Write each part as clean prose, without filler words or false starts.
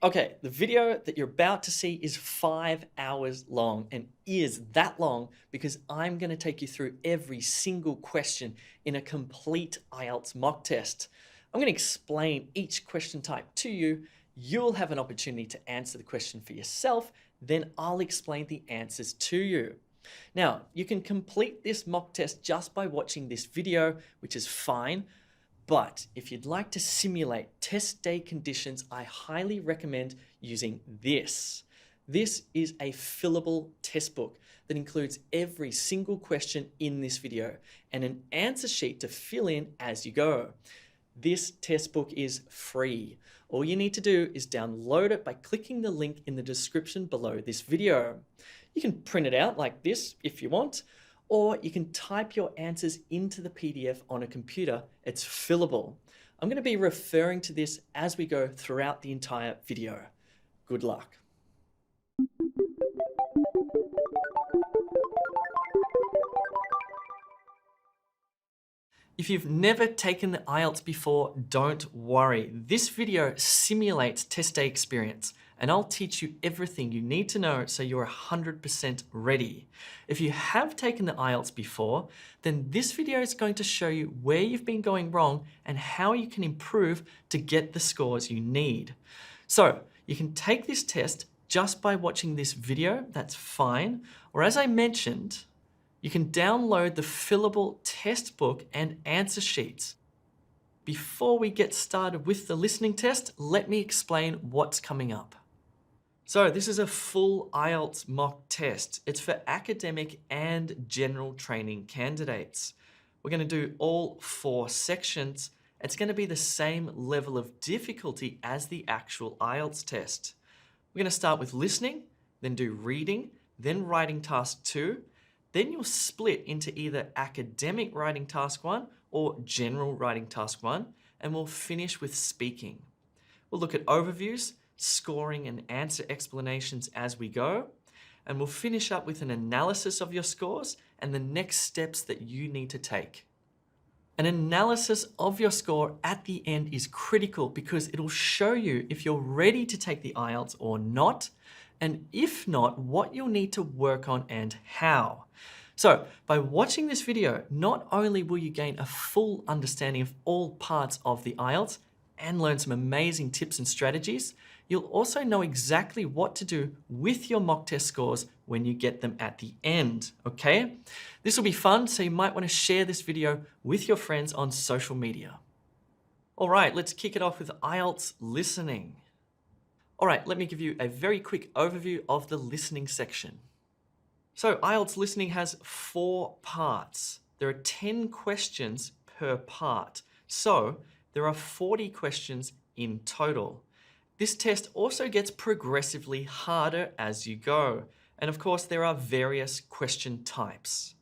Okay, the video that you're about to see is 5 hours long and is that long because I'm going to take you through every single question in a complete Ielts mock test. I'm going to explain each question type to you. You'll have an opportunity to answer the question for yourself, then I'll explain the answers to you. Now, you can complete this mock test just by watching this video, which is fine. But if you'd like to simulate test day conditions, I highly recommend using this. This is a fillable test book that includes every single question in this video and an answer sheet to fill in as you go. This test book is free. All you need to do is download it by clicking the link in the description below this video. You can print it out like this if you want, or you can type your answers into the PDF on a computer. It's fillable. I'm going to be referring to this as we go throughout the entire video. Good luck. If you've never taken the Ielts before, don't worry. This video simulates test day experience, and I'll teach you everything you need to know so you're 100% ready. If you have taken the Ielts before, then this video is going to show you where you've been going wrong and how you can improve to get the scores you need. So you can take this test just by watching this video, that's fine. Or as I mentioned, you can download the fillable test book and answer sheets. Before we get started with the listening test, let me explain what's coming up. So this is a full Ielts mock test. It's for academic and general training candidates. We're going to do all 4 sections. It's going to be the same level of difficulty as the actual Ielts test. We're going to start with listening, then do reading, then writing task 2. Then you'll split into either academic writing task 1 or general writing task 1, and we'll finish with speaking. We'll look at overviews, scoring and answer explanations as we go, and we'll finish up with an analysis of your scores and the next steps that you need to take. An analysis of your score at the end is critical because it'll show you if you're ready to take the Ielts or not, and if not, what you'll need to work on and how. So by watching this video, not only will you gain a full understanding of all parts of the Ielts and learn some amazing tips and strategies, you'll also know exactly what to do with your mock test scores when you get them at the end, okay? This will be fun, so you might want to share this video with your friends on social media. All right, let's kick it off with Ielts listening. All right, let me give you a very quick overview of the listening section. So Ielts listening has 4 parts. There are 10 questions per part. So there are 40 questions in total. This test also gets progressively harder as you go. And of course, there are various question types.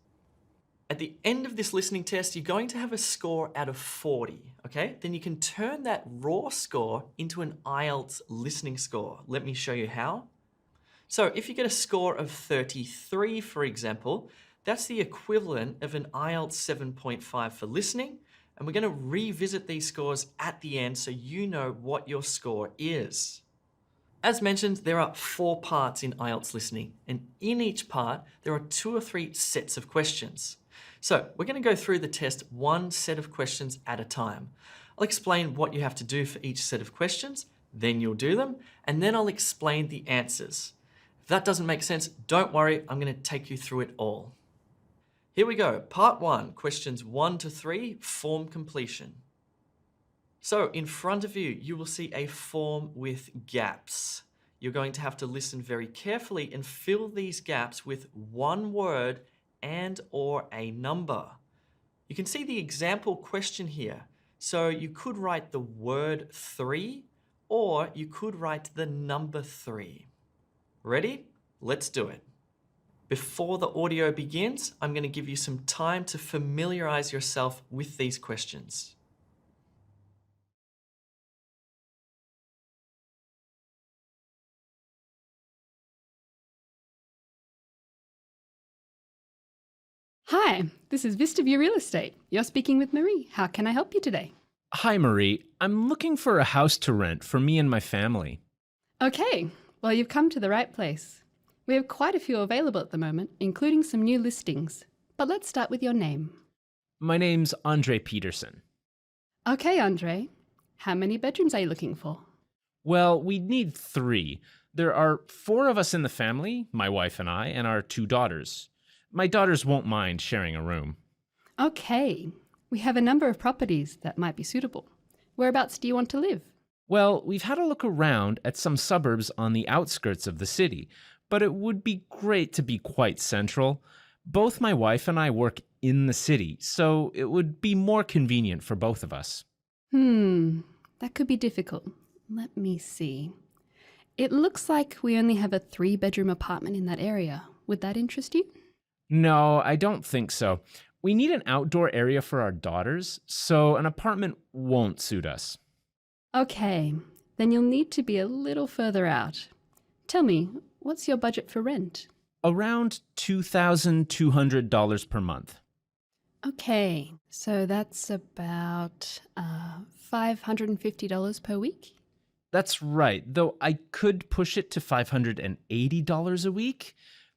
At the end of this listening test, you're going to have a score out of 40, okay? Then you can turn that raw score into an Ielts listening score. Let me show you how. So if you get a score of 33, for example, that's the equivalent of an Ielts 7.5 for listening. And we're going to revisit these scores at the end so you know what your score is. As mentioned, there are 4 parts in Ielts listening, and in each part, there are 2 or 3 sets of questions. So we're going to go through the test one set of questions at a time. I'll explain what you have to do for each set of questions, then you'll do them, and then I'll explain the answers. If that doesn't make sense, don't worry, I'm going to take you through it all. Here we go, part 1, questions 1 to 3, form completion. So in front of you, you will see a form with gaps. You're going to have to listen very carefully and fill these gaps with one word and or a number. You can see the example question here. So you could write the word 3, or you could write the number 3. Ready? Let's do it. Before the audio begins, I'm going to give you some time to familiarize yourself with these questions. Hi, this is Vista View Real Estate. You're speaking with Marie. How can I help you today? Hi, Marie. I'm looking for a house to rent for me and my family. Okay, well, you've come to the right place. We have quite a few available at the moment, including some new listings. But let's start with your name. My name's Andre Peterson. Okay, Andre. How many bedrooms are you looking for? Well, we need 3. There are 4 of us in the family, my wife and I, and our 2 daughters. My daughters won't mind sharing a room. Okay, we have a number of properties that might be suitable. Whereabouts do you want to live? Well, we've had a look around at some suburbs on the outskirts of the city, but it would be great to be quite central. Both my wife and I work in the city, so it would be more convenient for both of us. That could be difficult. Let me see. It looks like we only have a 3-bedroom apartment in that area. Would that interest you? No, I don't think so. We need an outdoor area for our daughters, so an apartment won't suit us. Okay, then you'll need to be a little further out. Tell me, what's your budget for rent? Around $2,200 per month. Okay, so that's about $550 per week? That's right, though I could push it to $580 a week,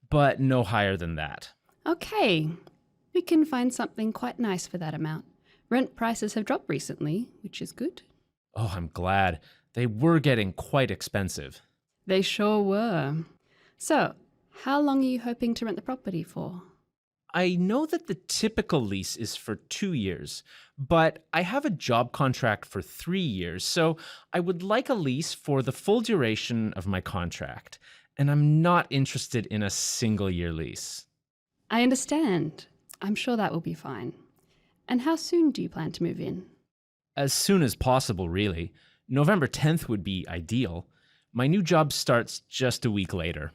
but no higher than that. Okay, we can find something quite nice for that amount. Rent prices have dropped recently, which is good. Oh, I'm glad. They were getting quite expensive. They sure were. So, how long are you hoping to rent the property for? I know that the typical lease is for 2 years, but I have a job contract for 3 years, so I would like a lease for the full duration of my contract, and I'm not interested in a single-year lease. I understand. I'm sure that will be fine. And how soon do you plan to move in? As soon as possible, really. November 10th would be ideal. My new job starts just a week later.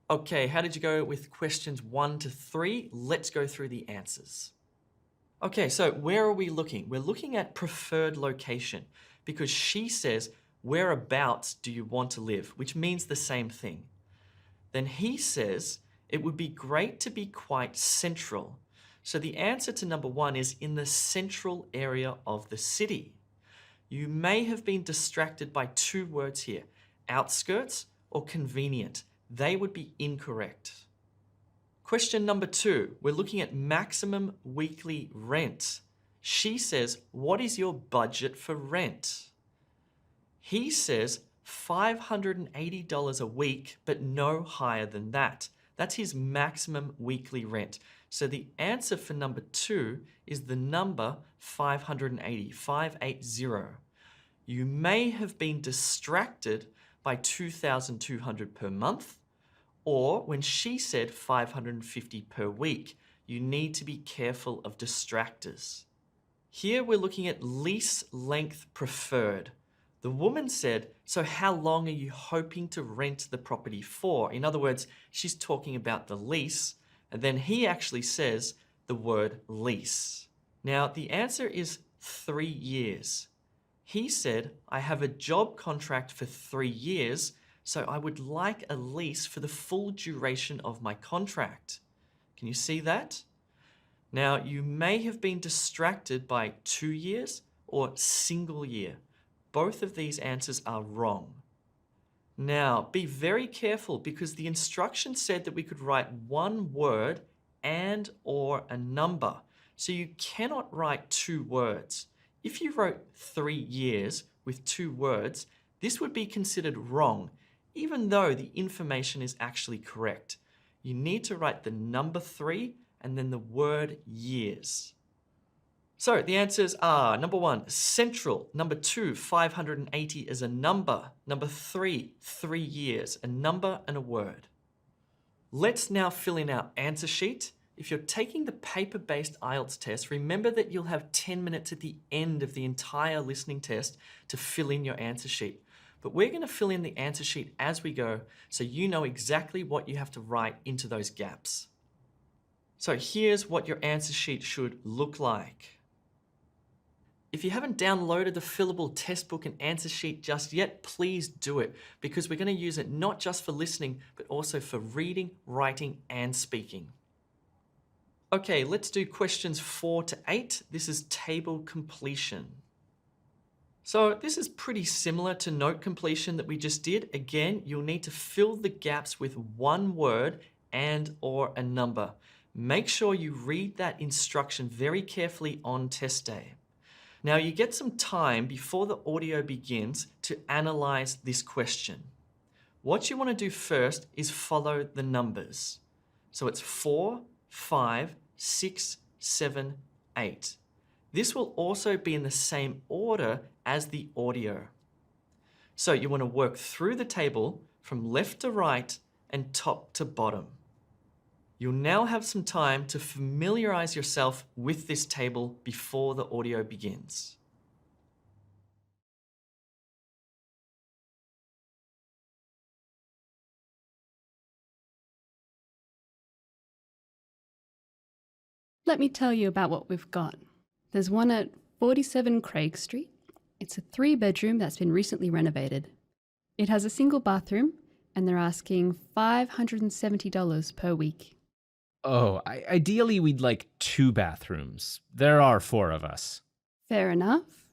Okay, how did you go with questions 1 to 3? Let's go through the answers. Okay, so where are we looking? We're looking at preferred location because she says, whereabouts do you want to live? Which means the same thing. Then he says, it would be great to be quite central. So the answer to number 1 is in the central area of the city. You may have been distracted by 2 words here, outskirts or convenient. They would be incorrect. Question number 2, we're looking at maximum weekly rent. She says, what is your budget for rent? He says $580 a week, but no higher than that. That's his maximum weekly rent. So the answer for number 2 is the number 580, 580. You may have been distracted by $2,200 per month, or when she said $550 per week. You need to be careful of distractors. Here we're looking at lease length preferred. The woman said, so how long are you hoping to rent the property for? In other words, she's talking about the lease, and then he actually says the word lease. Now, the answer is 3 years. He said, I have a job contract for 3 years, so I would like a lease for the full duration of my contract. Can you see that? Now, you may have been distracted by 2 years or single year. Both of these answers are wrong. Now, be very careful because the instructions said that we could write one word and or a number. So you cannot write 2 words. If you wrote 3 years with 2 words, this would be considered wrong, even though the information is actually correct. You need to write the number 3 and then the word years. So the answers are number 1, central. Number 2, 580 is a number. Number 3, 3 years, a number and a word. Let's now fill in our answer sheet. If you're taking the paper-based Ielts test, remember that you'll have 10 minutes at the end of the entire listening test to fill in your answer sheet. But we're going to fill in the answer sheet as we go so you know exactly what you have to write into those gaps. So here's what your answer sheet should look like. If you haven't downloaded the fillable test book and answer sheet just yet, please do it because we're going to use it not just for listening, but also for reading, writing, and speaking. Okay, let's do questions 4 to 8. This is table completion. So this is pretty similar to note completion that we just did. Again, you'll need to fill the gaps with one word and or a number. Make sure you read that instruction very carefully on test day. Now you get some time before the audio begins to analyze this question. What you want to do first is follow the numbers. So it's 4, 5, 6, 7, 8. This will also be in the same order as the audio. So you want to work through the table from left to right and top to bottom. You'll now have some time to familiarize yourself with this table before the audio begins. Let me tell you about what we've got. There's one at 47 Craig Street. It's a 3-bedroom that's been recently renovated. It has a single bathroom, and they're asking $570 per week. Oh, ideally we'd like 2 bathrooms. There are 4 of us. Fair enough.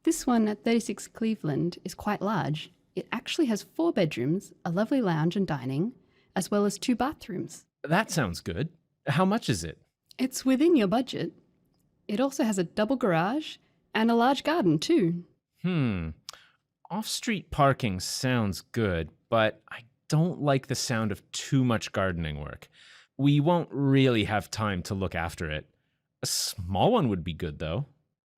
This one at 36 Cleveland is quite large. It actually has 4 bedrooms, a lovely lounge and dining, as well as 2 bathrooms. That sounds good. How much is it? It's within your budget. It also has a double garage and a large garden too. Off-street parking sounds good, but I don't like the sound of too much gardening work. We won't really have time to look after it. A small one would be good, though.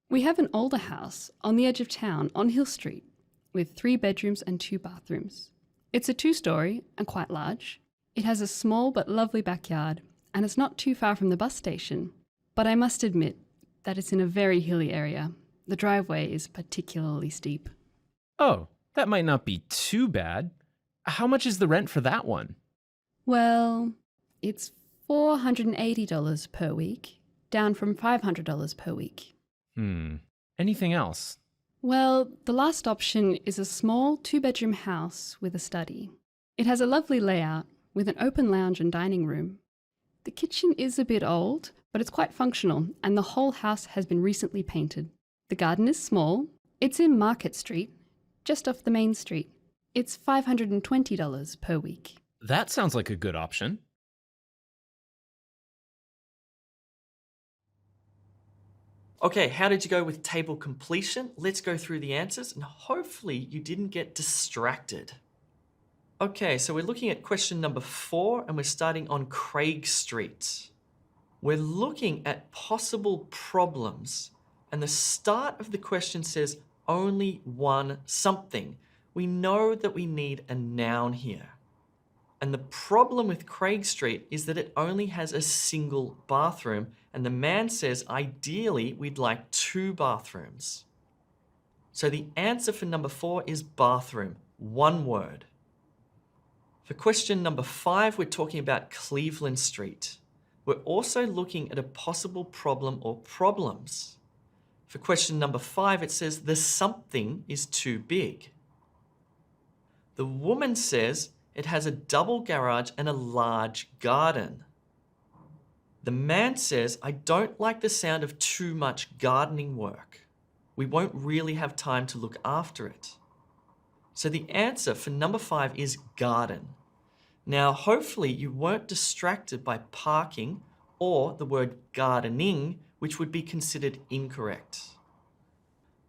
We have an older house on the edge of town on Hill Street with 3 bedrooms and 2 bathrooms. It's a 2-story and quite large. It has a small but lovely backyard, and it's not too far from the bus station. But I must admit that it's in a very hilly area. The driveway is particularly steep. Oh, that might not be too bad. How much is the rent for that one? Well, it's $480 per week, down from $500 per week. Anything else? Well, the last option is a small 2-bedroom house with a study. It has a lovely layout with an open lounge and dining room. The kitchen is a bit old, but it's quite functional, and the whole house has been recently painted. The garden is small. It's in Market Street, just off the main street. It's $520 per week. That sounds like a good option. Okay, how did you go with table completion? Let's go through the answers and hopefully you didn't get distracted. Okay, so we're looking at question number 4 and we're starting on Craig Street. We're looking at possible problems and the start of the question says only one something. We know that we need a noun here. And the problem with Craig Street is that it only has a single bathroom and the man says ideally we'd like 2 bathrooms. So the answer for number 4 is bathroom, one word. For question number 5, we're talking about Cleveland Street. We're also looking at a possible problem or problems. For question number 5, it says the something is too big. The woman says it has a double garage and a large garden. The man says, I don't like the sound of too much gardening work. We won't really have time to look after it. So the answer for number 5 is garden. Now, hopefully you weren't distracted by parking or the word gardening, which would be considered incorrect.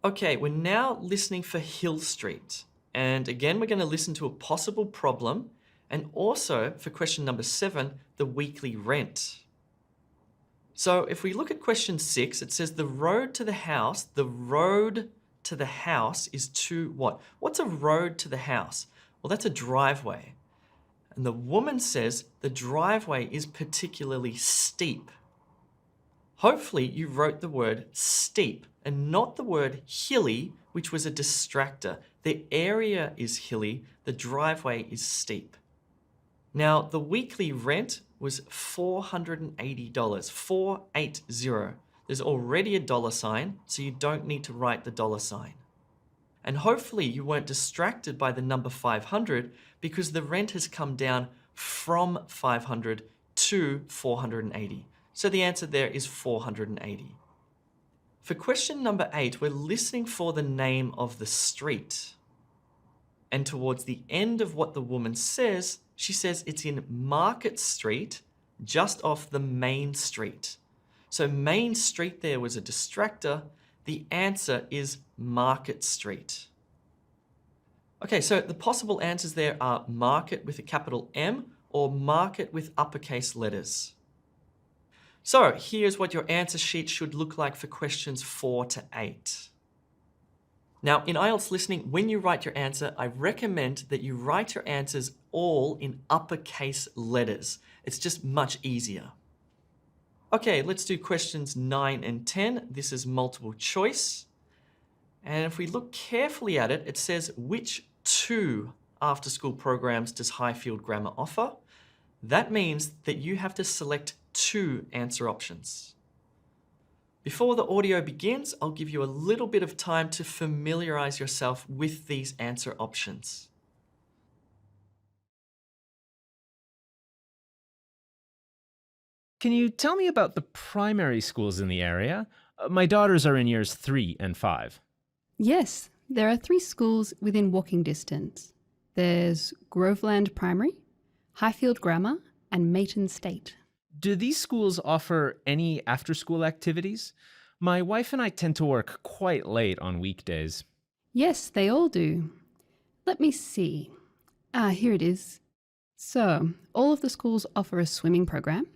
Okay, we're now listening for Hill Street. And again, we're going to listen to a possible problem and also for question number 7, the weekly rent. So if we look at question 6, it says the road to the house is to what? What's a road to the house? Well, that's a driveway. And the woman says the driveway is particularly steep. Hopefully you wrote the word steep and not the word hilly, which was a distractor. The area is hilly, the driveway is steep. Now, the weekly rent was $480, 480. There's already a dollar sign, so you don't need to write the dollar sign. And hopefully you weren't distracted by the number 500 because the rent has come down from 500 to 480. So the answer there is 480. For question number 8, we're listening for the name of the street. And towards the end of what the woman says, she says it's in Market Street, just off the main street. So Main Street there was a distractor. The answer is Market Street. Okay, so the possible answers there are market with a capital M or market with uppercase letters. So here's what your answer sheet should look like for questions 4 to 8. Now, in IELTS listening, when you write your answer, I recommend that you write your answers all in uppercase letters. It's just much easier. Okay, let's do questions 9 and 10. This is multiple choice. And if we look carefully at it, it says, which 2 after-school programs does Highfield Grammar offer? That means that you have to select 2 answer options. Before the audio begins, I'll give you a little bit of time to familiarize yourself with these answer options. Can you tell me about the primary schools in the area? My daughters are in years 3 and 5. Yes, there are 3 schools within walking distance. There's Groveland Primary, Highfield Grammar, and Mayton State. Do these schools offer any after-school activities? My wife and I tend to work quite late on weekdays. Yes, they all do. Let me see. Here it is. So, all of the schools offer a swimming program.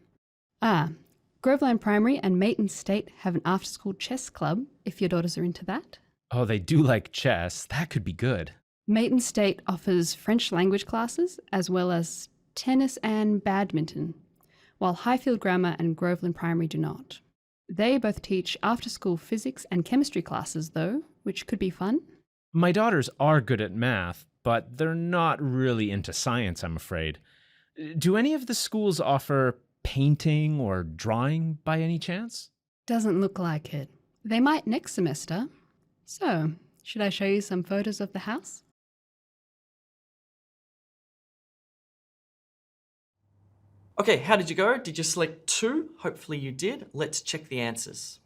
Groveland Primary and Mayton State have an after-school chess club, if your daughters are into that. Oh, they do like chess. That could be good. Mayton State offers French language classes, as well as tennis and badminton, while Highfield Grammar and Groveland Primary do not. They both teach after-school physics and chemistry classes, though, which could be fun. My daughters are good at math, but they're not really into science, I'm afraid. Do any of the schools offer painting or drawing by any chance? Doesn't look like it. They might next semester. So, should I show you some photos of the house? Okay, how did you go? Did you select 2? Hopefully you did. Let's check the answers.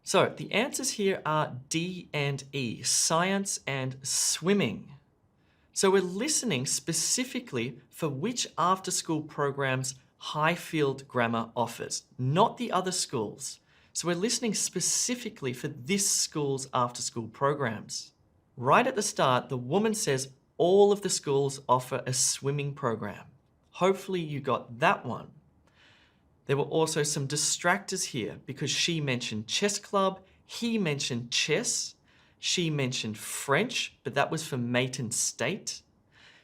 So the answers here are D and E, science and swimming. So we're listening specifically for which after-school programs Highfield Grammar offers, not the other schools. So we're listening specifically for this school's after-school programs. Right at the start, the woman says all of the schools offer a swimming program. Hopefully you got that one. There were also some distractors here because she mentioned chess club, he mentioned chess, she mentioned French, but that was for Mayton State.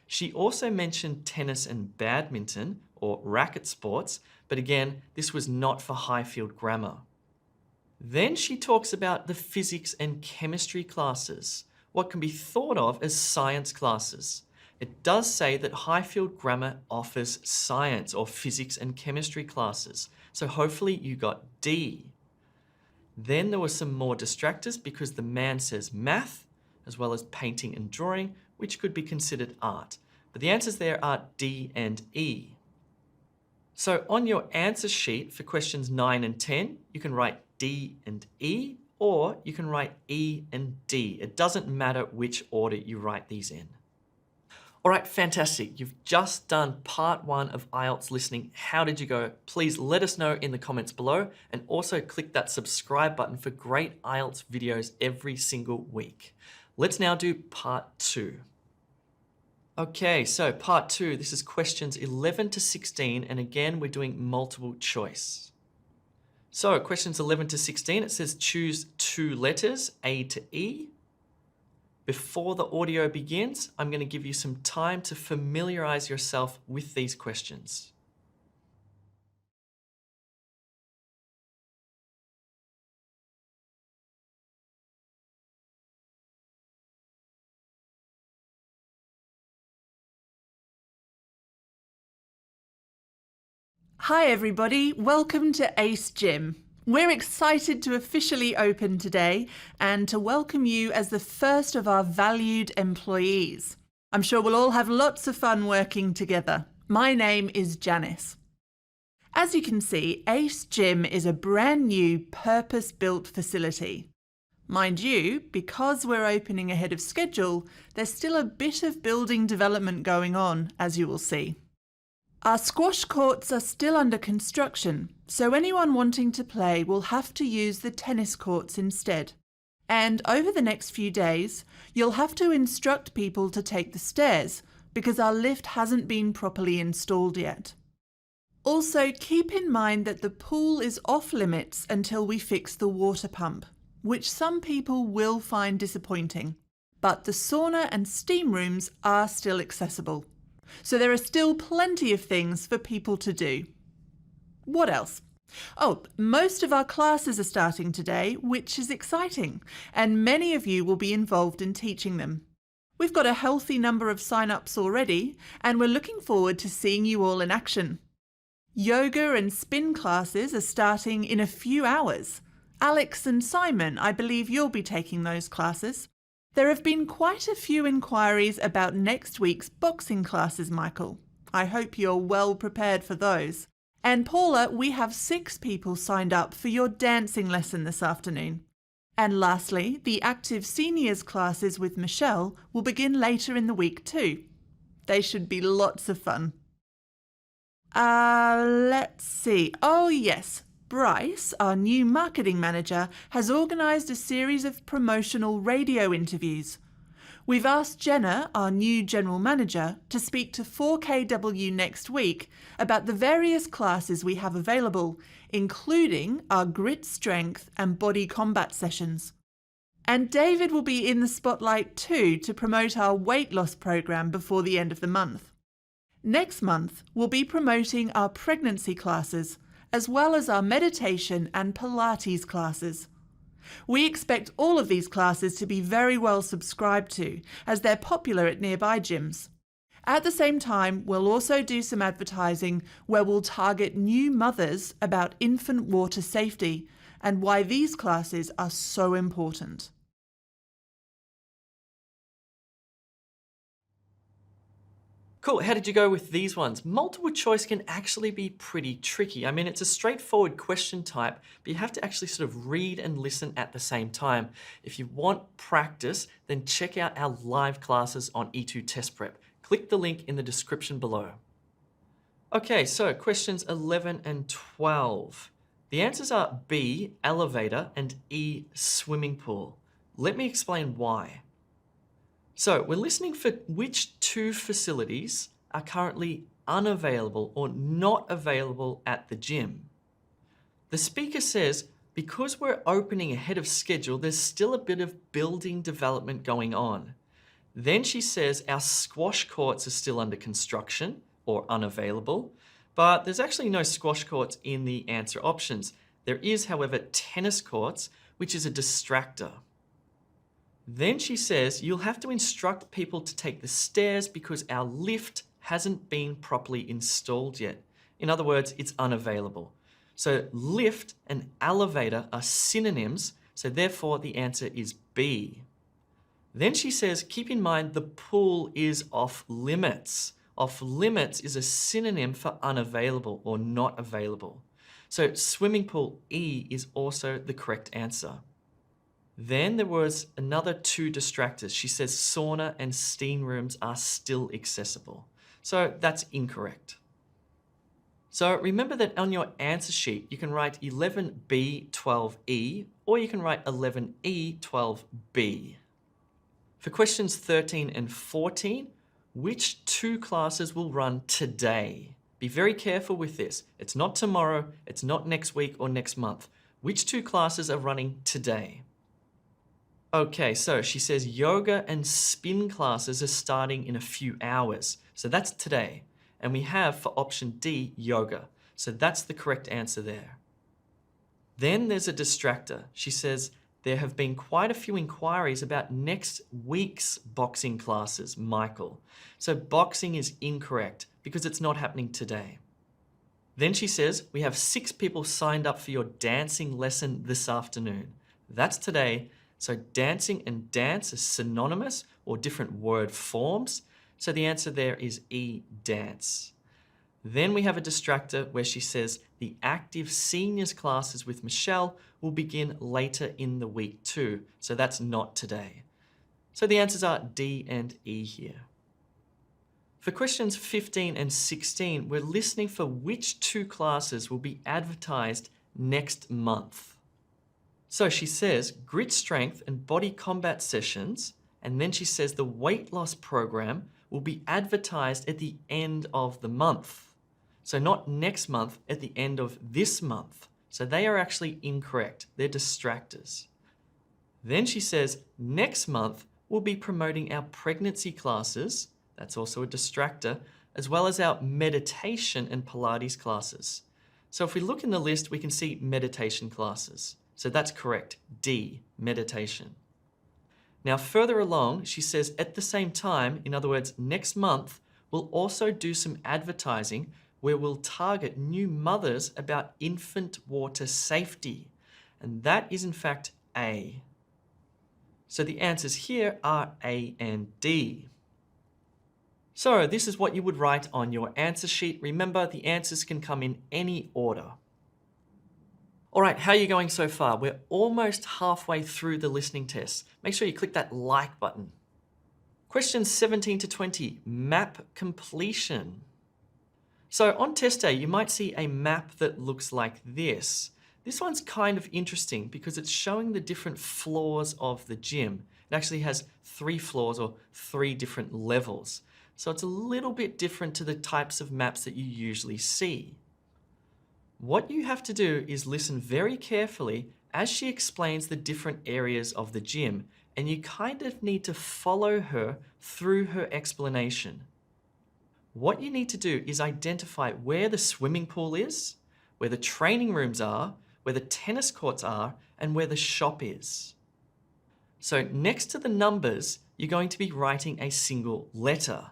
She also mentioned tennis and badminton, or racket sports, but again, this was not for Highfield Grammar. Then she talks about the physics and chemistry classes, what can be thought of as science classes. It does say that Highfield Grammar offers science or physics and chemistry classes, so hopefully you got D. Then there were some more distractors because the man says math, as well as painting and drawing, which could be considered art. But the answers there are D and E. So on your answer sheet for questions 9 and 10, you can write D and E, or you can write E and D. It doesn't matter which order you write these in. All right, fantastic. You've just done part 1 of IELTS listening. How did you go? Please let us know in the comments below, and also click that subscribe button for great IELTS videos every single week. Let's now do part 2. Okay, so part 2, this is questions 11 to 16, and again, we're doing multiple choice. So questions 11 to 16, it says choose 2 letters, A to E. Before the audio begins, I'm going to give you some time to familiarize yourself with these questions. Hi everybody, welcome to Ace Gym. We're excited to officially open today and to welcome you as the first of our valued employees. I'm sure we'll all have lots of fun working together. My name is Janice. As you can see, Ace Gym is a brand new purpose-built facility. Mind you, because we're opening ahead of schedule, there's still a bit of building development going on, as you will see. Our squash courts are still under construction, so anyone wanting to play will have to use the tennis courts instead. And over the next few days, you'll have to instruct people to take the stairs because our lift hasn't been properly installed yet. Also, keep in mind that the pool is off limits until we fix the water pump, which some people will find disappointing. But the sauna and steam rooms are still accessible. So there are still plenty of things for people to do. What else? Oh, most of our classes are starting today, which is exciting, and many of you will be involved in teaching them. We've got a healthy number of sign-ups already, and we're looking forward to seeing you all in action. Yoga and spin classes are starting in a few hours. Alex and Simon, I believe you'll be taking those classes. There have been quite a few inquiries about next week's boxing classes, Michael. I hope you're well prepared for those. And Paula, we have 6 people signed up for your dancing lesson this afternoon. And lastly, the active seniors classes with Michelle will begin later in the week too. They should be lots of fun. Let's see. Oh yes, Bryce, our new marketing manager, has organised a series of promotional radio interviews. We've asked Jenna, our new general manager, to speak to 4KW next week about the various classes we have available, including our grit strength and body combat sessions. And David will be in the spotlight too to promote our weight loss program before the end of the month. Next month, we'll be promoting our pregnancy classes, as well as our meditation and Pilates classes. We expect all of these classes to be very well subscribed to, as they're popular at nearby gyms. At the same time, we'll also do some advertising where we'll target new mothers about infant water safety and why these classes are so important. Cool, how did you go with these ones? Multiple choice can actually be pretty tricky. I mean, it's a straightforward question type, but you have to actually sort of read and listen at the same time. If you want practice, then check out our live classes on E2 Test Prep. Click the link in the description below. Okay, so questions 11 and 12. The answers are B, elevator, and E, swimming pool. Let me explain why. So we're listening for which 2 facilities are currently unavailable or not available at the gym. The speaker says, because we're opening ahead of schedule, there's still a bit of building development going on. Then she says our squash courts are still under construction or unavailable, but there's actually no squash courts in the answer options. There is, however, tennis courts, which is a distractor. Then she says you'll have to instruct people to take the stairs because our lift hasn't been properly installed yet. In other words, it's unavailable. So lift and elevator are synonyms, so therefore the answer is B. Then she says, keep in mind the pool is off limits. Off limits is a synonym for unavailable or not available. So swimming pool E is also the correct answer. Then there was another 2 distractors. She says sauna and steam rooms are still accessible. So that's incorrect. So remember that on your answer sheet, you can write 11B, 12E, or you can write 11E, 12B. For questions 13 and 14, which 2 classes will run today? Be very careful with this. It's not tomorrow, it's not next week or next month. Which 2 classes are running today? Okay, so she says yoga and spin classes are starting in a few hours. So that's today. And we have for option D, yoga. So that's the correct answer there. Then there's a distractor. She says there have been quite a few inquiries about next week's boxing classes, Michael. So boxing is incorrect because it's not happening today. Then she says we have 6 people signed up for your dancing lesson this afternoon. That's today. So dancing and dance are synonymous or different word forms. So the answer there is E, dance. Then we have a distractor where she says the active seniors classes with Michelle will begin later in the week too. So that's not today. So the answers are D and E here. For questions 15 and 16, we're listening for which two classes will be advertised next month. So she says grit strength and body combat sessions, and then she says the weight loss program will be advertised at the end of the month. So not next month, at the end of this month. So they are actually incorrect. They're distractors. Then she says next month we'll be promoting our pregnancy classes. That's also a distractor, as well as our meditation and Pilates classes. So if we look in the list, we can see meditation classes. So that's correct, D, meditation. Now further along, she says at the same time, in other words, next month, we'll also do some advertising where we'll target new mothers about infant water safety. And that is in fact A. So the answers here are A and D. So this is what you would write on your answer sheet. Remember, the answers can come in any order. All right, how are you going so far? We're almost halfway through the listening test. Make sure you click that like button. Questions 17 to 20, map completion. So on test day, you might see a map that looks like this. This one's kind of interesting because it's showing the different floors of the gym. It actually has 3 floors or 3 different levels. So it's a little bit different to the types of maps that you usually see. What you have to do is listen very carefully as she explains the different areas of the gym, and you kind of need to follow her through her explanation. What you need to do is identify where the swimming pool is, where the training rooms are, where the tennis courts are, and where the shop is. So next to the numbers, you're going to be writing a single letter.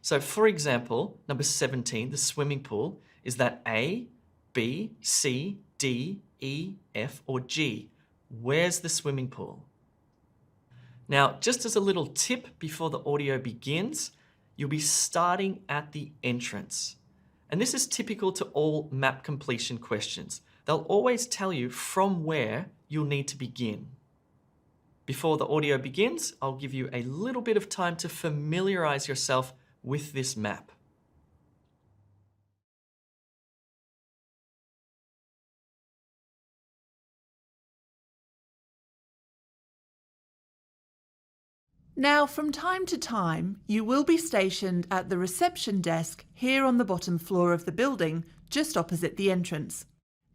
So for example, number 17, the swimming pool, is that A, B, C, D, E, F, or G? Where's the swimming pool? Now, just as a little tip before the audio begins, you'll be starting at the entrance. And this is typical to all map completion questions. They'll always tell you from where you'll need to begin. Before the audio begins, I'll give you a little bit of time to familiarize yourself with this map. Now, from time to time, you will be stationed at the reception desk here on the bottom floor of the building, just opposite the entrance.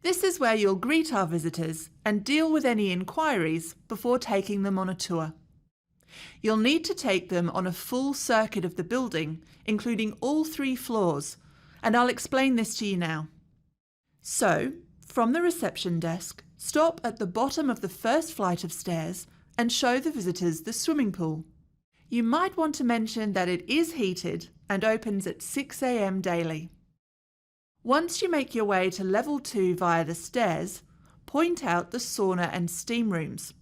This is where you'll greet our visitors and deal with any inquiries before taking them on a tour. You'll need to take them on a full circuit of the building, including all 3 floors, and I'll explain this to you now. So, from the reception desk, stop at the bottom of the first flight of stairs and show the visitors the swimming pool. You might want to mention that it is heated and opens at 6 a.m. daily. Once you make your way to level 2 via the stairs, point out the sauna and steam rooms.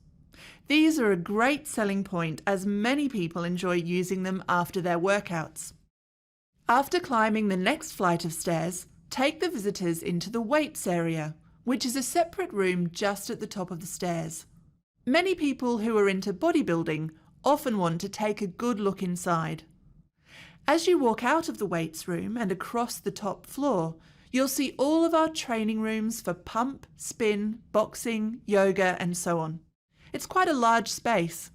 These are a great selling point as many people enjoy using them after their workouts. After climbing the next flight of stairs, take the visitors into the weights area, which is a separate room just at the top of the stairs. Many people who are into bodybuilding often want to take a good look inside. As you walk out of the weights room and across the top floor, you'll see all of our training rooms for pump, spin, boxing, yoga, and so on. It's quite a large space.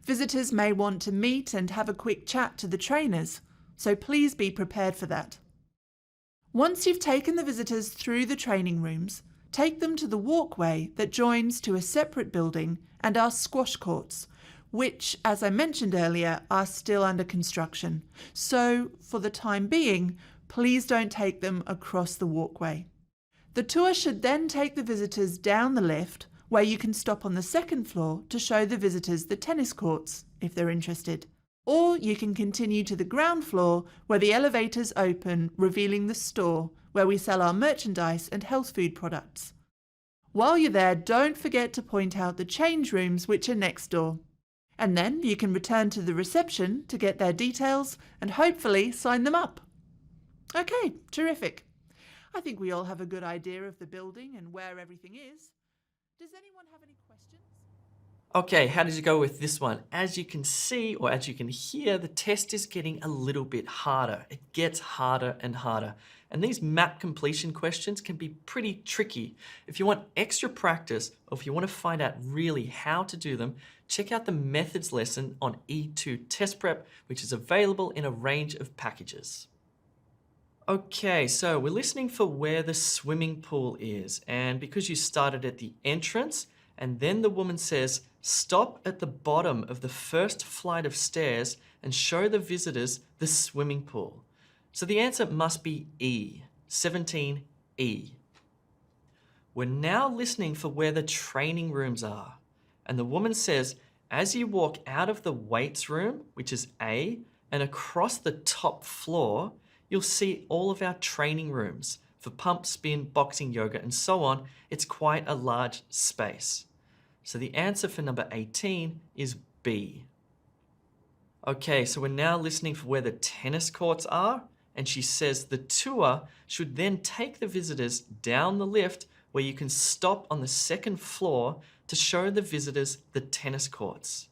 Visitors may want to meet and have a quick chat to the trainers, so please be prepared for that. Once you've taken the visitors through the training rooms, take them to the walkway that joins to a separate building and our squash courts, which, as I mentioned earlier, are still under construction. So, for the time being, please don't take them across the walkway. The tour should then take the visitors down the lift, where you can stop on the second floor to show the visitors the tennis courts, if they're interested. Or you can continue to the ground floor, where the elevators open, revealing the store, where we sell our merchandise and health food products. While you're there, don't forget to point out the change rooms, which are next door. And then you can return to the reception to get their details and hopefully sign them up. Okay, terrific. I think we all have a good idea of the building and where everything is. Does anyone have any questions? Okay, how did you go with this one? As you can see, or as you can hear, the test is getting a little bit harder. It gets harder and harder. And these map completion questions can be pretty tricky. If you want extra practice, or if you want to find out really how to do them, check out the methods lesson on E2 Test Prep, which is available in a range of packages. Okay, so we're listening for where the swimming pool is. And because you started at the entrance, and then the woman says, stop at the bottom of the first flight of stairs and show the visitors the swimming pool. So the answer must be E, 17E. We're now listening for where the training rooms are. And the woman says, as you walk out of the weights room, which is A, and across the top floor, you'll see all of our training rooms for pump, spin, boxing, yoga, and so on. It's quite a large space. So the answer for number 18 is B. Okay, so we're now listening for where the tennis courts are, and she says the tour should then take the visitors down the lift where you can stop on the second floor to show the visitors the tennis courts.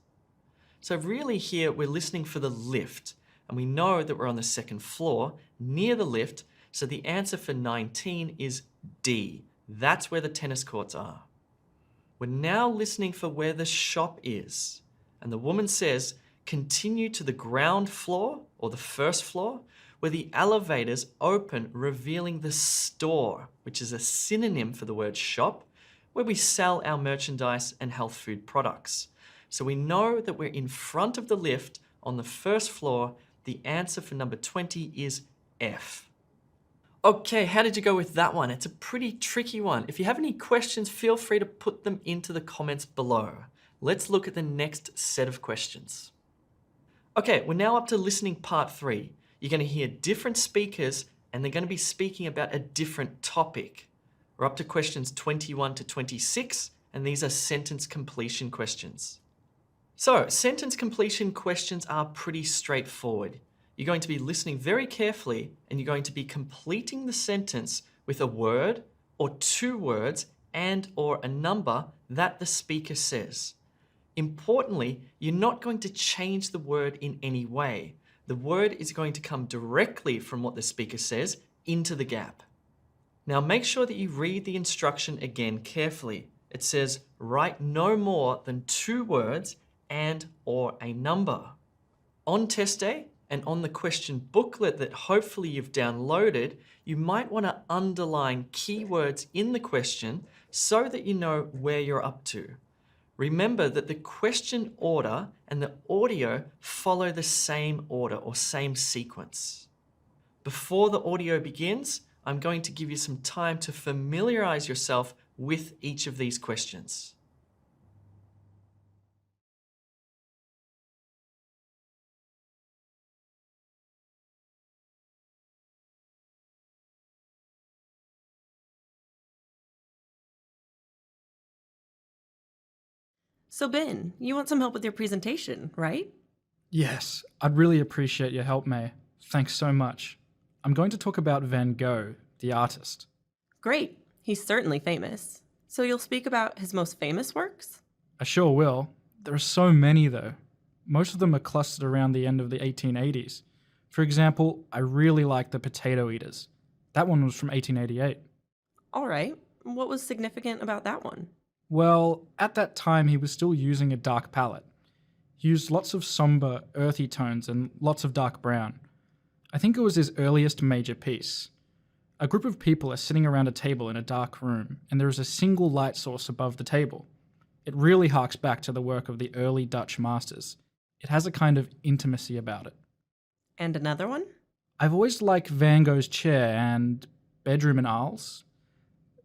So really here we're listening for the lift, and we know that we're on the second floor near the lift, so the answer for 19 is D. That's where the tennis courts are. We're now listening for where the shop is, and the woman says, continue to the ground floor or the first floor where the elevators open, revealing the store, which is a synonym for the word shop, where we sell our merchandise and health food products. So we know that we're in front of the lift on the first floor. The answer for number 20 is F. Okay, how did you go with that one? It's a pretty tricky one. If you have any questions, feel free to put them into the comments below. Let's look at the next set of questions. Okay, we're now up to listening part 3. You're going to hear different speakers and they're going to be speaking about a different topic. We're up to questions 21 to 26, and these are sentence completion questions. So, sentence completion questions are pretty straightforward. You're going to be listening very carefully and you're going to be completing the sentence with a word or 2 words and or a number that the speaker says. Importantly, you're not going to change the word in any way. The word is going to come directly from what the speaker says into the gap. Now make sure that you read the instruction again carefully. It says, write no more than 2 words and or a number. On test day, and on the question booklet that hopefully you've downloaded, you might want to underline keywords in the question so that you know where you're up to. Remember that the question order and the audio follow the same order or same sequence. Before the audio begins, I'm going to give you some time to familiarize yourself with each of these questions. So Ben, you want some help with your presentation, right? Yes, I'd really appreciate your help, May. Thanks so much. I'm going to talk about Van Gogh, the artist. Great. He's certainly famous. So you'll speak about his most famous works? I sure will. There are so many, though. Most of them are clustered around the end of the 1880s. For example, I really like The Potato Eaters. That one was from 1888. All right. What was significant about that one? Well, at that time he was still using a dark palette. He used lots of somber, earthy tones and lots of dark brown. I think it was his earliest major piece. A group of people are sitting around a table in a dark room, and there is a single light source above the table. It really harks back to the work of the early Dutch masters. It has a kind of intimacy about it. And another one? I've always liked Van Gogh's Chair and Bedroom in Arles.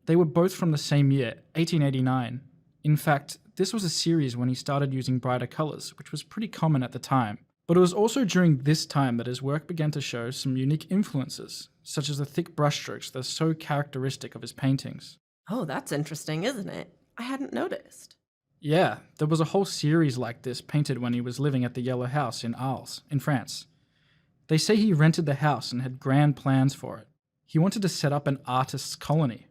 They were both from the same year, 1889. In fact, this was a series when he started using brighter colours, which was pretty common at the time. But it was also during this time that his work began to show some unique influences, such as the thick brushstrokes that are so characteristic of his paintings. Oh, that's interesting, isn't it? I hadn't noticed. Yeah, there was a whole series like this painted when he was living at the Yellow House in Arles, in France. They say he rented the house and had grand plans for it. He wanted to set up an artist's colony.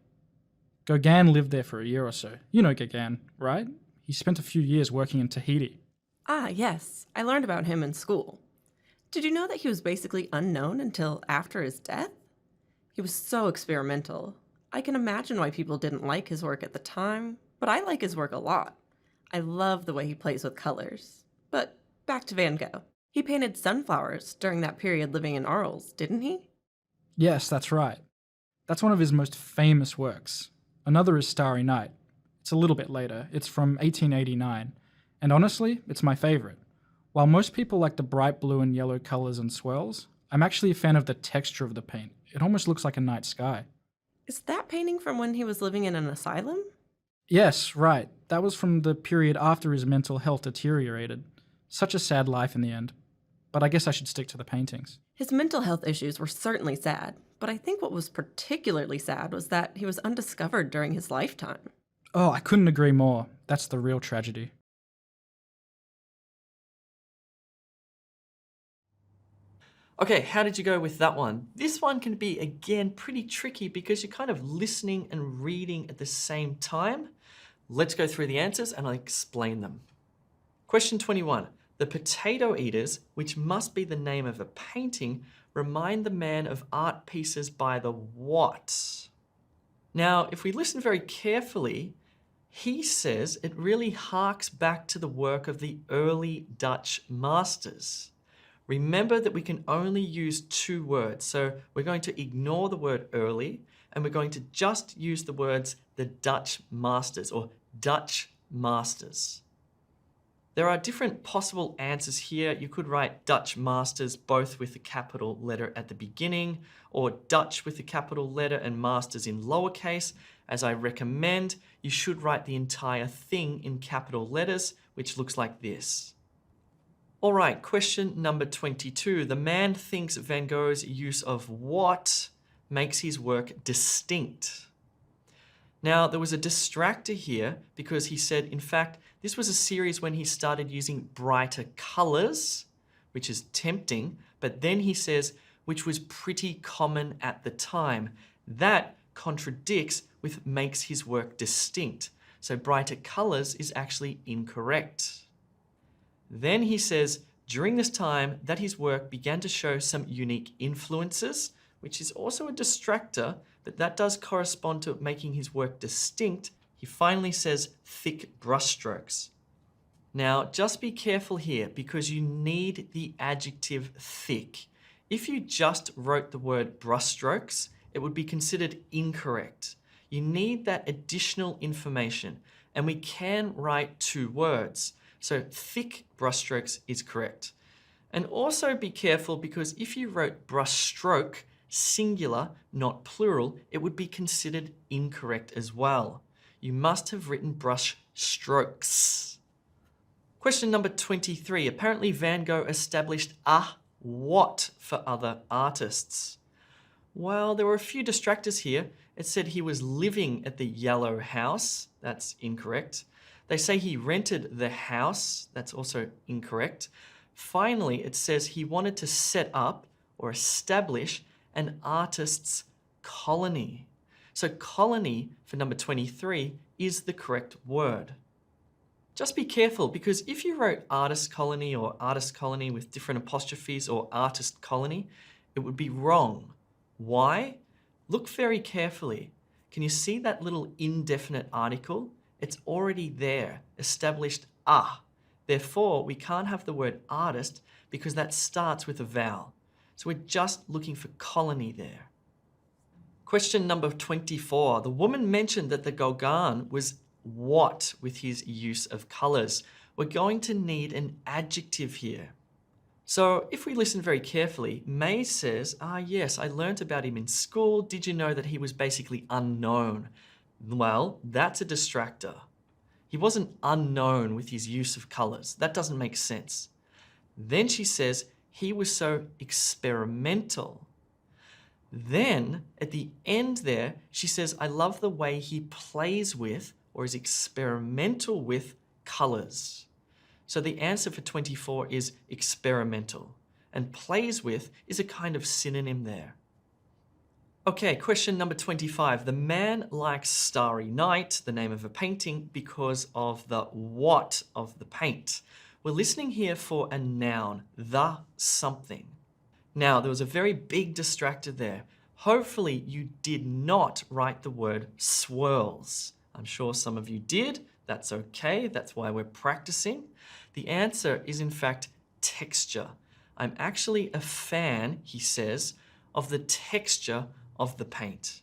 Gauguin lived there for a year or so. You know Gauguin, right? He spent a few years working in Tahiti. Ah, yes, I learned about him in school. Did you know that he was basically unknown until after his death? He was so experimental. I can imagine why people didn't like his work at the time, but I like his work a lot. I love the way he plays with colors. But back to Van Gogh. He painted sunflowers during that period living in Arles, didn't he? Yes, that's right. That's one of his most famous works. Another is Starry Night. It's a little bit later. It's from 1889. And honestly, it's my favorite. While most people like the bright blue and yellow colors and swirls, I'm actually a fan of the texture of the paint. It almost looks like a night sky. Is that painting from when he was living in an asylum? Yes, right. That was from the period after his mental health deteriorated. Such a sad life in the end. But I guess I should stick to the paintings. His mental health issues were certainly sad, but I think what was particularly sad was that he was undiscovered during his lifetime. Oh, I couldn't agree more. That's the real tragedy. Okay, how did you go with that one? This one can be, again, pretty tricky because you're kind of listening and reading at the same time. Let's go through the answers and I'll explain them. Question 21. The potato eaters, which must be the name of a painting, remind the man of art pieces by the what? Now, if we listen very carefully, he says it really harks back to the work of the early Dutch masters. Remember that we can only use two words, so we're going to ignore the word early and we're going to just use the words the Dutch masters or Dutch masters. There are different possible answers here. You could write Dutch masters both with a capital letter at the beginning, or Dutch with a capital letter and masters in lowercase. As I recommend, you should write the entire thing in capital letters, which looks like this. All right, question number 22. The man thinks Van Gogh's use of what makes his work distinct? Now, there was a distractor here because he said, in fact, this was a series when he started using brighter colors, which is tempting, but then he says, which was pretty common at the time. That contradicts with makes his work distinct. So brighter colors is actually incorrect. Then he says, during this time that his work began to show some unique influences, which is also a distractor, but that does correspond to making his work distinct. He finally says thick brushstrokes. Now, just be careful here because you need the adjective thick. If you just wrote the word brushstrokes, it would be considered incorrect. You need that additional information, and we can write two words. So thick brushstrokes is correct. And also be careful because if you wrote brushstroke, singular, not plural, it would be considered incorrect as well. You must have written brush strokes. Question number 23. Apparently Van Gogh established a what for other artists? Well, there were a few distractors here. It said he was living at the yellow house. That's incorrect. They say he rented the house. That's also incorrect. Finally, it says he wanted to set up or establish an artist's colony. So colony for number 23 is the correct word. Just be careful because if you wrote artist colony or artist colony with different apostrophes or artist colony, it would be wrong. Why? Look very carefully. Can you see that little indefinite article? It's already there, established a. Therefore, we can't have the word artist because that starts with a vowel. So we're just looking for colony there. Question number 24. The woman mentioned that the Gauguin was what with his use of colors? We're going to need an adjective here. So if we listen very carefully, May says, yes, I learnt about him in school. Did you know that he was basically unknown? Well, that's a distractor. He wasn't unknown with his use of colors. That doesn't make sense. Then she says he was so experimental. Then at the end there, she says, I love the way he plays with or is experimental with colors. So the answer for 24 is experimental. and plays with is a kind of synonym there. Okay, question number 25. The man likes Starry Night, the name of a painting, because of the what of the paint. We're listening here for a noun, the something. Now, there was a very big distractor there. Hopefully, you did not write the word swirls. I'm sure some of you did. That's okay. That's why we're practicing. The answer is, in fact, texture. I'm actually a fan, he says, of the texture of the paint.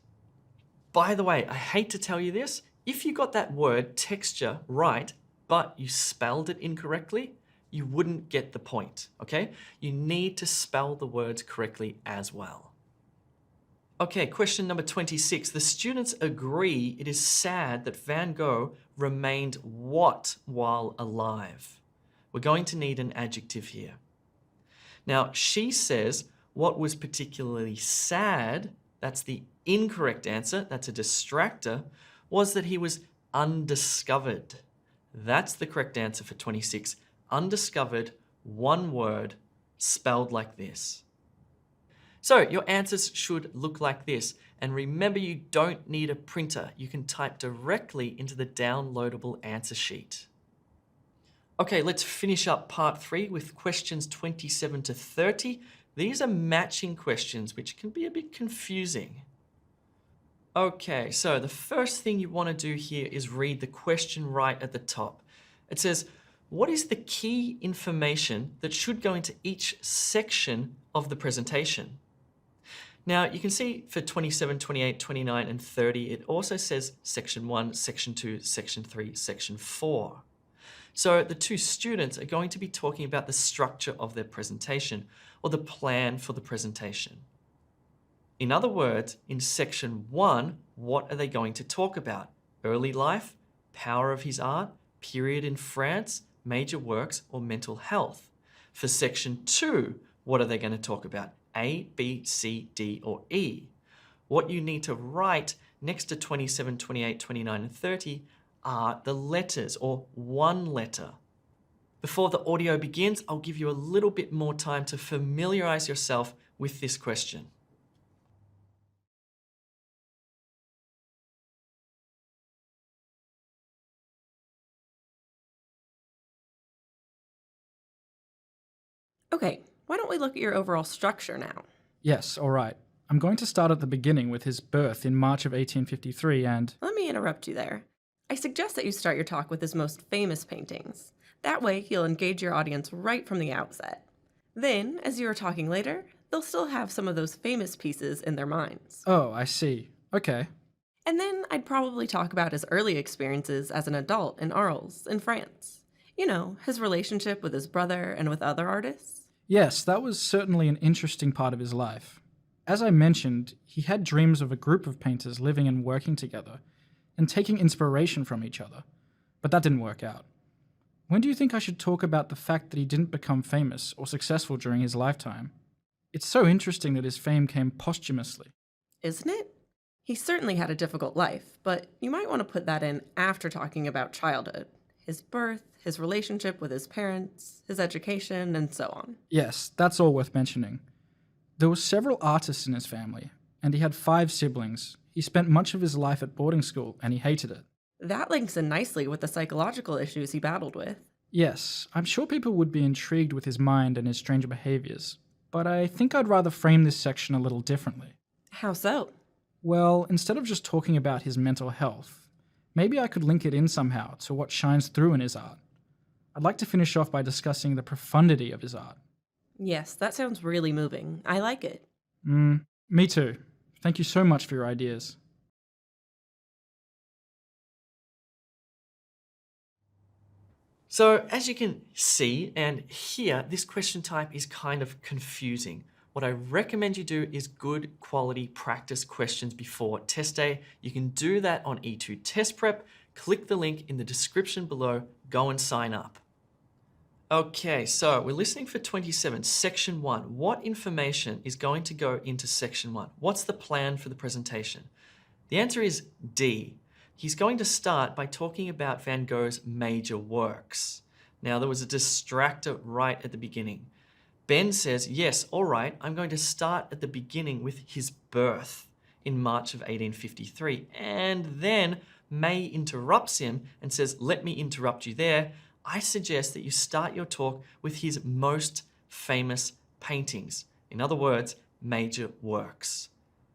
By the way, I hate to tell you this, if you got that word texture right, but you spelled it incorrectly, you wouldn't get the point, okay? You need to spell the words correctly as well. Okay, question number 26. The students agree it is sad that Van Gogh remained what while alive? We're going to need an adjective here. Now, she says what was particularly sad, that's the incorrect answer, that's a distractor, was that he was undiscovered. That's the correct answer for 26. Undiscovered, one word, spelled like this. So your answers should look like this. And remember, you don't need a printer. You can type directly into the downloadable answer sheet. Okay, let's finish up part 3 with questions 27 to 30. These are matching questions, which can be a bit confusing. Okay, so the first thing you want to do here is read the question right at the top. It says, what is the key information that should go into each section of the presentation? Now, you can see for 27, 28, 29, and 30, it also says section 1, section 2, section 3, section 4. So the two students are going to be talking about the structure of their presentation or the plan for the presentation. In other words, in section 1, what are they going to talk about? Early life, power of his art, period in France, major works, or mental health. For section 2, what are they going to talk about? A, B, C, D, or E. What you need to write next to 27, 28, 29, and 30 are the letters or one letter. Before the audio begins, I'll give you a little bit more time to familiarize yourself with this question. Okay, why don't we look at your overall structure now? Yes, all right. I'm going to start at the beginning with his birth in March of 1853 and... Let me interrupt you there. I suggest that you start your talk with his most famous paintings. That way, you'll engage your audience right from the outset. Then, as you are talking later, they'll still have some of those famous pieces in their minds. Oh, I see. Okay. And then I'd probably talk about his early experiences as an adult in Arles, in France. You know, his relationship with his brother and with other artists. Yes, that was certainly an interesting part of his life. As I mentioned, he had dreams of a group of painters living and working together, and taking inspiration from each other. But that didn't work out. When do you think I should talk about the fact that he didn't become famous or successful during his lifetime? It's so interesting that his fame came posthumously. Isn't it? He certainly had a difficult life, but you might want to put that in after talking about childhood. His birth, his relationship with his parents, his education, and so on. Yes, that's all worth mentioning. There were several artists in his family, and he had 5 siblings. He spent much of his life at boarding school, and he hated it. That links in nicely with the psychological issues he battled with. Yes, I'm sure people would be intrigued with his mind and his strange behaviors, but I think I'd rather frame this section a little differently. How so? Well, instead of just talking about his mental health, maybe I could link it in somehow to what shines through in his art. I'd like to finish off by discussing the profundity of his art. Yes, that sounds really moving. I like it. Me too. Thank you so much for your ideas. So as you can see and hear, this question type is kind of confusing. What I recommend you do is good quality practice questions before test day. You can do that on E2 Test Prep. Click the link in the description below. Go and sign up. Okay, so we're listening for 27, section 1. What information is going to go into section 1? What's the plan for the presentation? The answer is D. He's going to start by talking about Van Gogh's major works. Now, there was a distractor right at the beginning. Ben says, yes, all right, I'm going to start at the beginning with his birth in March of 1853. And then May interrupts him and says, let me interrupt you there. I suggest that you start your talk with his most famous paintings. In other words, major works.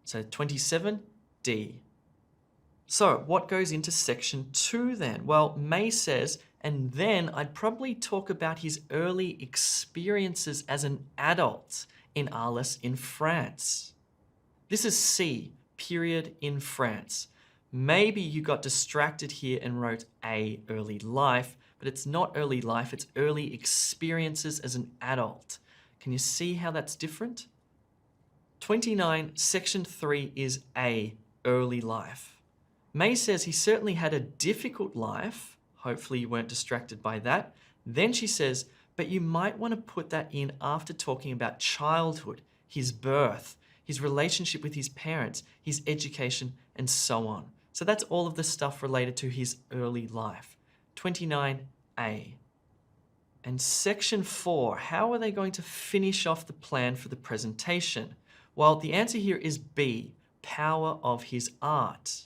So 27D. So what goes into section 2 then? Well, May says, and then I'd probably talk about his early experiences as an adult in Arles in France. This is C, period in France. Maybe you got distracted here and wrote A, early life, but it's not early life, it's early experiences as an adult. Can you see how that's different? 29, section 3 is A, early life. May says he certainly had a difficult life. Hopefully you weren't distracted by that. Then she says, but you might want to put that in after talking about childhood, his birth, his relationship with his parents, his education, and so on. So that's all of the stuff related to his early life. 29A. And section 4, how are they going to finish off the plan for the presentation? Well, the answer here is B, power of his art.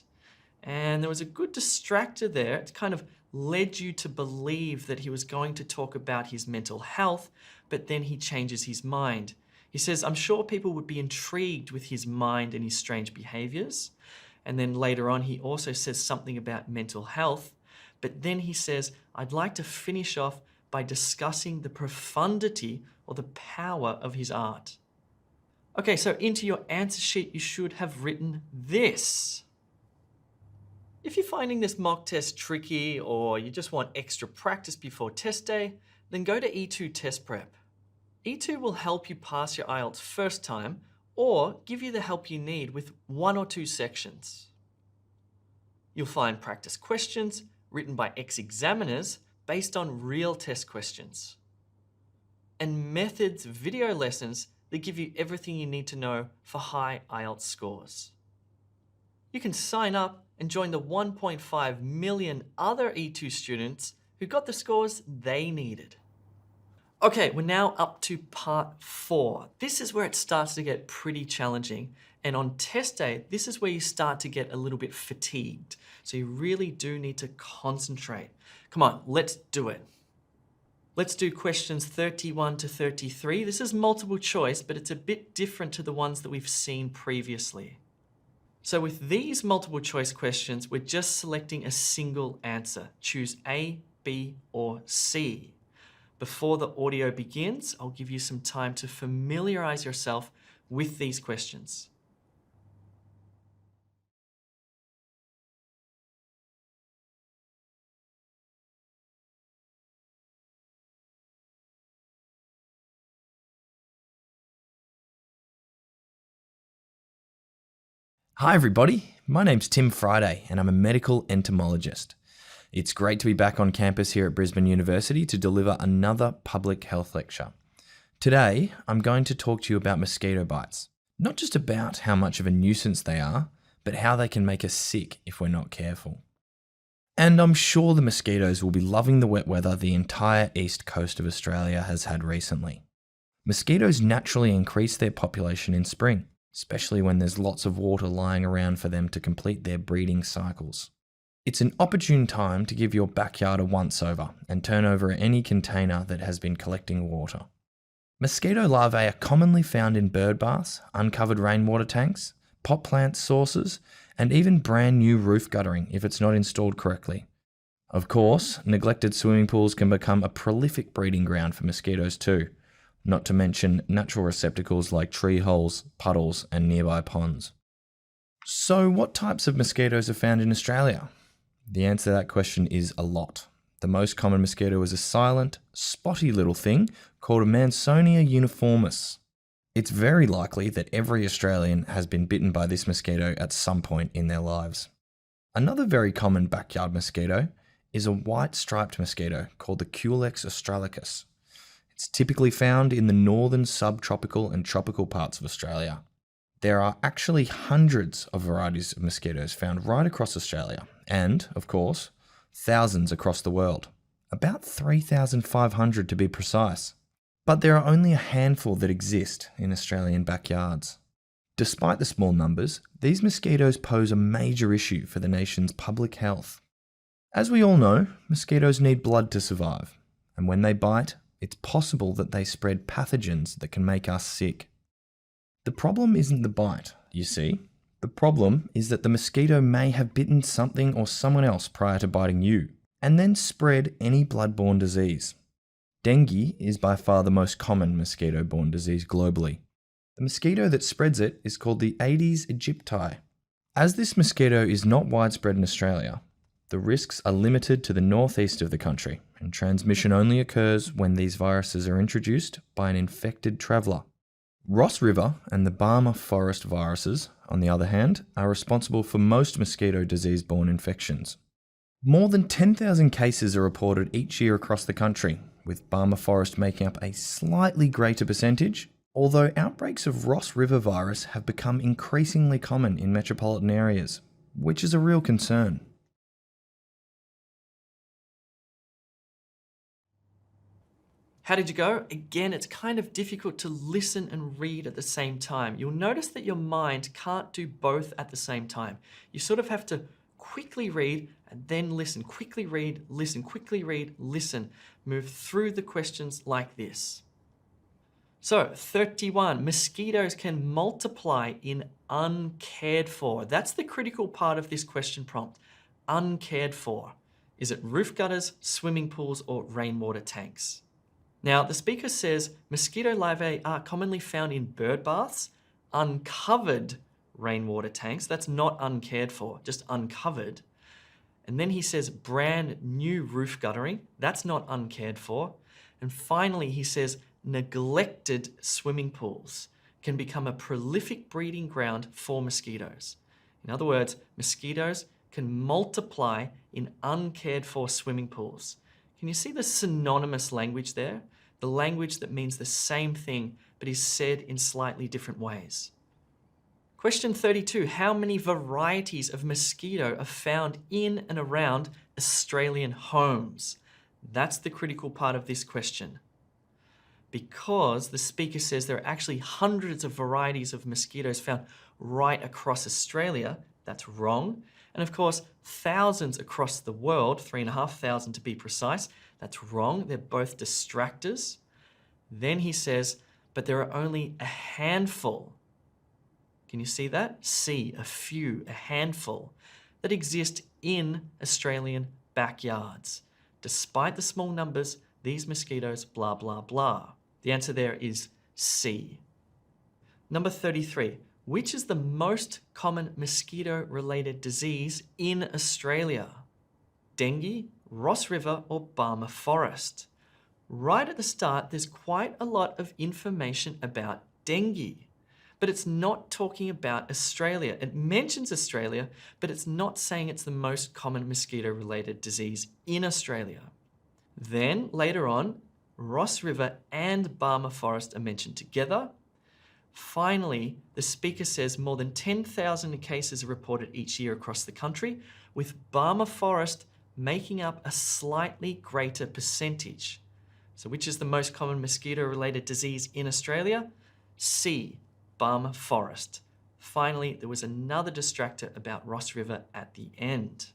And there was a good distractor there. It kind of led you to believe that he was going to talk about his mental health, but then he changes his mind. He says, I'm sure people would be intrigued with his mind and his strange behaviors. And then later on, he also says something about mental health. But then he says, I'd like to finish off by discussing the profundity or the power of his art. Okay, so into your answer sheet, you should have written this. If you're finding this mock test tricky or you just want extra practice before test day, then go to E2 Test Prep. E2 will help you pass your IELTS first time or give you the help you need with 1 or 2 sections. You'll find practice questions written by ex-examiners based on real test questions. And methods video lessons that give you everything you need to know for high IELTS scores. You can sign up and join the 1.5 million other E2 students who got the scores they needed. Okay, we're now up to part 4. This is where it starts to get pretty challenging. And on test day, this is where you start to get a little bit fatigued. So you really do need to concentrate. Come on, let's do it. Let's do questions 31 to 33. This is multiple choice, but it's a bit different to the ones that we've seen previously. So with these multiple choice questions, we're just selecting a single answer. Choose A, B, or C. Before the audio begins, I'll give you some time to familiarize yourself with these questions. Hi everybody, my name's Tim Friday and I'm a medical entomologist. It's great to be back on campus here at Brisbane University to deliver another public health lecture. Today, I'm going to talk to you about mosquito bites. Not just about how much of a nuisance they are, but how they can make us sick if we're not careful. And I'm sure the mosquitoes will be loving the wet weather the entire east coast of Australia has had recently. Mosquitoes naturally increase their population in spring, especially when there's lots of water lying around for them to complete their breeding cycles. It's an opportune time to give your backyard a once-over and turn over any container that has been collecting water. Mosquito larvae are commonly found in bird baths, uncovered rainwater tanks, pot plant sources, and even brand new roof guttering if it's not installed correctly. Of course, neglected swimming pools can become a prolific breeding ground for mosquitoes too, not to mention natural receptacles like tree holes, puddles, and nearby ponds. So what types of mosquitoes are found in Australia? The answer to that question is a lot. The most common mosquito is a silent, spotty little thing called a Mansonia uniformis. It's very likely that every Australian has been bitten by this mosquito at some point in their lives. Another very common backyard mosquito is a white striped mosquito called the Culex australicus. It's typically found in the northern subtropical and tropical parts of Australia. There are actually hundreds of varieties of mosquitoes found right across Australia and, of course, thousands across the world. About 3,500 to be precise. But there are only a handful that exist in Australian backyards. Despite the small numbers, these mosquitoes pose a major issue for the nation's public health. As we all know, mosquitoes need blood to survive, and when they bite, it's possible that they spread pathogens that can make us sick. The problem isn't the bite, you see. The problem is that the mosquito may have bitten something or someone else prior to biting you, and then spread any blood-borne disease. Dengue is by far the most common mosquito-borne disease globally. The mosquito that spreads it is called the Aedes aegypti. As this mosquito is not widespread in Australia, the risks are limited to the northeast of the country, and transmission only occurs when these viruses are introduced by an infected traveller. Ross River and the Barmah Forest viruses, on the other hand, are responsible for most mosquito disease-borne infections. More than 10,000 cases are reported each year across the country, with Barmah Forest making up a slightly greater percentage, although outbreaks of Ross River virus have become increasingly common in metropolitan areas, which is a real concern. How did you go? Again, it's kind of difficult to listen and read at the same time. You'll notice that your mind can't do both at the same time. You sort of have to quickly read and then listen, quickly read, listen, quickly read, listen. Move through the questions like this. So 31, mosquitoes can multiply in uncared for. That's the critical part of this question prompt, uncared for. Is it roof gutters, swimming pools, or rainwater tanks? Now, the speaker says mosquito larvae are commonly found in bird baths, uncovered rainwater tanks. That's not uncared for, just uncovered. And then he says brand new roof guttering. That's not uncared for. And finally, he says neglected swimming pools can become a prolific breeding ground for mosquitoes. In other words, mosquitoes can multiply in uncared for swimming pools. Can you see the synonymous language there? The language that means the same thing, but is said in slightly different ways. Question 32, how many varieties of mosquito are found in and around Australian homes? That's the critical part of this question. Because the speaker says there are actually hundreds of varieties of mosquitoes found right across Australia, that's wrong. And of course, thousands across the world, 3,500 to be precise, that's wrong. They're both distractors. Then he says, but there are only a handful. Can you see that? See, a few, a handful that exist in Australian backyards. Despite the small numbers, these mosquitoes, blah, blah, blah. The answer there is C. Number 33. Which is the most common mosquito-related disease in Australia? Dengue, Ross River, or Barmah Forest? Right at the start, there's quite a lot of information about dengue, but it's not talking about Australia. It mentions Australia, but it's not saying it's the most common mosquito-related disease in Australia. Then, later on, Ross River and Barmah Forest are mentioned together. Finally, the speaker says more than 10,000 cases are reported each year across the country, with Barmah Forest making up a slightly greater percentage. So which is the most common mosquito-related disease in Australia? C, Barmah Forest. Finally, there was another distractor about Ross River at the end.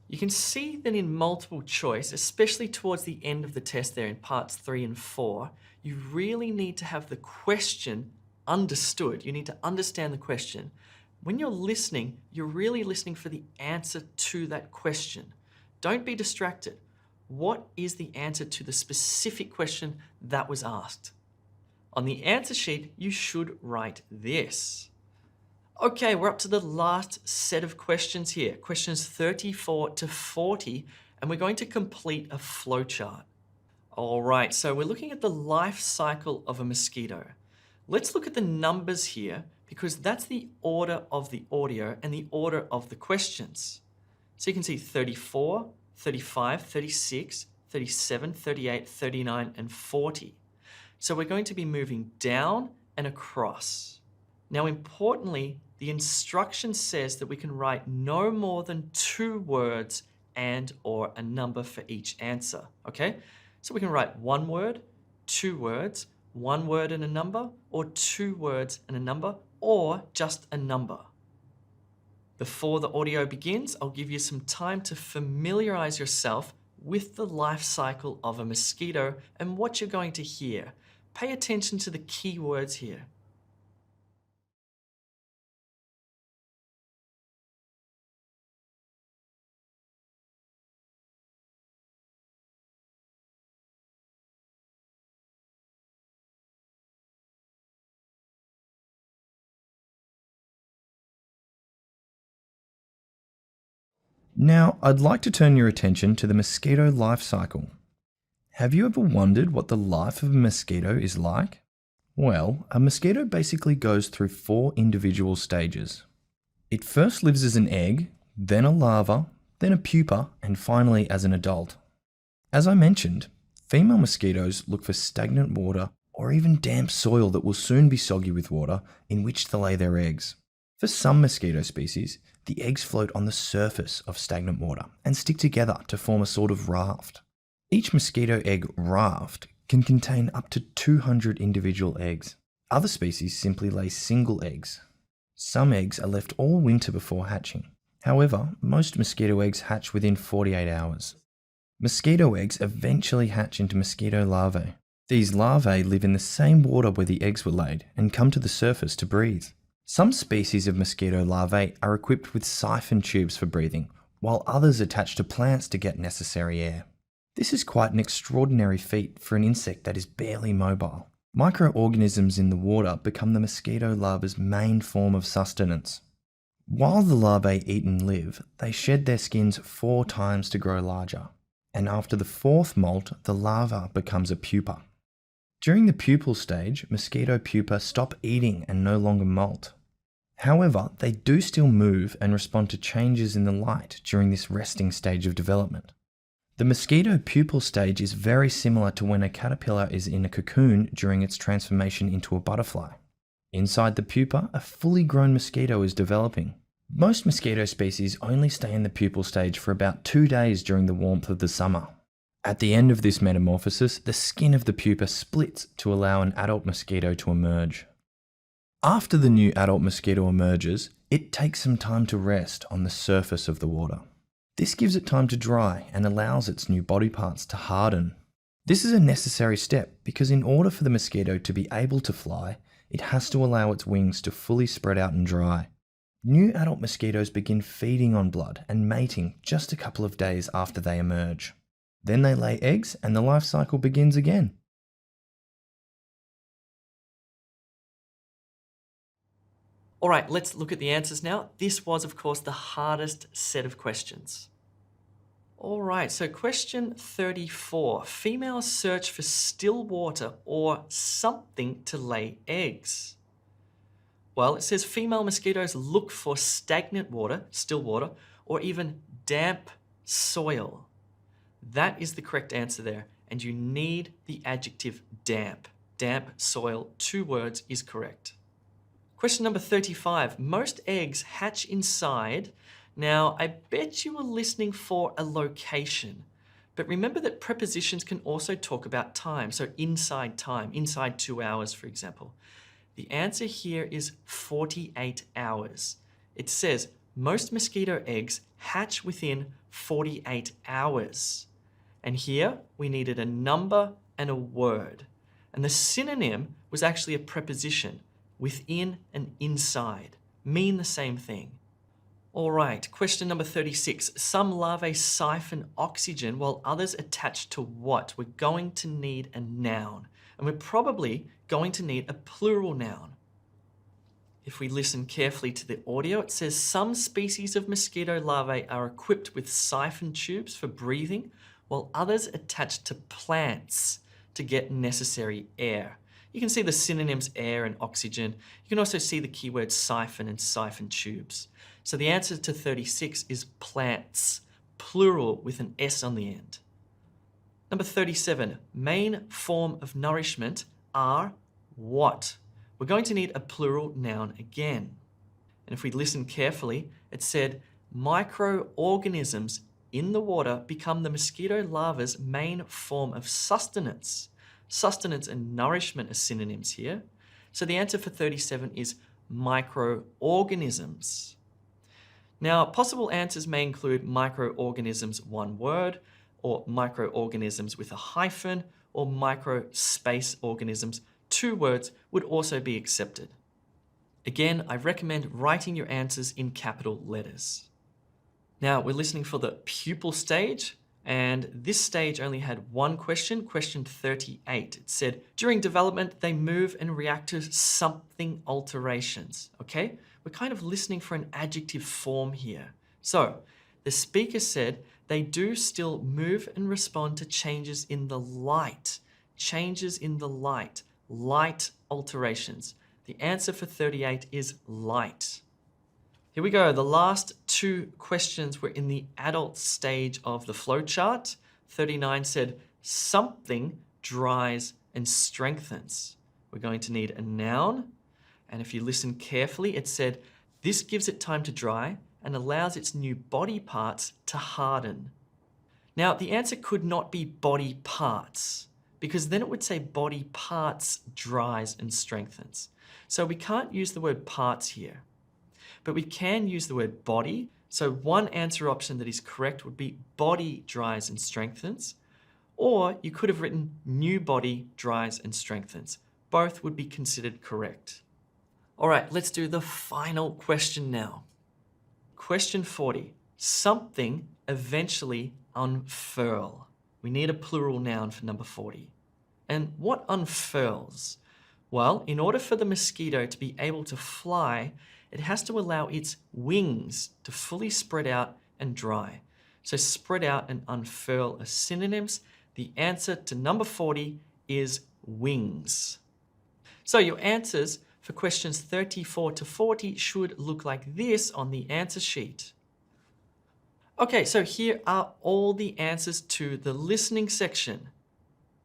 You can see that in multiple choice, especially towards the end of the test there in parts 3 and 4, you really need to have the question understood. You need to understand the question. When you're listening, you're really listening for the answer to that question. Don't be distracted. What is the answer to the specific question that was asked? On the answer sheet, you should write this. Okay, we're up to the last set of questions here, questions 34 to 40, and we're going to complete a flowchart. All right, so we're looking at the life cycle of a mosquito. Let's look at the numbers here because that's the order of the audio and the order of the questions. So you can see 34, 35, 36, 37, 38, 39, and 40. So we're going to be moving down and across. Now, importantly, the instruction says that we can write no more than 2 words and or a number for each answer, okay? So we can write 1 word, 2 words, 1 word and a number, or 2 words and a number, or just a number. Before the audio begins, I'll give you some time to familiarize yourself with the life cycle of a mosquito and what you're going to hear. Pay attention to the key words here. Now, I'd like to turn your attention to the mosquito life cycle. Have you ever wondered what the life of a mosquito is like? Well, a mosquito basically goes through 4 individual stages. It first lives as an egg, then a larva, then a pupa, and finally as an adult. As I mentioned, female mosquitoes look for stagnant water or even damp soil that will soon be soggy with water in which to lay their eggs. For some mosquito species, the eggs float on the surface of stagnant water and stick together to form a sort of raft. Each mosquito egg raft can contain up to 200 individual eggs. Other species simply lay single eggs. Some eggs are left all winter before hatching. However, most mosquito eggs hatch within 48 hours. Mosquito eggs eventually hatch into mosquito larvae. These larvae live in the same water where the eggs were laid and come to the surface to breathe. Some species of mosquito larvae are equipped with siphon tubes for breathing, while others attach to plants to get necessary air. This is quite an extraordinary feat for an insect that is barely mobile. Microorganisms in the water become the mosquito larva's main form of sustenance. While the larvae eat and live, they shed their skins 4 times to grow larger. And after the 4th molt, the larva becomes a pupa. During the pupal stage, mosquito pupa stop eating and no longer molt. However, they do still move and respond to changes in the light during this resting stage of development. The mosquito pupal stage is very similar to when a caterpillar is in a cocoon during its transformation into a butterfly. Inside the pupa, a fully grown mosquito is developing. Most mosquito species only stay in the pupal stage for about 2 days during the warmth of the summer. At the end of this metamorphosis, the skin of the pupa splits to allow an adult mosquito to emerge. After the new adult mosquito emerges, it takes some time to rest on the surface of the water. This gives it time to dry and allows its new body parts to harden. This is a necessary step because in order for the mosquito to be able to fly, it has to allow its wings to fully spread out and dry. New adult mosquitoes begin feeding on blood and mating just a couple of days after they emerge. Then they lay eggs and the life cycle begins again. All right, let's look at the answers now. This was, of course, the hardest set of questions. All right, so question 34. Females search for still water or something to lay eggs. Well, it says female mosquitoes look for stagnant water, still water, or even damp soil. That is the correct answer there, and you need the adjective damp. Damp soil, 2 words, is correct. Question number 35. Most eggs hatch inside. Now, I bet you were listening for a location, but remember that prepositions can also talk about time. So inside time, inside 2 hours, for example. The answer here is 48 hours. It says most mosquito eggs hatch within 48 hours. And here we needed a number and a word. And the synonym was actually a preposition. Within and inside mean the same thing. All right, question number 36. Some larvae siphon oxygen while others attach to what? We're going to need a noun, and we're probably going to need a plural noun. If we listen carefully to the audio, it says some species of mosquito larvae are equipped with siphon tubes for breathing, while others attach to plants to get necessary air. You can see the synonyms air and oxygen. You can also see the keywords siphon and siphon tubes. So the answer to 36 is plants, plural with an S on the end. Number 37, main form of nourishment are what? We're going to need a plural noun again. And if we listen carefully, it said microorganisms in the water become the mosquito larva's main form of sustenance. Sustenance and nourishment are synonyms here. So the answer for 37 is microorganisms. Now, possible answers may include microorganisms, one word, or microorganisms with a hyphen, or micro space organisms, two words would also be accepted. Again, I recommend writing your answers in capital letters. Now, we're listening for the pupil stage, and this stage only had one question, question 38. It said, during development, they move and react to something alterations, okay? We're kind of listening for an adjective form here. So, the speaker said they do still move and respond to changes in the light. Changes in the light. Light alterations. The answer for 38 is light. Here we go. The last two questions were in the adult stage of the flowchart. 39 said, something dries and strengthens. We're going to need a noun. And if you listen carefully, it said, this gives it time to dry and allows its new body parts to harden. Now, the answer could not be body parts, because then it would say body parts dries and strengthens. So we can't use the word parts here. But we can use the word body. So one answer option that is correct would be body dries and strengthens. Or you could have written new body dries and strengthens. Both would be considered correct. All right, let's do the final question now. Question 40. Something eventually unfurl. We need a plural noun for number 40. And what unfurls? Well, in order for the mosquito to be able to fly, it has to allow its wings to fully spread out and dry. So spread out and unfurl are synonyms. The answer to number 40 is wings. So your answers for questions 34 to 40 should look like this on the answer sheet. Okay, so here are all the answers to the listening section.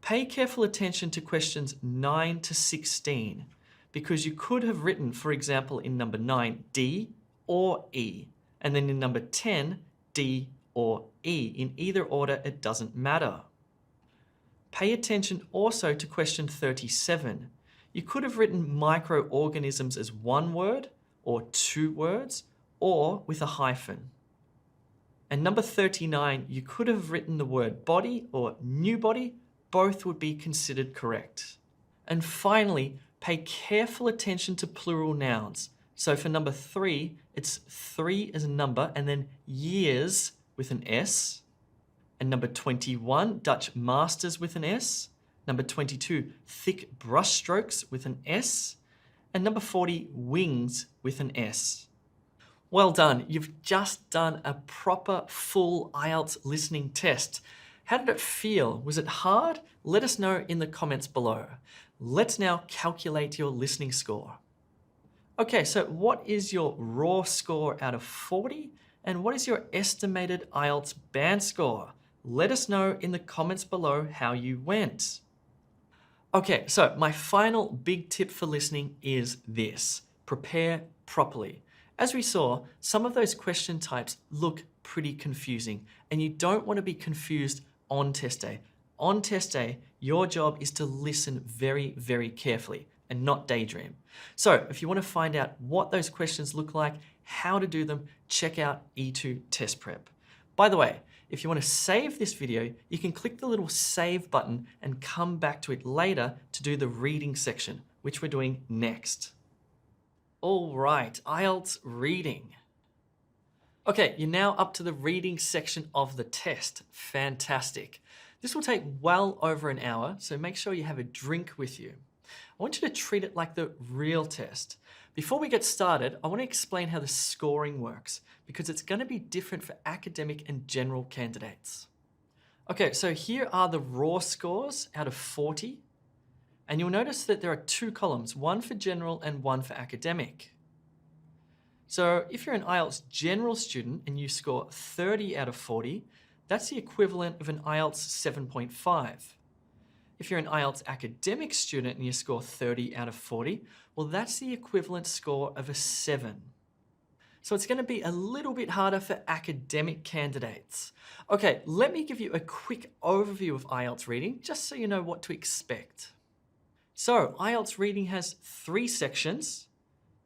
Pay careful attention to questions 9 to 16. Because you could have written, for example, in number 9, D or E, and then in number 10, D or E. In either order, it doesn't matter. Pay attention also to question 37. You could have written microorganisms as one word, or two words, or with a hyphen. And number 39, you could have written the word body or new body. Both would be considered correct. And finally, pay careful attention to plural nouns. So for number 3, it's 3 as a number and then years with an S. And number 21, Dutch masters with an S. Number 22, thick brush strokes with an S. And number 40, wings with an S. Well done. You've just done a proper full IELTS listening test. How did it feel? Was it hard? Let us know in the comments below. Let's now calculate your listening score. Okay, so what is your raw score out of 40? And what is your estimated IELTS band score? Let us know in the comments below how you went. Okay, so my final big tip for listening is this. Prepare properly. As we saw, some of those question types look pretty confusing, and you don't want to be confused on test day. On test day, your job is to listen very, very carefully and not daydream. So if you want to find out what those questions look like, how to do them, check out E2 Test Prep. By the way, if you want to save this video, you can click the little save button and come back to it later to do the reading section, which we're doing next. All right, IELTS reading. Okay, you're now up to the reading section of the test. Fantastic. This will take well over an hour, so make sure you have a drink with you. I want you to treat it like the real test. Before we get started, I want to explain how the scoring works, because it's going to be different for academic and general candidates. Okay, so here are the raw scores out of 40. And you'll notice that there are two columns, one for general and one for academic. So if you're an IELTS general student and you score 30 out of 40, that's the equivalent of an IELTS 7.5. If you're an IELTS academic student and you score 30 out of 40, well, that's the equivalent score of a 7. So it's going to be a little bit harder for academic candidates. Okay, let me give you a quick overview of IELTS reading, just so you know what to expect. So IELTS reading has 3 sections.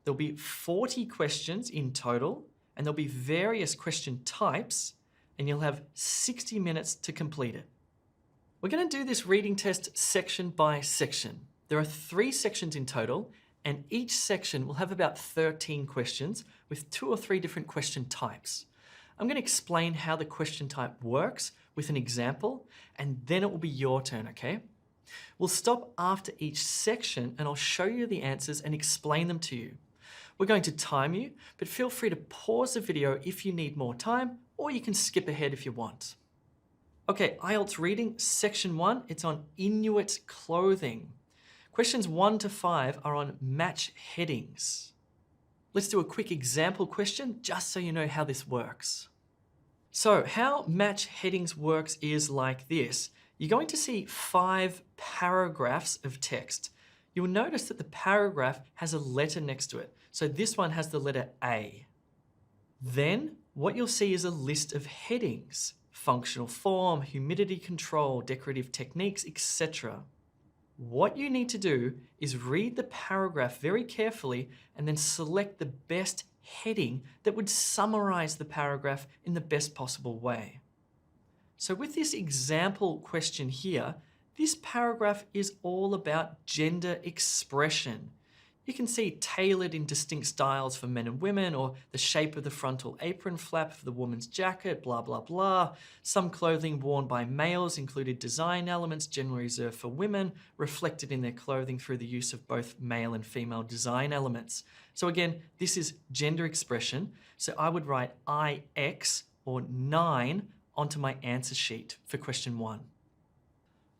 There'll be 40 questions in total, and there'll be various question types, and you'll have 60 minutes to complete it. We're going to do this reading test section by section. There are 3 sections in total, and each section will have about 13 questions with 2 or 3 different question types. I'm going to explain how the question type works with an example, and then it will be your turn, okay? We'll stop after each section and I'll show you the answers and explain them to you. We're going to time you, but feel free to pause the video if you need more time, or you can skip ahead if you want. Okay, IELTS reading, section 1, it's on Inuit clothing. Questions 1 to 5 are on match headings. Let's do a quick example question just so you know how this works. So how match headings works is like this. You're going to see 5 paragraphs of text. You'll notice that the paragraph has a letter next to it. So this one has the letter A. Then what you'll see is a list of headings: functional form, humidity control, decorative techniques, etc. What you need to do is read the paragraph very carefully and then select the best heading that would summarize the paragraph in the best possible way. So with this example question here, this paragraph is all about gender expression. You can see tailored in distinct styles for men and women, or the shape of the frontal apron flap for the woman's jacket, blah, blah, blah. Some clothing worn by males included design elements generally reserved for women, reflected in their clothing through the use of both male and female design elements. So again, this is gender expression. So I would write IX or 9 onto my answer sheet for question 1.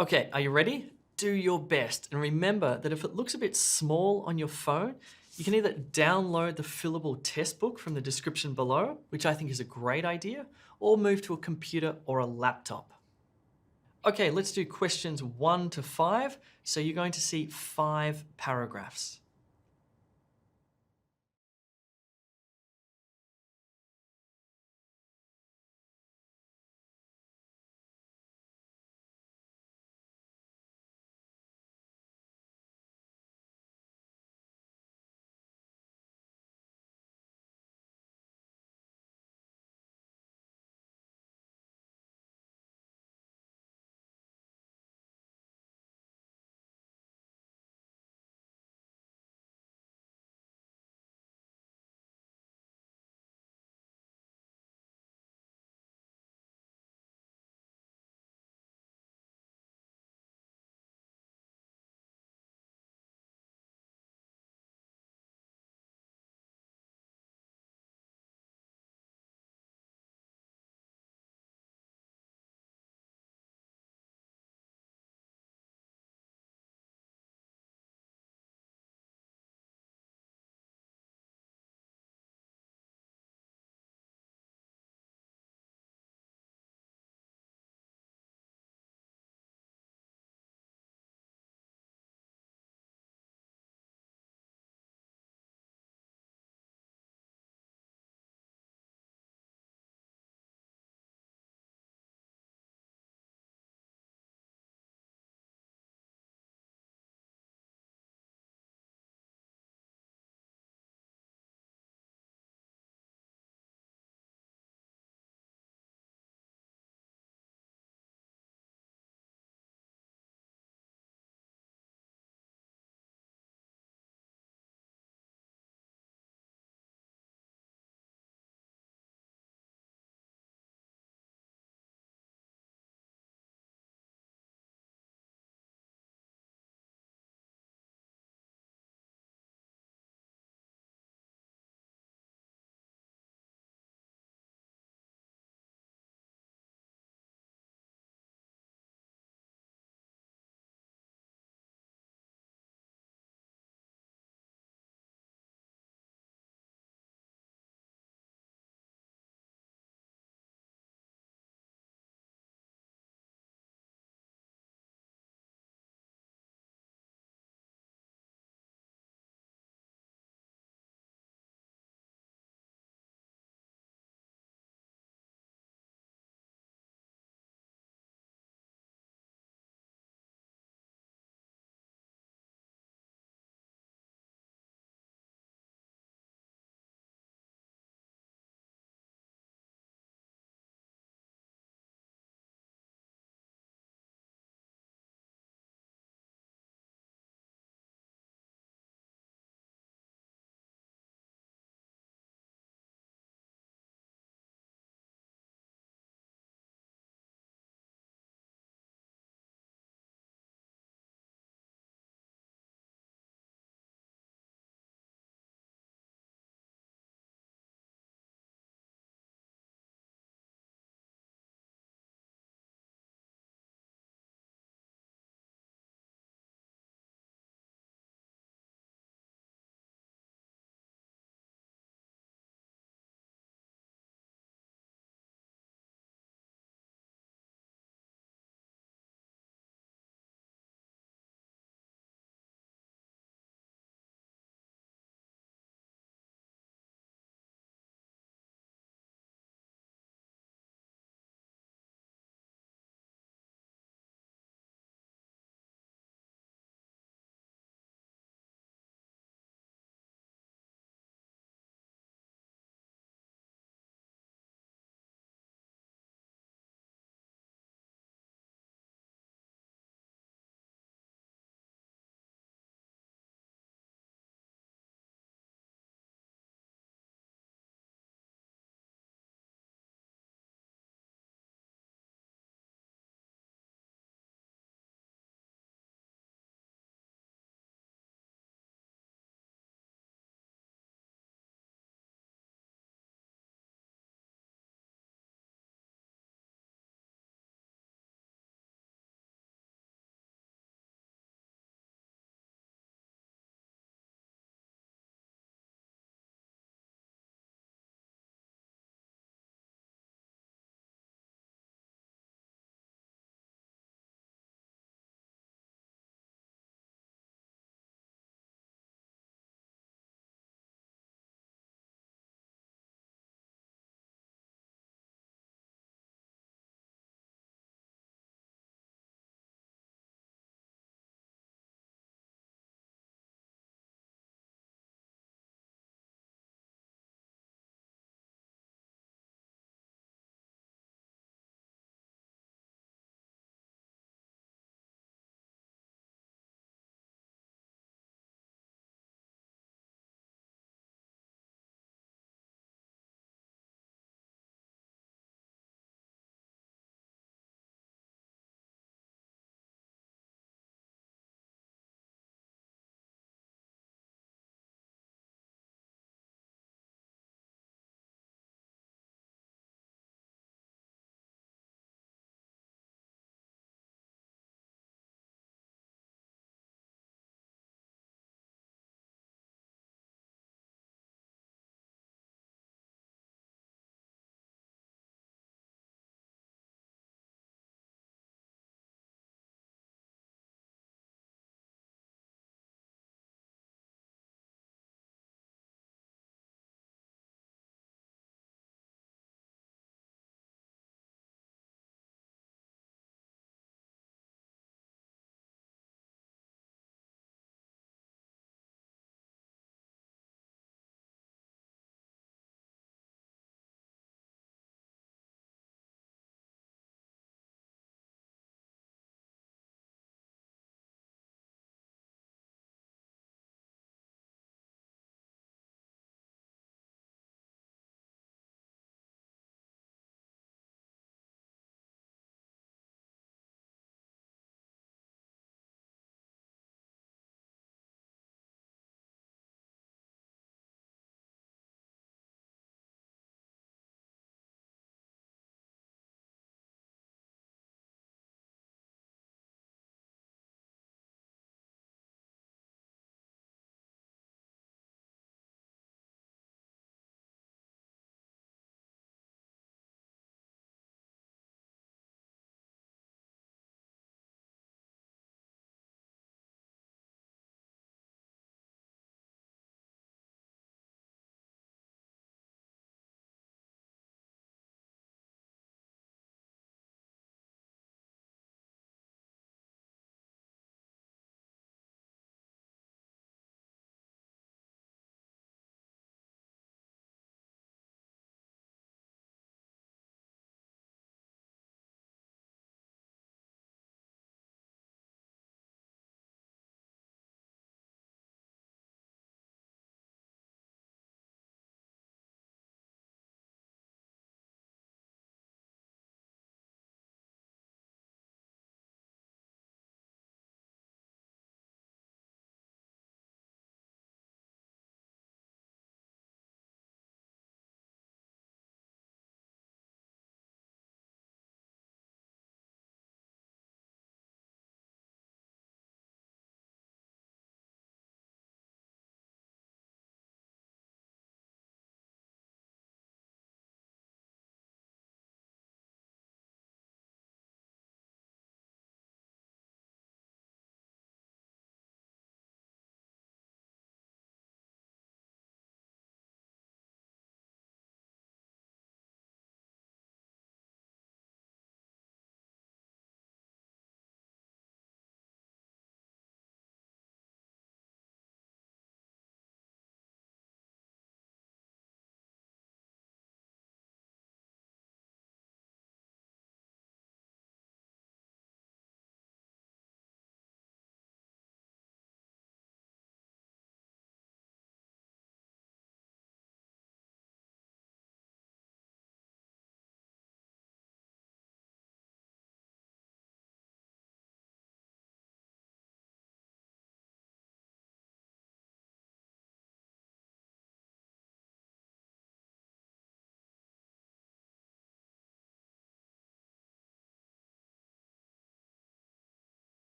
Okay, are you ready? Do your best. And remember that if it looks a bit small on your phone, you can either download the fillable test book from the description below, which I think is a great idea, or move to a computer or a laptop. Okay, let's do questions 1 to 5. So you're going to see 5 paragraphs.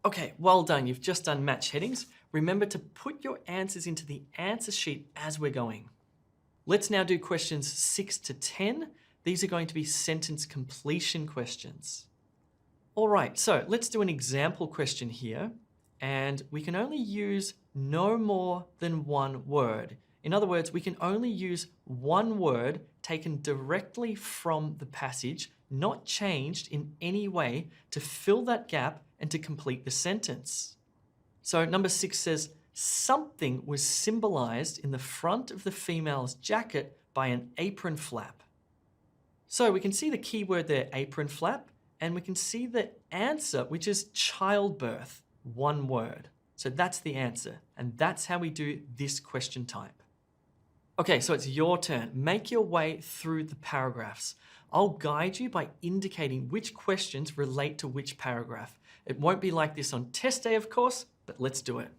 Okay, well done. You've just done match headings. Remember to put your answers into the answer sheet as we're going. Let's now do questions 6 to 10. These are going to be sentence completion questions. All right, so let's do an example question here. And we can only use no more than one word. In other words, we can only use one word taken directly from the passage, not changed in any way, to fill that gap and to complete the sentence. So number 6 says, something was symbolized in the front of the female's jacket by an apron flap. So we can see the key word there, apron flap, and we can see the answer, which is childbirth, one word. So that's the answer, and that's how we do this question type. Okay, so it's your turn. Make your way through the paragraphs. I'll guide you by indicating which questions relate to which paragraph. It won't be like this on test day, of course, but let's do it.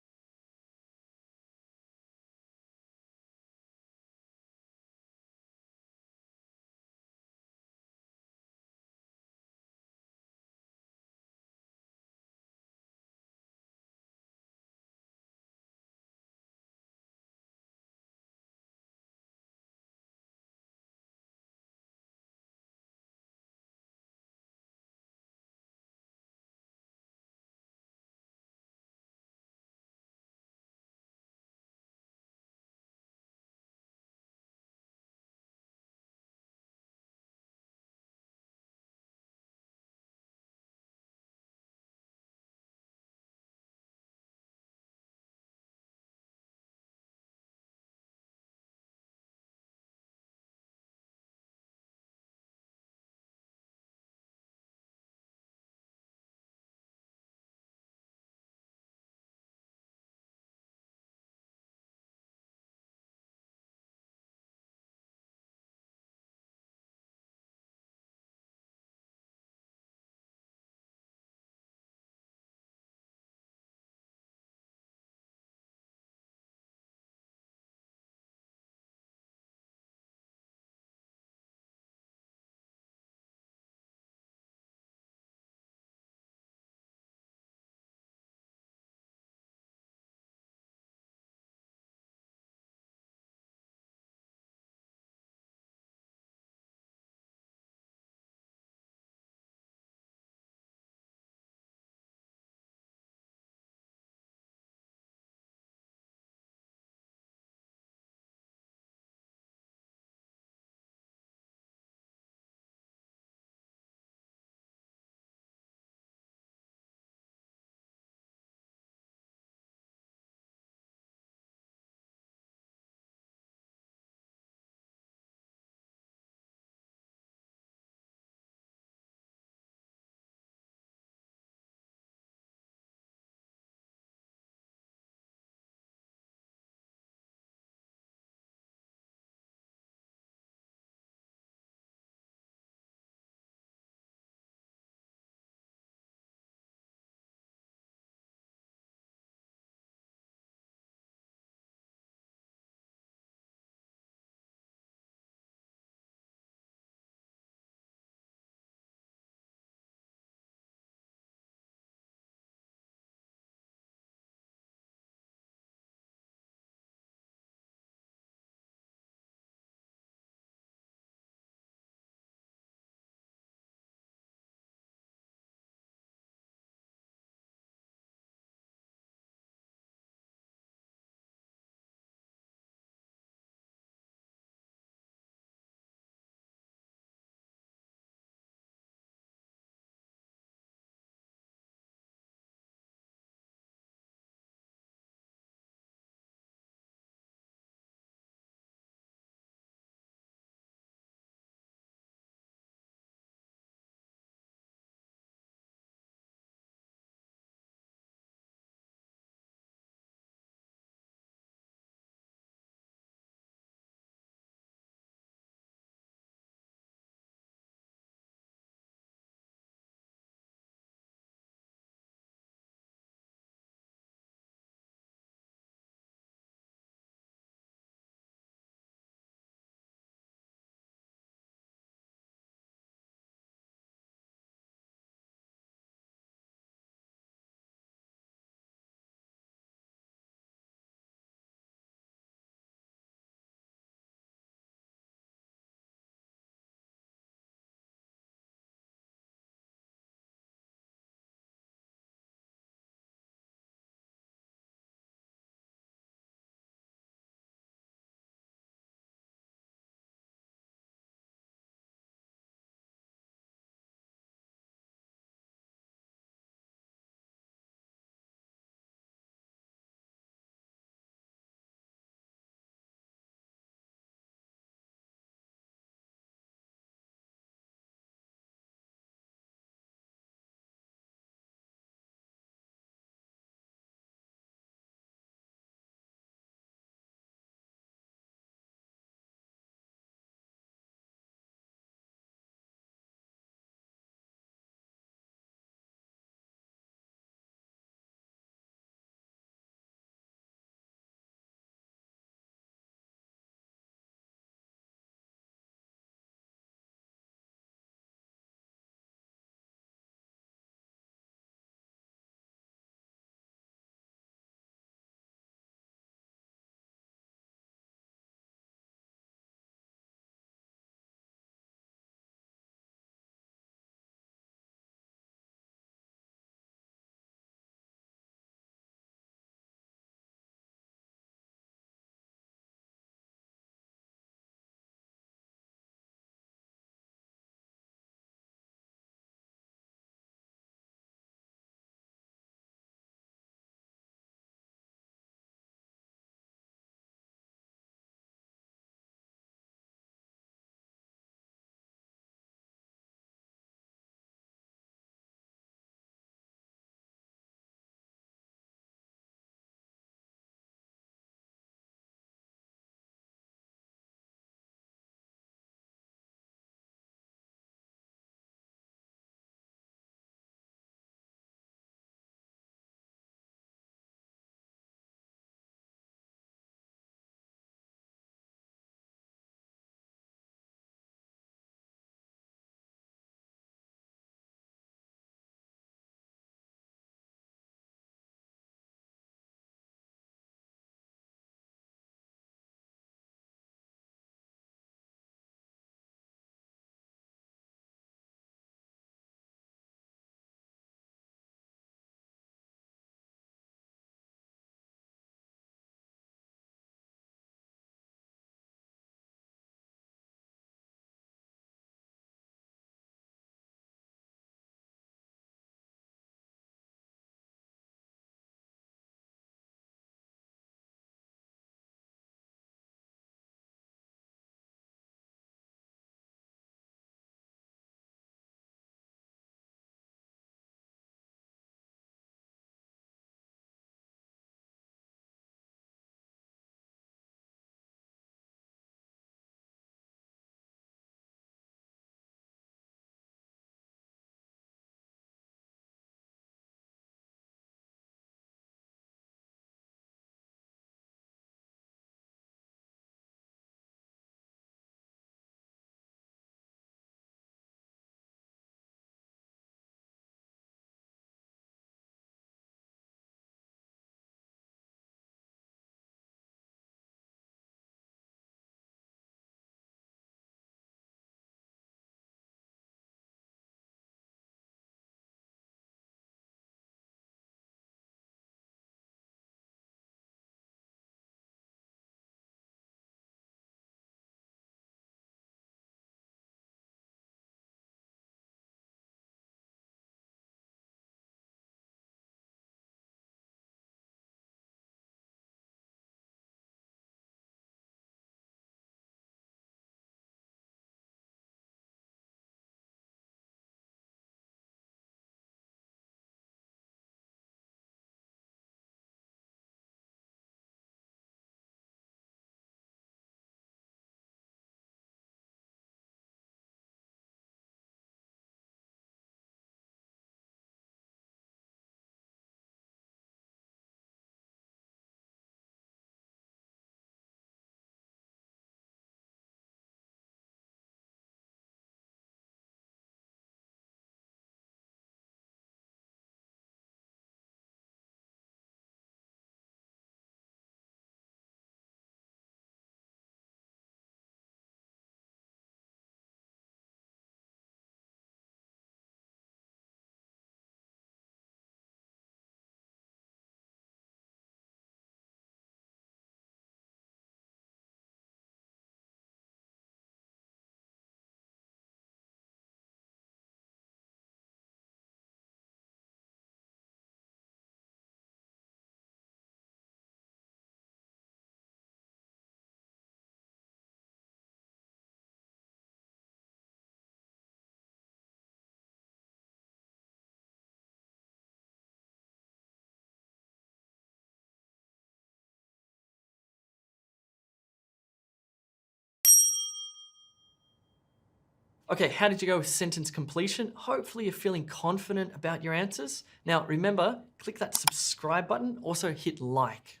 Okay, how did you go with sentence completion? Hopefully you're feeling confident about your answers. Now remember, click that subscribe button, also hit like.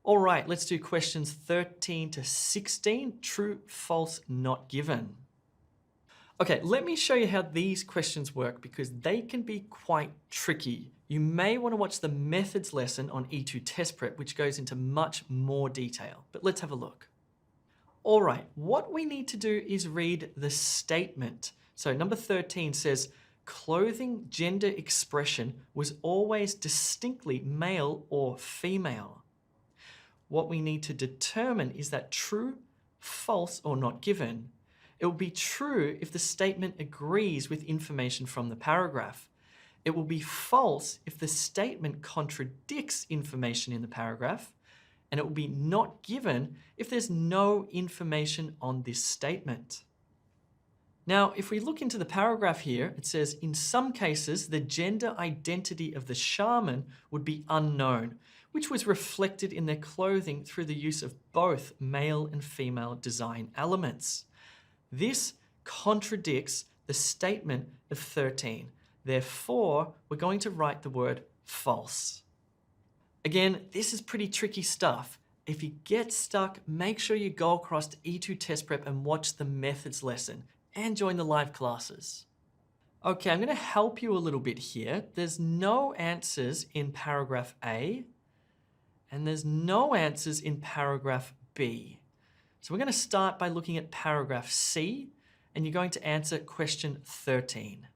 All right, let's do questions 13 to 16, true, false, not given. Okay, let me show you how these questions work because they can be quite tricky. You may want to watch the methods lesson on E2 Test Prep, which goes into much more detail, but let's have a look. All right, what we need to do is read the statement. So number 13 says, clothing gender expression was always distinctly male or female. What we need to determine is that true, false, or not given. It will be true if the statement agrees with information from the paragraph. It will be false if the statement contradicts information in the paragraph. And it will be not given if there's no information on this statement. Now, if we look into the paragraph here, it says, in some cases, the gender identity of the shaman would be unknown, which was reflected in their clothing through the use of both male and female design elements. This contradicts the statement of 13. Therefore, we're going to write the word false. Again, this is pretty tricky stuff. If you get stuck, make sure you go across to E2 Test Prep and watch the methods lesson and join the live classes. Okay, I'm going to help you a little bit here. There's no answers in paragraph A, and there's no answers in paragraph B. So we're going to start by looking at paragraph C, and you're going to answer question 13.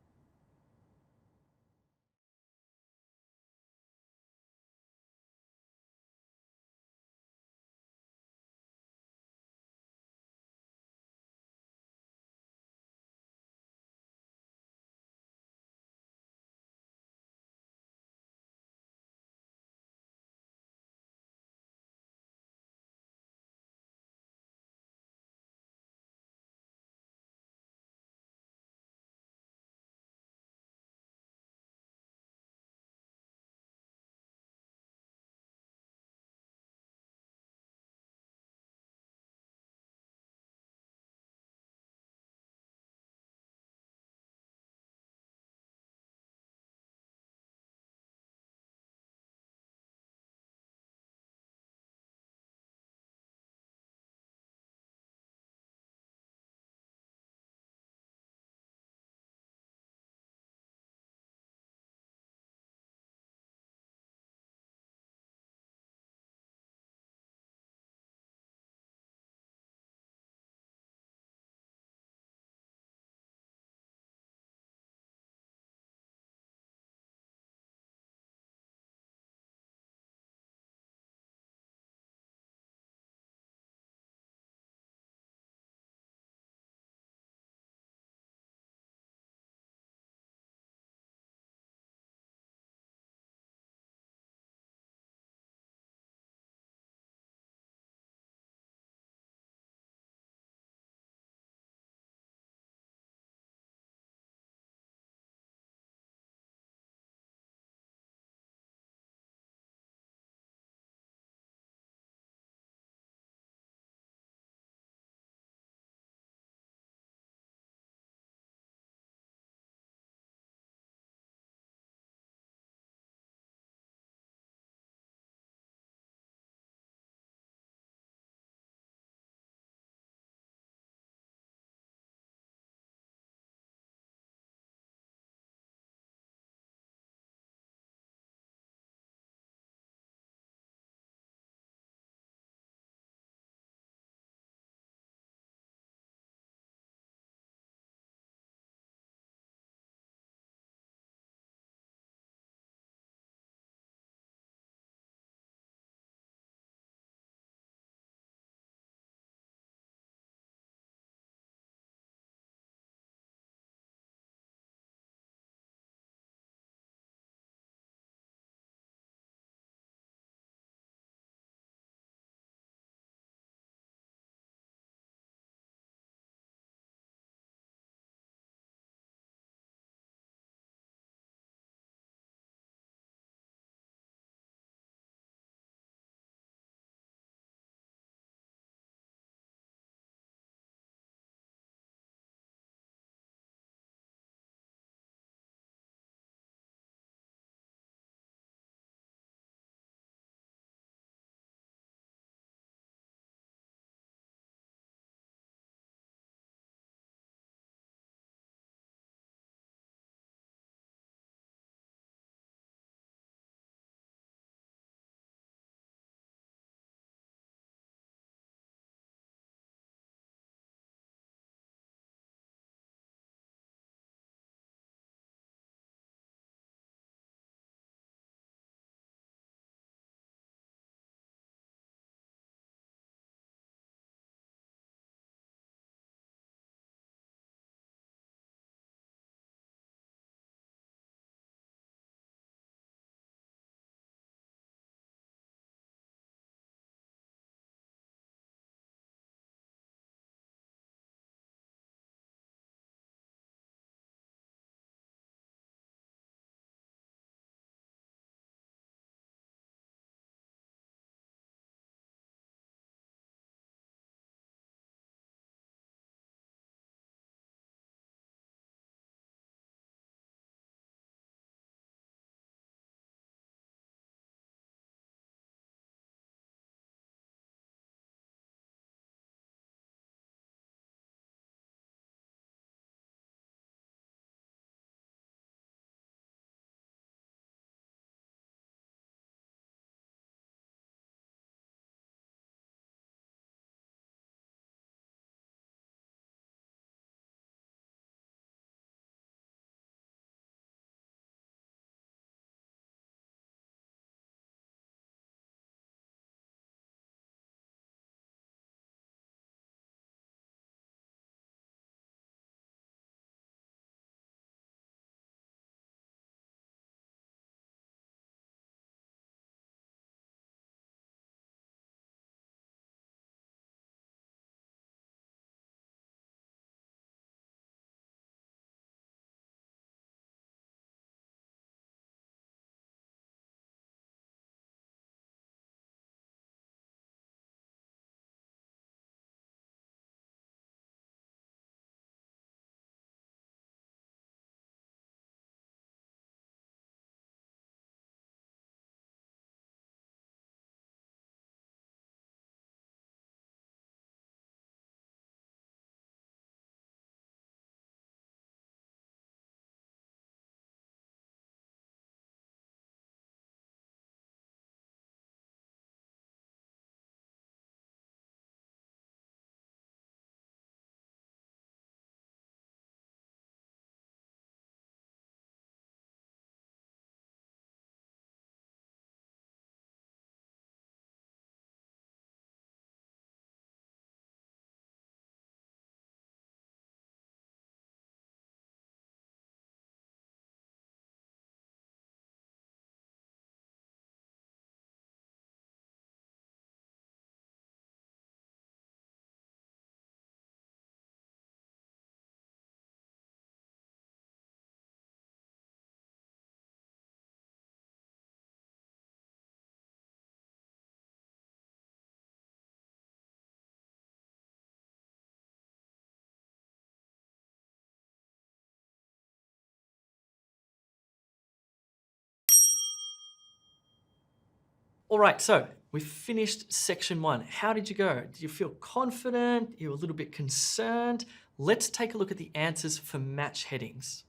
All right, so we finished section 1. How did you go? Did you feel confident? You were a little bit concerned? Let's take a look at the answers for match headings.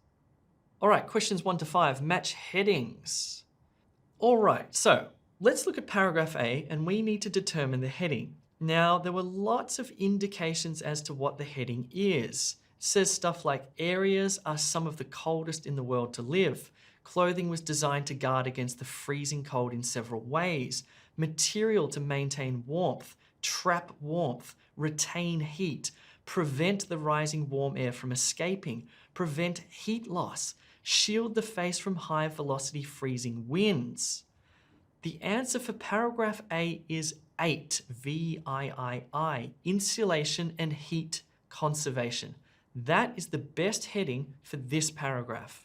All right, questions 1 to 5, match headings. All right, so let's look at paragraph A, and we need to determine the heading. Now, there were lots of indications as to what the heading is. It says stuff like areas are some of the coldest in the world to live. Clothing was designed to guard against the freezing cold in several ways. Material to maintain warmth, trap warmth, retain heat, prevent the rising warm air from escaping, prevent heat loss, shield the face from high velocity freezing winds. The answer for paragraph A is 8, VIII, insulation and heat conservation. That is the best heading for this paragraph.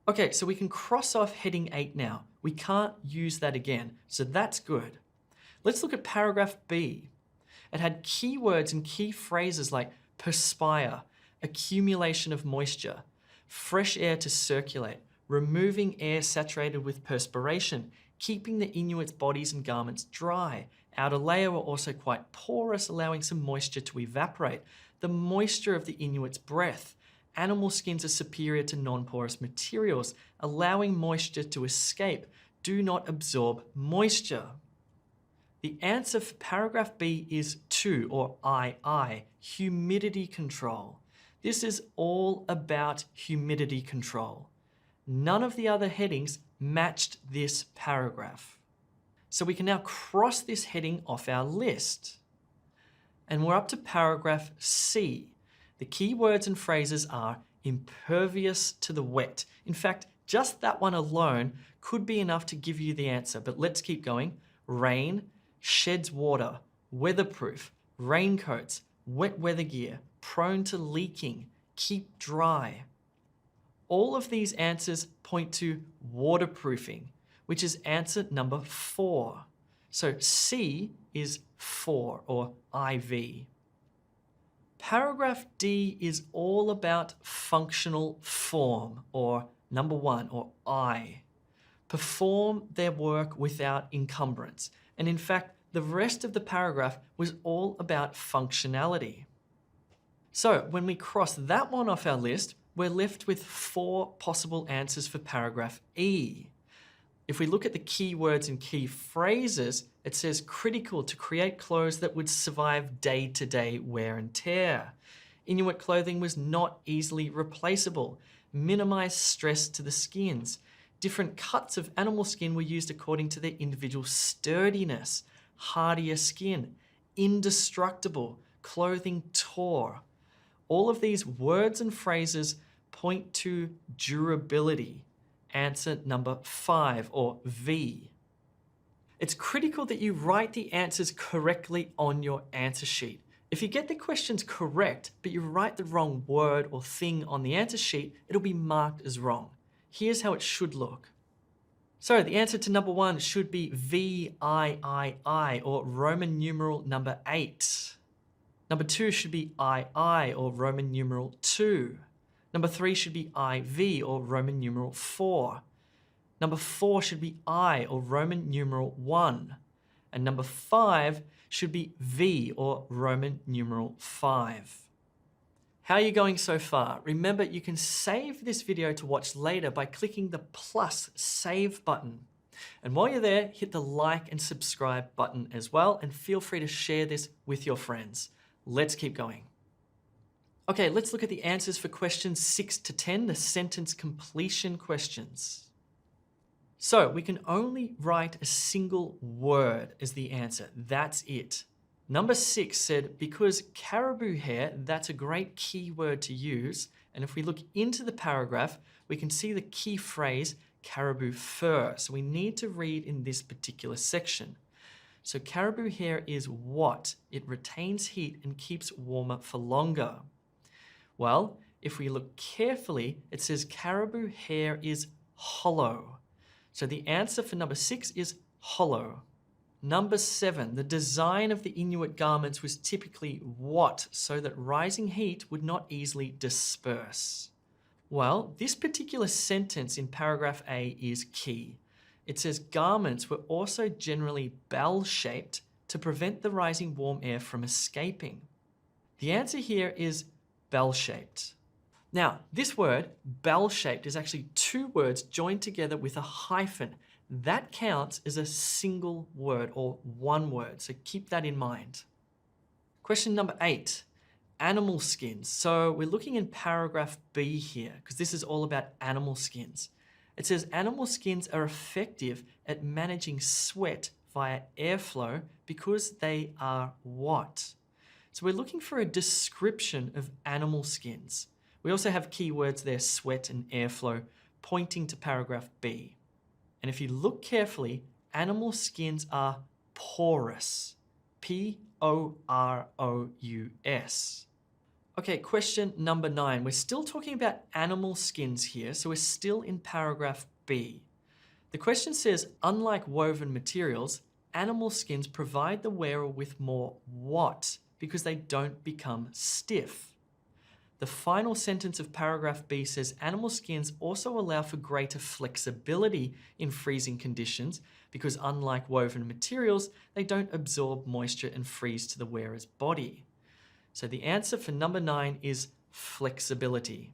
Okay, so we can cross off heading 8 now. We can't use that again, so that's good. Let's look at paragraph B. It had keywords and key phrases like perspire, accumulation of moisture, fresh air to circulate, removing air saturated with perspiration, keeping the Inuits' bodies and garments dry. Outer layer were also quite porous, allowing some moisture to evaporate. The moisture of the Inuits' breath. Animal skins are superior to non-porous materials, allowing moisture to escape. Do not absorb moisture. The answer for paragraph B is 2, or II, humidity control. This is all about humidity control. None of the other headings matched this paragraph. So we can now cross this heading off our list. And we're up to paragraph C. The key words and phrases are impervious to the wet. In fact, just that one alone could be enough to give you the answer, but let's keep going. Rain, sheds water, weatherproof, raincoats, wet weather gear, prone to leaking, keep dry. All of these answers point to waterproofing, which is answer number 4. So C is 4, or IV. Paragraph D is all about functional form, or number 1, or I. Perform their work without encumbrance. And in fact, the rest of the paragraph was all about functionality. So when we cross that one off our list, we're left with 4 possible answers for paragraph E. If we look at the key words and key phrases, it says critical to create clothes that would survive day-to-day wear and tear. Inuit clothing was not easily replaceable. Minimize stress to the skins. Different cuts of animal skin were used according to their individual sturdiness. Hardier skin. Indestructible. Clothing tore. All of these words and phrases point to durability. Answer number 5, or V. It's critical that you write the answers correctly on your answer sheet. If you get the questions correct, but you write the wrong word or thing on the answer sheet, it'll be marked as wrong. Here's how it should look. So the answer to number 1 should be VIII, or Roman numeral number 8. Number 2 should be II, or Roman numeral 2. Number 3 should be IV, or Roman numeral 4. Number 4 should be I, or Roman numeral 1. And number 5 should be V, or Roman numeral 5. How are you going so far? Remember, you can save this video to watch later by clicking the plus save button. And while you're there, hit the like and subscribe button as well, and feel free to share this with your friends. Let's keep going. Okay, let's look at the answers for questions 6 to 10, the sentence completion questions. So we can only write a single word as the answer. That's it. Number 6 said, because caribou hair, that's a great keyword to use. And if we look into the paragraph, we can see the key phrase, caribou fur. So we need to read in this particular section. So caribou hair is what? It retains heat and keeps warmer for longer. Well, if we look carefully, it says caribou hair is hollow. So the answer for number 6 is hollow. Number 7, the design of the Inuit garments was typically what, so that rising heat would not easily disperse? Well, this particular sentence in paragraph A is key. It says garments were also generally bell-shaped to prevent the rising warm air from escaping. The answer here is bell-shaped. Now, this word, bell-shaped, is actually two words joined together with a hyphen. That counts as a single word or one word, so keep that in mind. Question number 8, animal skins. So we're looking in paragraph B here, because this is all about animal skins. It says animal skins are effective at managing sweat via airflow because they are what? So we're looking for a description of animal skins. We also have keywords there, sweat and airflow, pointing to paragraph B. And if you look carefully, animal skins are porous. P-O-R-O-U-S. Okay, question number 9. We're still talking about animal skins here, so we're still in paragraph B. The question says, unlike woven materials, animal skins provide the wearer with more what? Because they don't become stiff. The final sentence of paragraph B says animal skins also allow for greater flexibility in freezing conditions because unlike woven materials, they don't absorb moisture and freeze to the wearer's body. So the answer for number 9 is flexibility.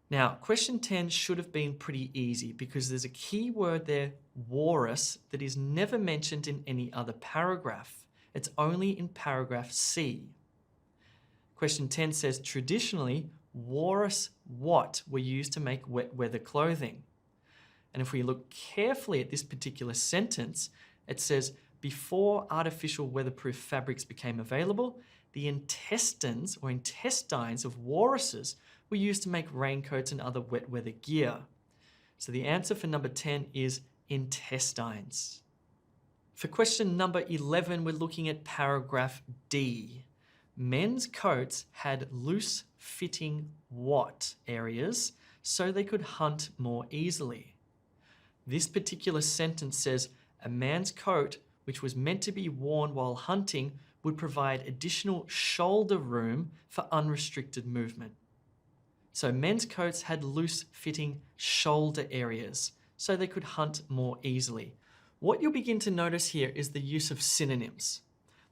Now, question 10 should have been pretty easy because there's a key word there, walrus, that is never mentioned in any other paragraph. It's only in paragraph C. Question 10 says, traditionally, walrus what were used to make wet weather clothing? And if we look carefully at this particular sentence, it says, before artificial weatherproof fabrics became available, the intestines or intestines of walruses were used to make raincoats and other wet weather gear. So the answer for number 10 is intestines. For question number 11, we're looking at paragraph D. Men's coats had loose-fitting what areas so they could hunt more easily. This particular sentence says a man's coat, which was meant to be worn while hunting, would provide additional shoulder room for unrestricted movement. So men's coats had loose-fitting shoulder areas so they could hunt more easily. What you'll begin to notice here is the use of synonyms.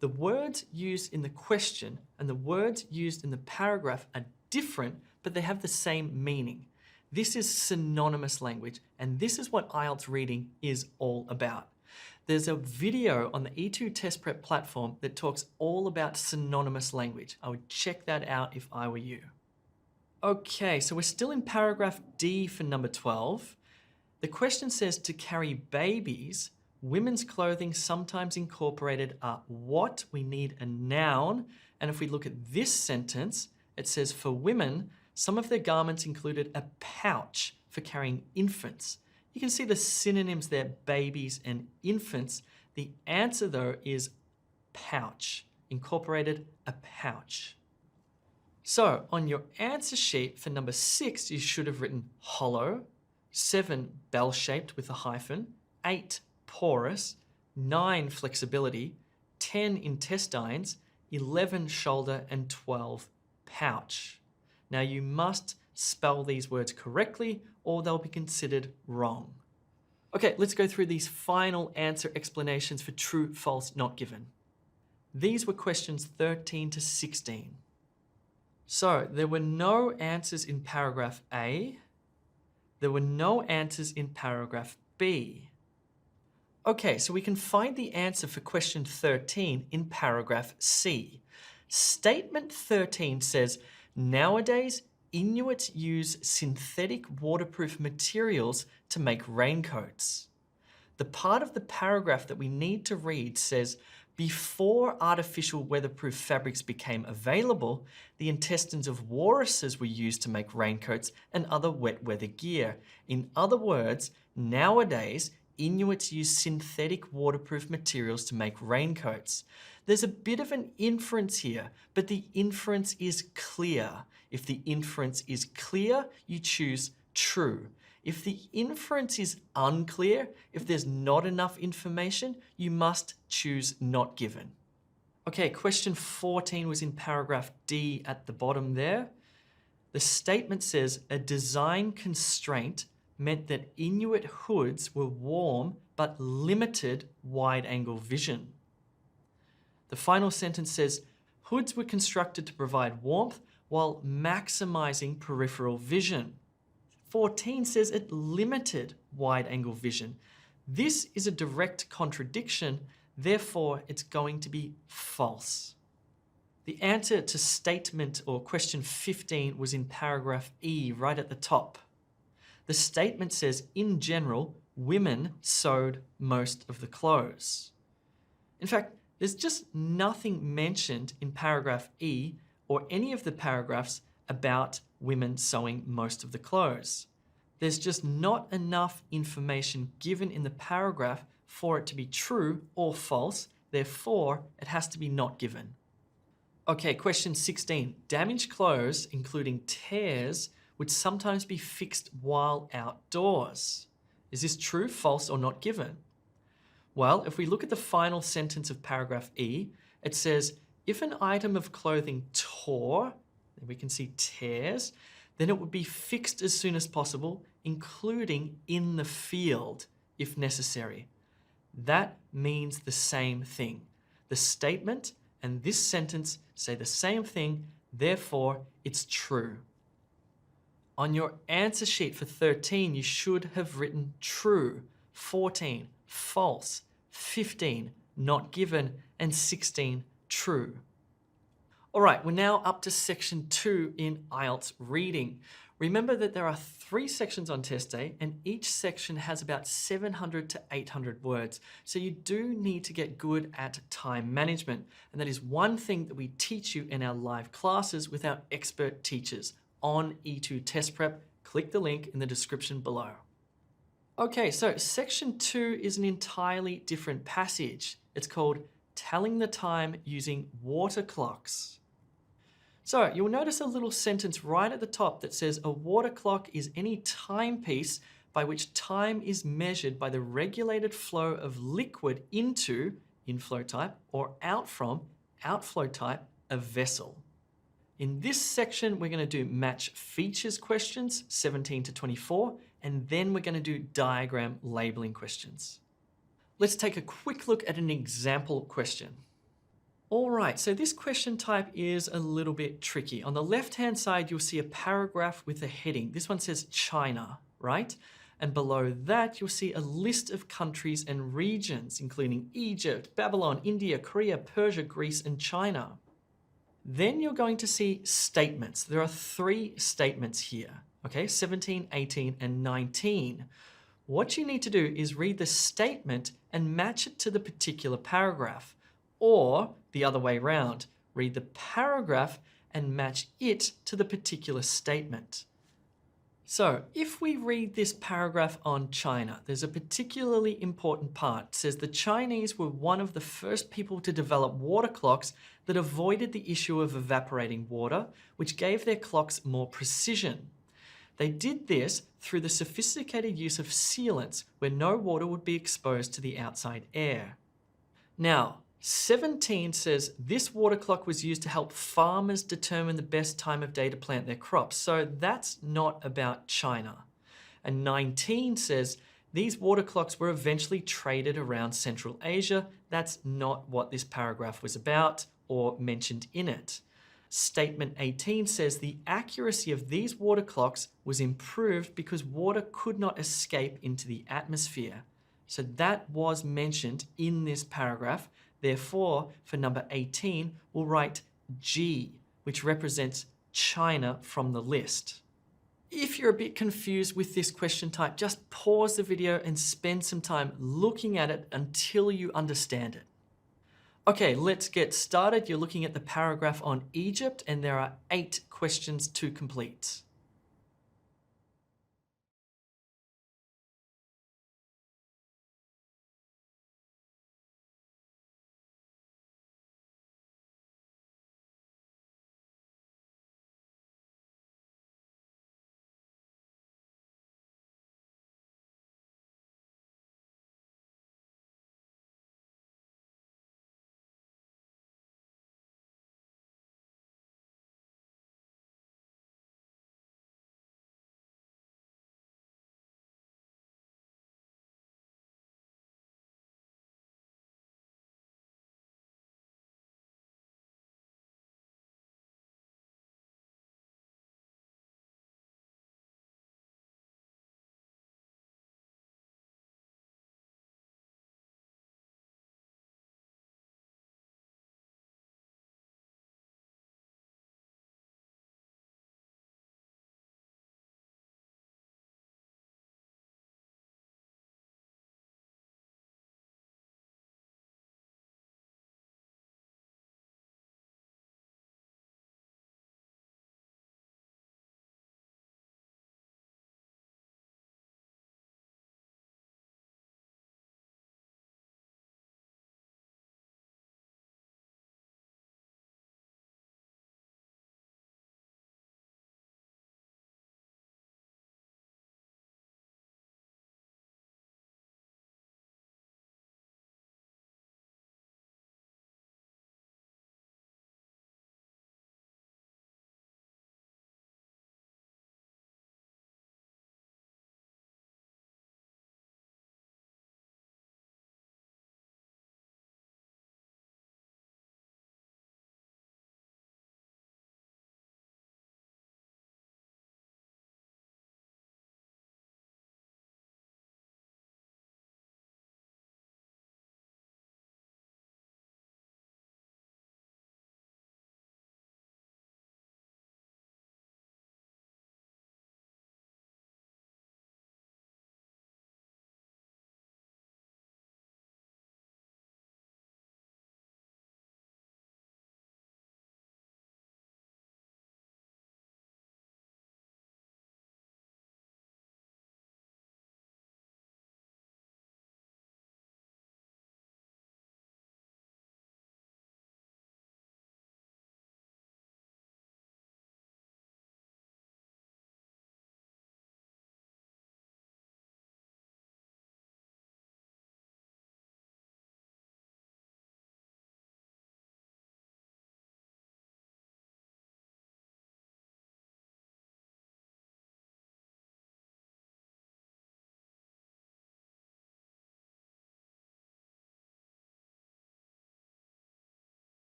The words used in the question and the words used in the paragraph are different, but they have the same meaning. This is synonymous language, and this is what IELTS reading is all about. There's a video on the E2 Test Prep platform that talks all about synonymous language. I would check that out if I were you. Okay, so we're still in paragraph D for number 12. The question says to carry babies, women's clothing sometimes incorporated a what? We need a noun. And if we look at this sentence, it says for women, some of their garments included a pouch for carrying infants. You can see the synonyms there, babies and infants. The answer though is pouch, incorporated a pouch. So on your answer sheet for number 6, you should have written hollow, 7 bell-shaped with a hyphen, 8 porous, 9 flexibility, 10 intestines, 11 shoulder, and 12 pouch. Now you must spell these words correctly or they'll be considered wrong. Okay, let's go through these final answer explanations for true, false, not given. These were questions 13 to 16. So there were no answers in paragraph A. There were no answers in paragraph B. Okay, so we can find the answer for question 13 in paragraph C. Statement 13 says, nowadays, Inuits use synthetic waterproof materials to make raincoats. The part of the paragraph that we need to read says, before artificial weatherproof fabrics became available, the intestines of walruses were used to make raincoats and other wet weather gear. In other words, nowadays, Inuits use synthetic waterproof materials to make raincoats. There's a bit of an inference here, but the inference is clear. If the inference is clear, you choose true. If the inference is unclear, if there's not enough information, you must choose not given. Okay, question 14 was in paragraph D at the bottom there. The statement says, a design constraint meant that Inuit hoods were warm but limited wide-angle vision. The final sentence says, hoods were constructed to provide warmth while maximizing peripheral vision. 14 says it limited wide-angle vision. This is a direct contradiction, therefore it's going to be false. The answer to statement or question 15 was in paragraph E, right at the top. The statement says, in general, women sewed most of the clothes. In fact, there's just nothing mentioned in paragraph E or any of the paragraphs about women sewing most of the clothes. There's just not enough information given in the paragraph for it to be true or false, therefore it has to be not given. Okay, question 16. Damaged clothes, including tears, would sometimes be fixed while outdoors. Is this true, false, or not given? Well, if we look at the final sentence of paragraph E, it says, if an item of clothing tore, we can see tears, then it would be fixed as soon as possible, including in the field, if necessary. That means the same thing. The statement and this sentence say the same thing, therefore it's true. On your answer sheet for 13, you should have written true, 14, false, 15, not given, and 16, true. All right, we're now up to section 2 in Ielts reading. Remember that there are 3 sections on test day, and each section has about 700 to 800 words. So you do need to get good at time management. And that is one thing that we teach you in our live classes with our expert teachers on E2 Test Prep. Click the link in the description below. Okay, so section 2 is an entirely different passage. It's called Telling the Time Using Water Clocks. So you'll notice a little sentence right at the top that says a water clock is any timepiece by which time is measured by the regulated flow of liquid into, inflow type, or out from, outflow type, a vessel. In this section, we're going to do match features questions, 17 to 24, and then we're going to do diagram labeling questions. Let's take a quick look at an example question. All right, so this question type is a little bit tricky. On the left-hand side, you'll see a paragraph with a heading. This one says China, right? And below that, you'll see a list of countries and regions, including Egypt, Babylon, India, Korea, Persia, Greece, and China. Then you're going to see statements. There are 3 statements here, okay? 17, 18, and 19. What you need to do is read the statement and match it to the particular paragraph. Or the other way around, read the paragraph and match it to the particular statement. So if we read this paragraph on China, there's a particularly important part. It says the Chinese were one of the first people to develop water clocks that avoided the issue of evaporating water, which gave their clocks more precision. They did this through the sophisticated use of sealants where no water would be exposed to the outside air. Now, 17 says this water clock was used to help farmers determine the best time of day to plant their crops. So that's not about China. And 19 says these water clocks were eventually traded around Central Asia. That's not what this paragraph was about or mentioned in it. Statement 18 says the accuracy of these water clocks was improved because water could not escape into the atmosphere. So that was mentioned in this paragraph. Therefore, for number 18, we'll write G, which represents China from the list. If you're a bit confused with this question type, just pause the video and spend some time looking at it until you understand it. Okay, let's get started. You're looking at the paragraph on Egypt, and there are 8 questions to complete.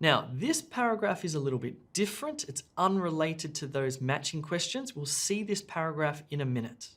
Now, this paragraph is a little bit different. It's unrelated to those matching questions. We'll see this paragraph in a minute.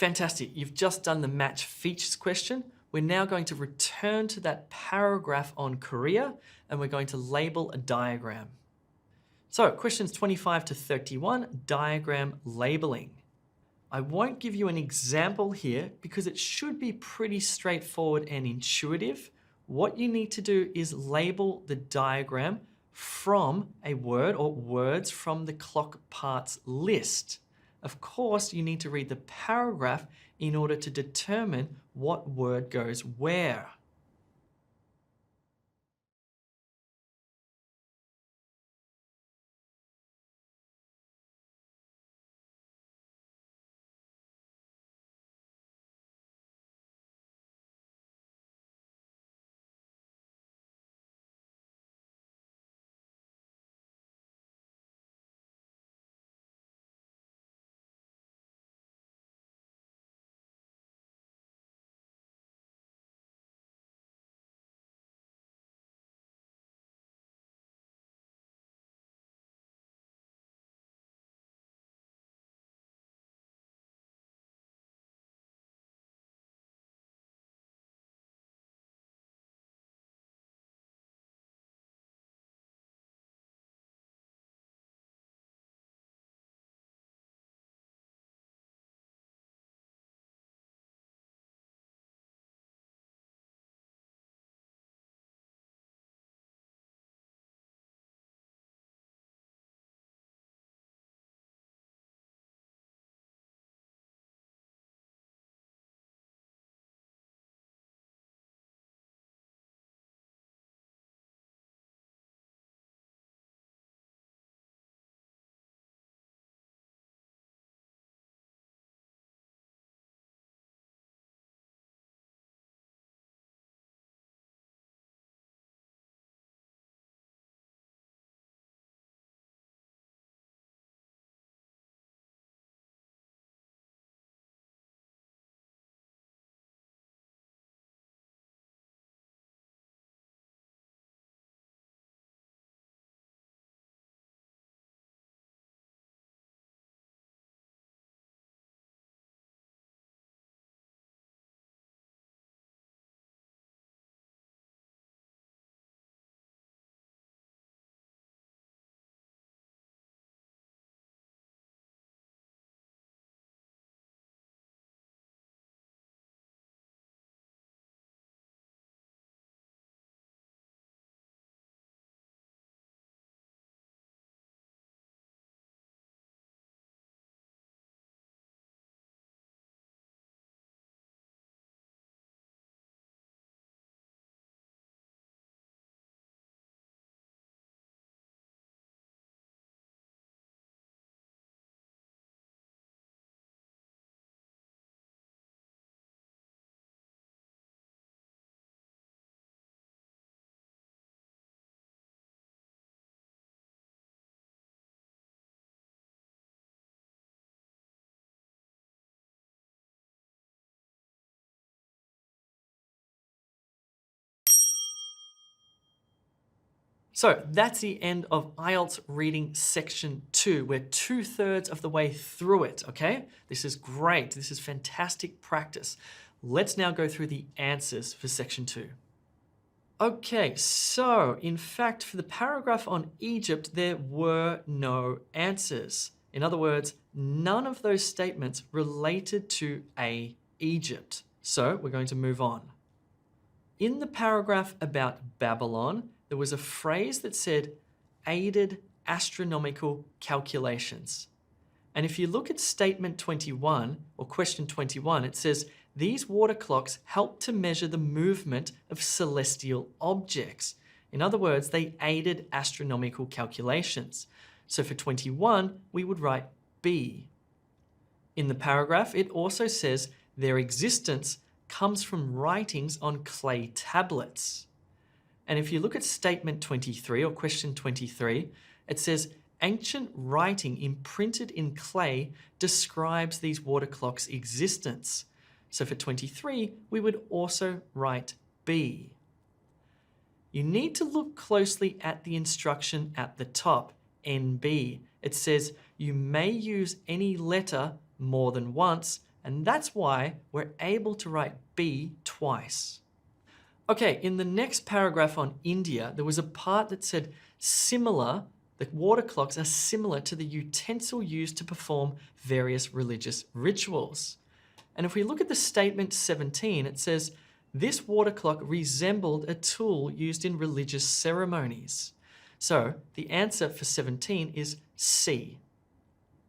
Fantastic. You've just done the match features question. We're now going to return to that paragraph on Korea and we're going to label a diagram. So questions 25 to 31, diagram labeling. I won't give you an example here because it should be pretty straightforward and intuitive. What you need to do is label the diagram from a word or words from the clock parts list. Of course, you need to read the paragraph in order to determine what word goes where. So that's the end of IELTS reading section 2. We're 2/3 of the way through it, okay? This is great. This is fantastic practice. Let's now go through the answers for section 2. Okay, so in fact, for the paragraph on Egypt, there were no answers. In other words, none of those statements related to Egypt. So we're going to move on. In the paragraph about Babylon, there was a phrase that said, aided astronomical calculations. And if you look at statement 21 or question 21, it says, these water clocks help to measure the movement of celestial objects. In other words, they aided astronomical calculations. So for 21, we would write B. In the paragraph, it also says their existence comes from writings on clay tablets. And if you look at statement 23 or question 23, it says ancient writing imprinted in clay describes these water clocks' existence. So for 23, we would also write B. You need to look closely at the instruction at the top, NB. It says you may use any letter more than once And that's why we're able to write B twice. Okay, in the next paragraph on India, there was a part that said similar, the water clocks are similar to the utensil used to perform various religious rituals. And if we look at the statement 17, it says, this water clock resembled a tool used in religious ceremonies. So the answer for 17 is C.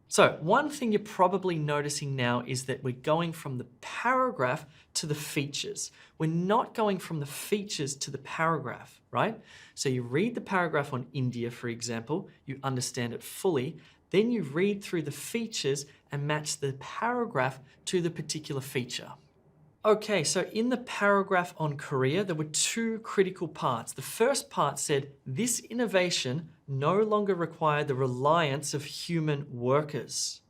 So one thing you're probably noticing now is that we're going from the paragraph to the features. We're not going from the features to the paragraph, right? So you read the paragraph on India, for example, you understand it fully, then you read through the features and match the paragraph to the particular feature. Okay, so in the paragraph on Korea, there were two critical parts. The first part said, this innovation no longer required the reliance of human workers.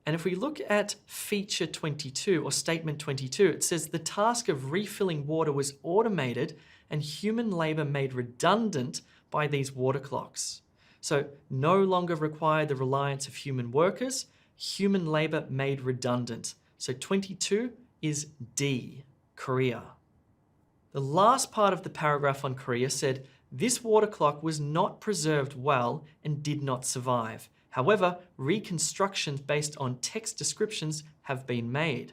And if we look at feature 22 or statement 22, it says the task of refilling water was automated and human labor made redundant by these water clocks. So no longer required the reliance of human workers, human labor made redundant. So 22 is D, Korea. The last part of the paragraph on Korea said, this water clock was not preserved well and did not survive. However, reconstructions based on text descriptions have been made.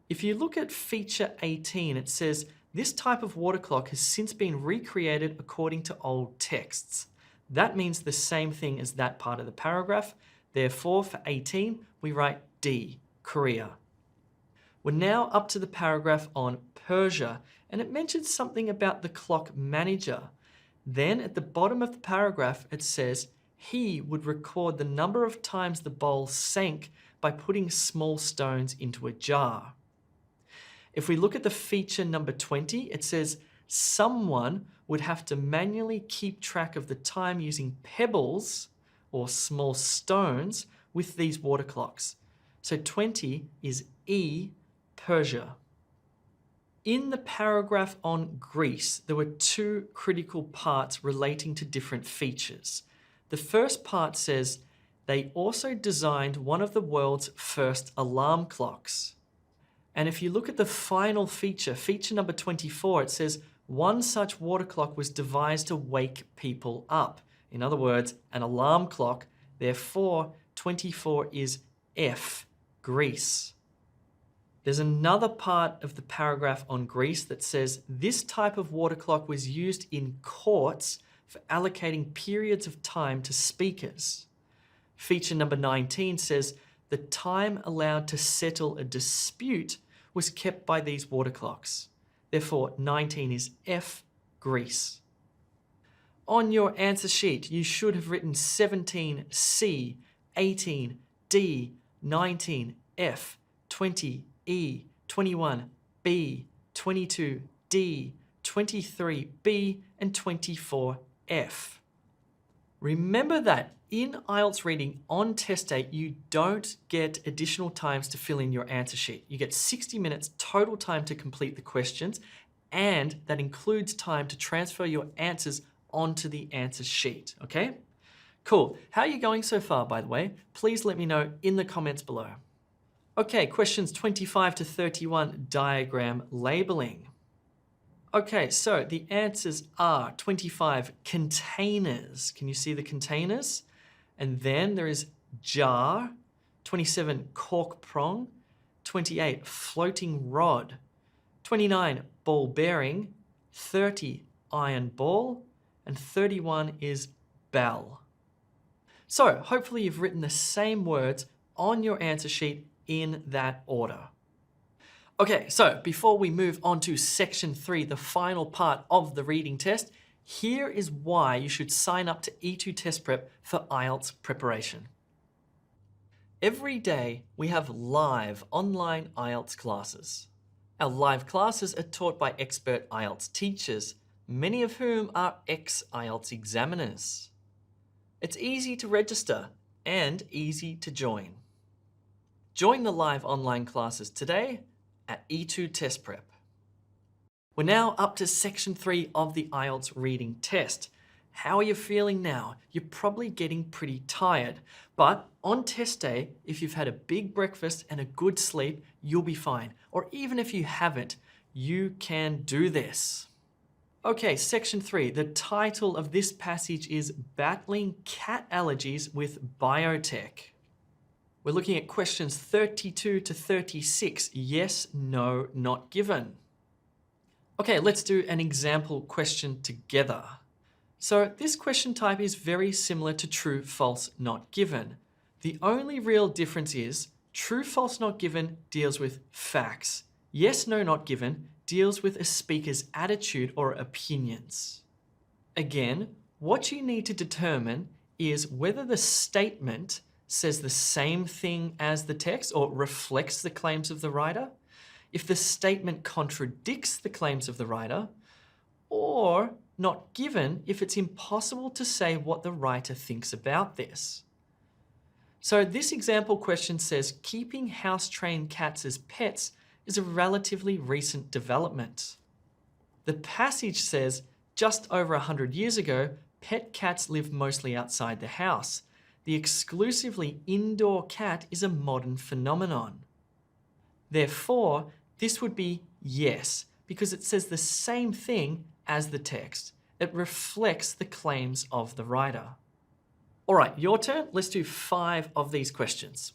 If you look at feature 18, it says, this type of water clock has since been recreated according to old texts. That means the same thing as that part of the paragraph. Therefore, for 18, we write D, Korea. We're now up to the paragraph on Persia, and it mentions something about the clock manager. Then at the bottom of the paragraph, it says, he would record the number of times the bowl sank by putting small stones into a jar. If we look at the feature number 20, it says, someone would have to manually keep track of the time using pebbles or small stones with these water clocks. So 20 is E, Persia. In the paragraph on Greece, there were two critical parts relating to different features. The first part says they also designed one of the world's first alarm clocks. And if you look at the final feature, feature number 24, it says one such water clock was devised to wake people up. In other words, an alarm clock. Therefore, 24 is F, Greece. There's another part of the paragraph on Greece that says this type of water clock was used in courts for allocating periods of time to speakers. Feature number 19 says the time allowed to settle a dispute was kept by these water clocks. Therefore, 19 is F, Greece. On your answer sheet, you should have written 17, C, 18, D, 19, F, 20, E, 21, B, 22, D, 23, B, and 24, F. Remember that in IELTS reading on test day, you don't get additional times to fill in your answer sheet. You get 60 minutes total time to complete the questions, and that includes time to transfer your answers onto the answer sheet, okay? Cool. How are you going so far, by the way? Please let me know in the comments below. Okay, questions 25 to 31, diagram labeling. Okay, so the answers are 25, containers. Can you see the containers? And then there is jar, 27, cork prong, 28, floating rod, 29, ball bearing, 30, iron ball, and 31 is bell. So hopefully you've written the same words on your answer sheet in that order. Okay, so before we move on to section 3, the final part of the reading test, here is why you should sign up to E2 Test Prep for IELTS preparation. Every day we have live online IELTS classes. Our live classes are taught by expert IELTS teachers, many of whom are ex-IELTS examiners. It's easy to register and easy to join. Join the live online classes today at E2 Test Prep. We're now up to section 3 of the IELTS reading test. How are you feeling now? You're probably getting pretty tired. But on test day, if you've had a big breakfast and a good sleep, you'll be fine. Or even if you haven't, you can do this. Okay, section 3. The title of this passage is Battling Cat Allergies with Biotech. We're looking at questions 32 to 36. Yes, no, not given. Okay, let's do an example question together. So this question type is very similar to true, false, not given. The only real difference is true, false, not given deals with facts. Yes, no, not given deals with a speaker's attitude or opinions. Again, what you need to determine is whether the statement says the same thing as the text or reflects the claims of the writer, if the statement contradicts the claims of the writer, or not given if it's impossible to say what the writer thinks about this. So this example question says keeping house-trained cats as pets is a relatively recent development. The passage says just over 100 years ago, pet cats lived mostly outside the house. The exclusively indoor cat is a modern phenomenon. Therefore, this would be yes, because it says the same thing as the text. It reflects the claims of the writer. All right, your turn. Let's do 5 of these questions.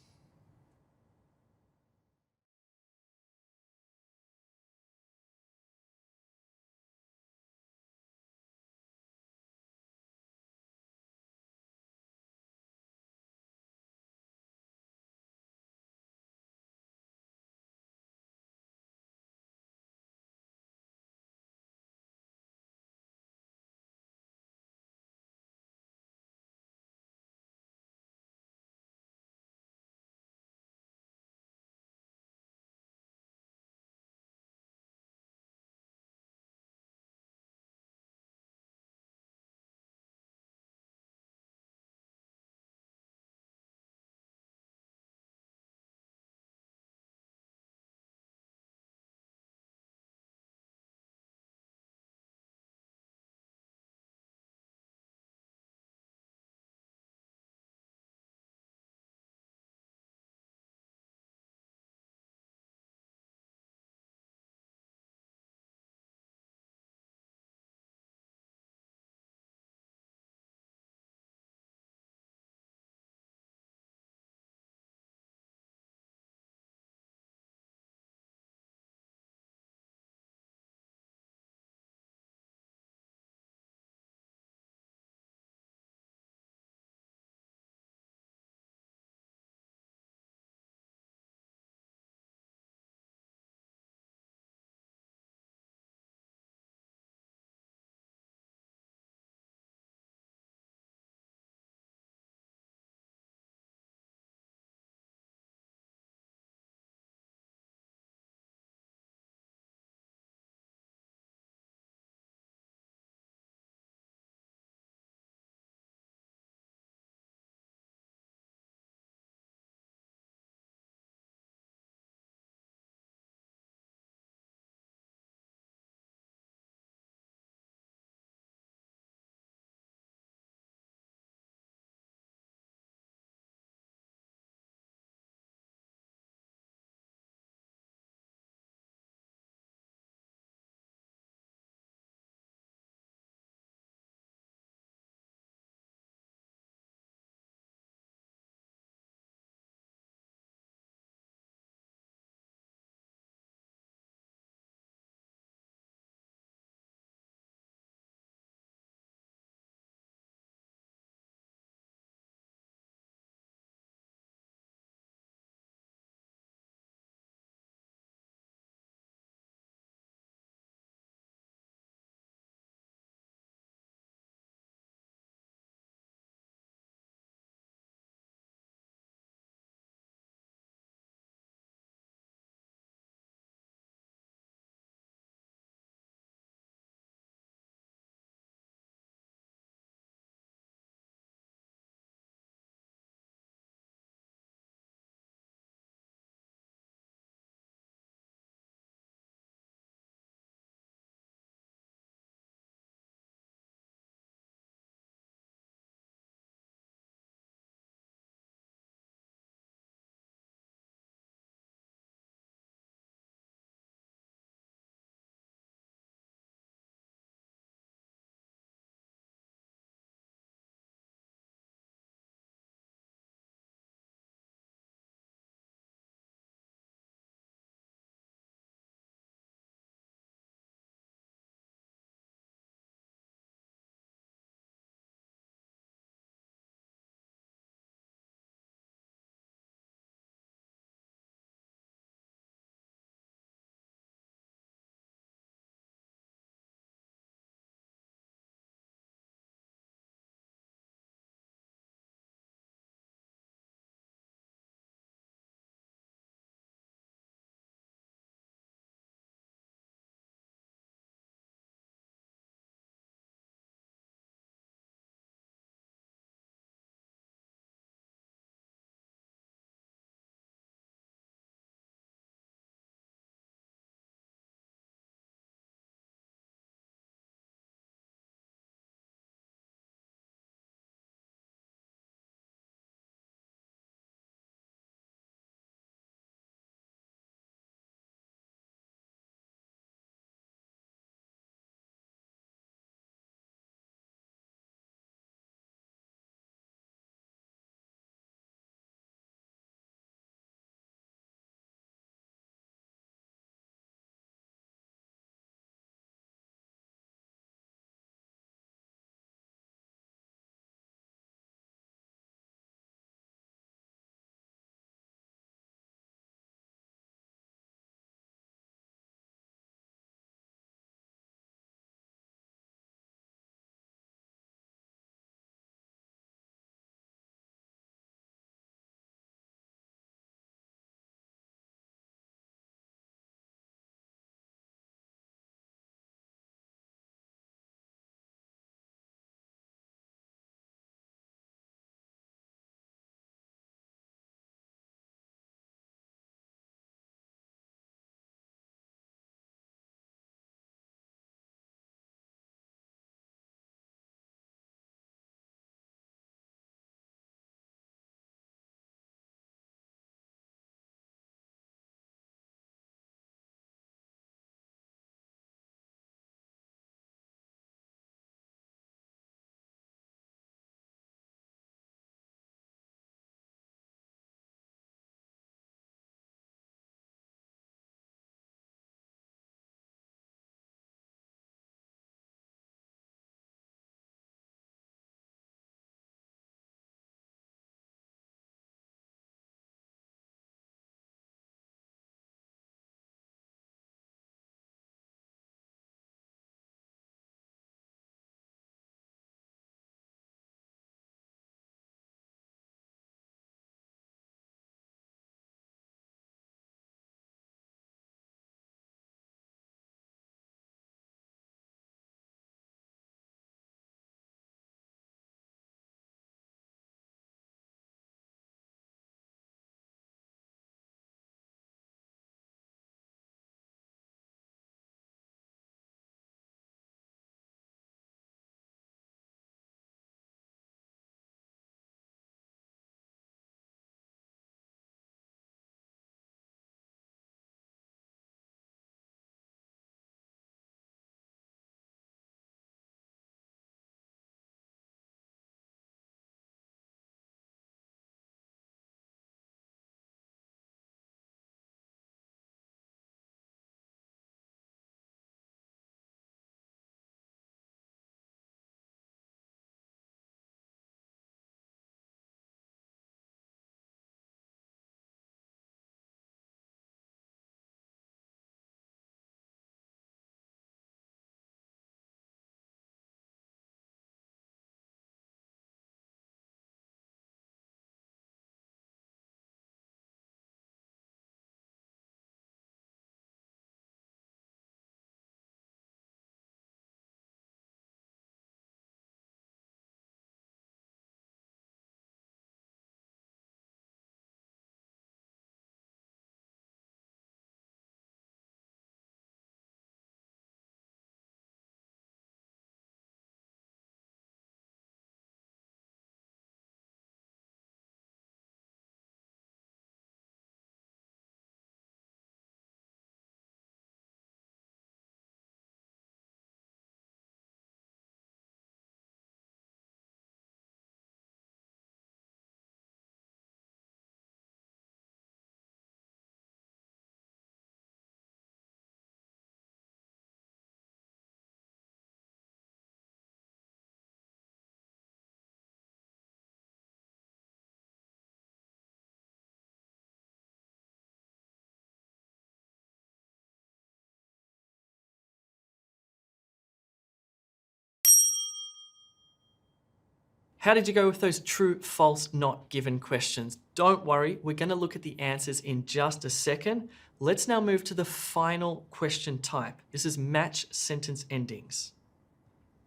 How did you go with those true, false, not given questions? Don't worry, we're going to look at the answers in just a second. Let's now move to the final question type. This is match sentence endings.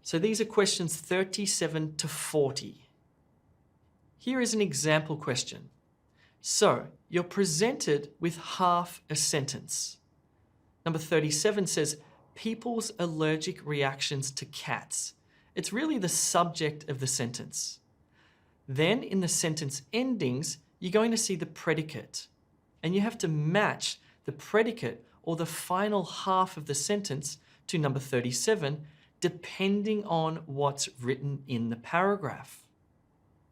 So these are questions 37 to 40. Here is an example question. So you're presented with half a sentence. Number 37 says, people's allergic reactions to cats. It's really the subject of the sentence. Then in the sentence endings, you're going to see the predicate. And you have to match the predicate or the final half of the sentence to number 37, depending on what's written in the paragraph.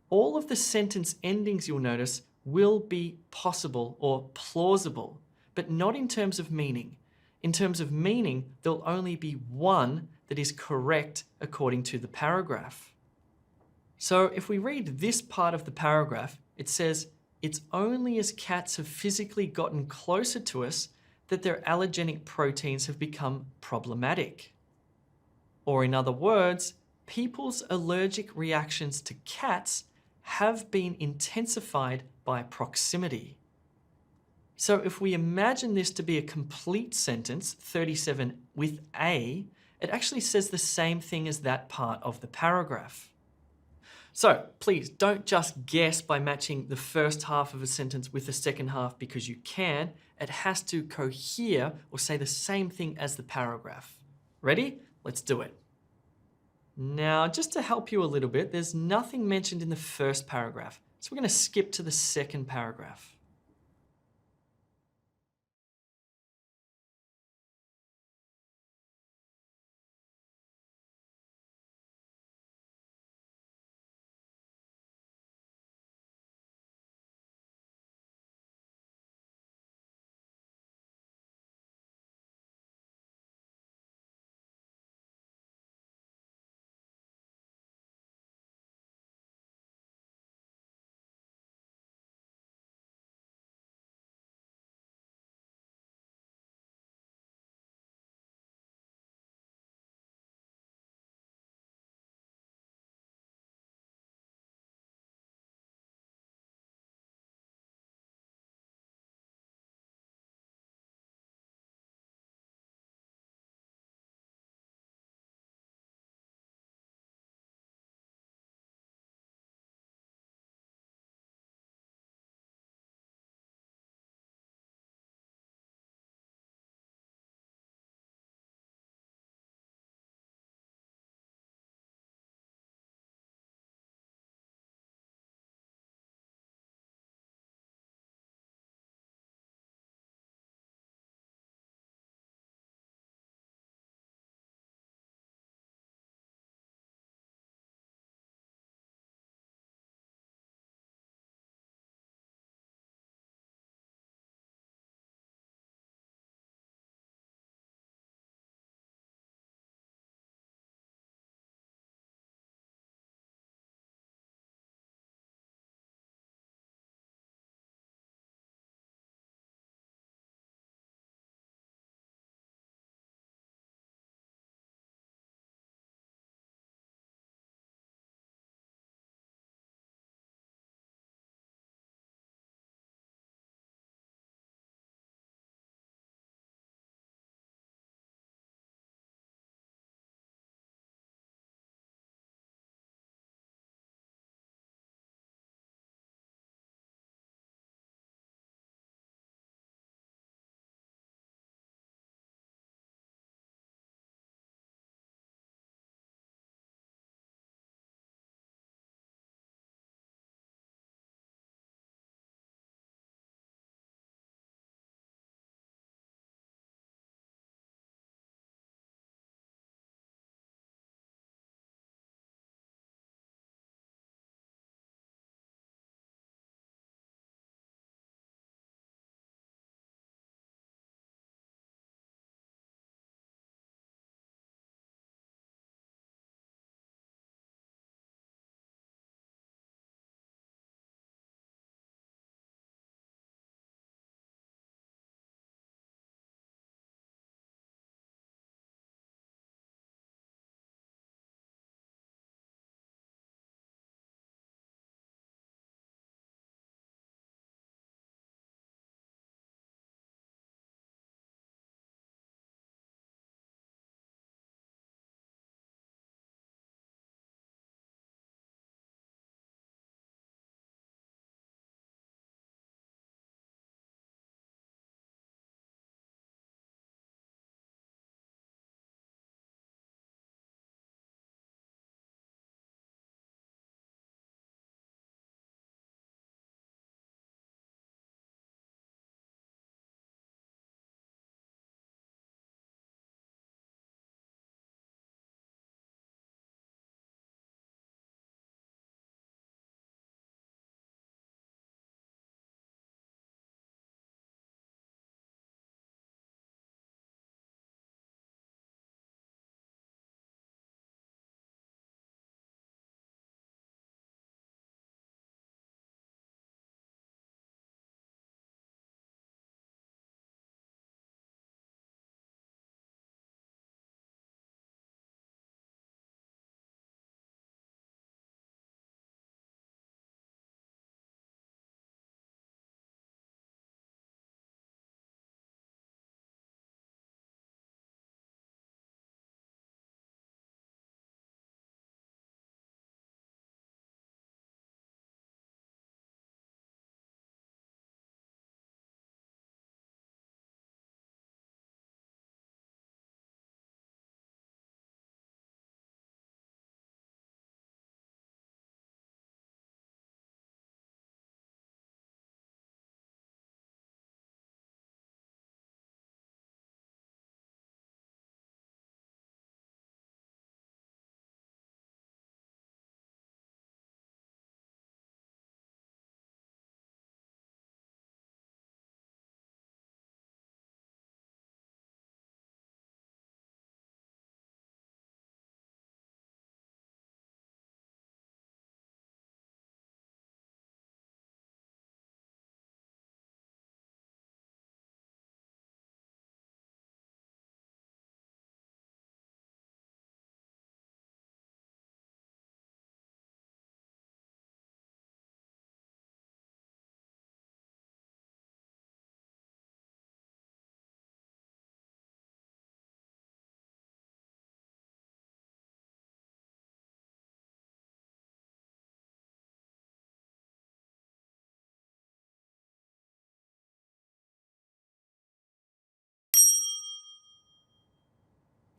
All of the sentence endings, you'll notice, will be possible or plausible, but not in terms of meaning. In terms of meaning, there'll only be one that is correct according to the paragraph. So if we read this part of the paragraph, it says, it's only as cats have physically gotten closer to us that their allergenic proteins have become problematic. Or in other words, people's allergic reactions to cats have been intensified by proximity. So if we imagine this to be a complete sentence, 37 with a, it actually says the same thing as that part of the paragraph. So please don't just guess by matching the first half of a sentence with the second half because you can. It has to cohere or say the same thing as the paragraph. Ready? Let's do it. Now, just to help you a little bit, there's nothing mentioned in the first paragraph. So we're going to skip to the second paragraph.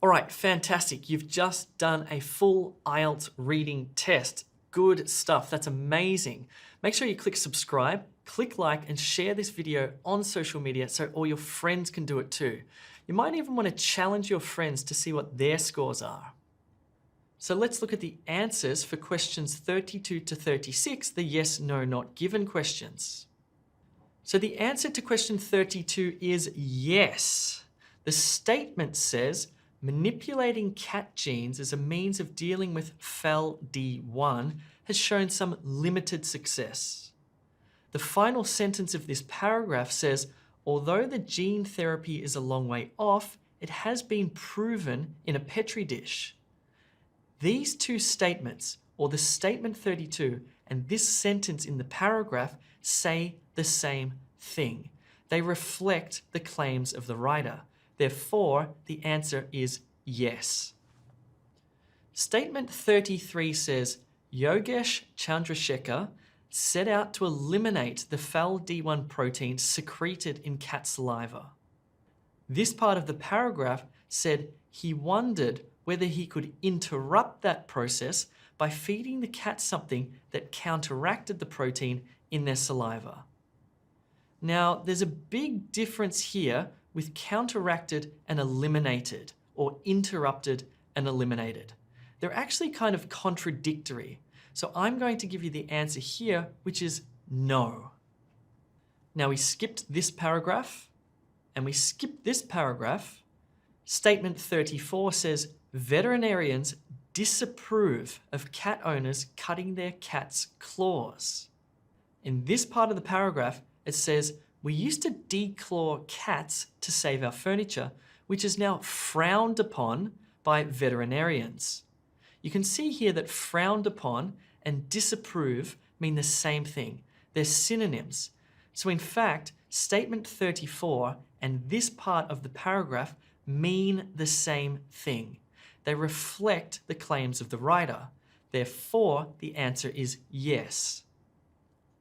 All right, fantastic. You've just done a full IELTS reading test. Good stuff. That's amazing. Make sure you click subscribe, click like, and share this video on social media so all your friends can do it too. You might even want to challenge your friends to see what their scores are. So let's look at the answers for questions 32 to 36, the yes, no, not given questions. So the answer to question 32 is yes. The statement says, manipulating cat genes as a means of dealing with FEL D1 has shown some limited success. The final sentence of this paragraph says, although the gene therapy is a long way off, it has been proven in a Petri dish. These two statements, or the statement 32 and this sentence in the paragraph, say the same thing. They reflect the claims of the writer. Therefore, the answer is yes. Statement 33 says, Yogesh Chandrasekhar set out to eliminate the FEL D1 protein secreted in cat saliva. This part of the paragraph said he wondered whether he could interrupt that process by feeding the cat something that counteracted the protein in their saliva. Now, there's a big difference here with counteracted and eliminated, or interrupted and eliminated. They're actually kind of contradictory. So I'm going to give you the answer here, which is no. Now we skipped this paragraph, and we skipped this paragraph. Statement 34 says, veterinarians disapprove of cat owners cutting their cat's claws. In this part of the paragraph, it says, we used to declaw cats to save our furniture, which is now frowned upon by veterinarians. You can see here that frowned upon and disapprove mean the same thing. They're synonyms. So in fact, statement 34 and this part of the paragraph mean the same thing. They reflect the claims of the writer. Therefore, the answer is yes.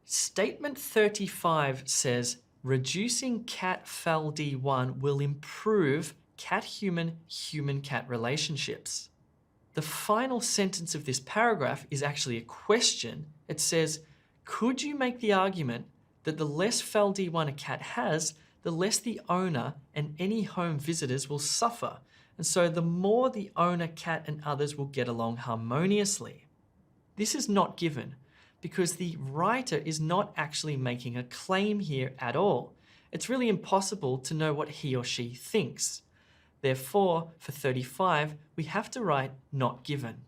Statement 35 says, reducing cat FEL D1 will improve cat-human, human-cat relationships. The final sentence of this paragraph is actually a question. It says, could you make the argument that the less FEL D1 a cat has, the less the owner and any home visitors will suffer, and so the more the owner, cat, and others will get along harmoniously? This is not given because the writer is not actually making a claim here at all. It's really impossible to know what he or she thinks. Therefore, for 35, we have to write not given.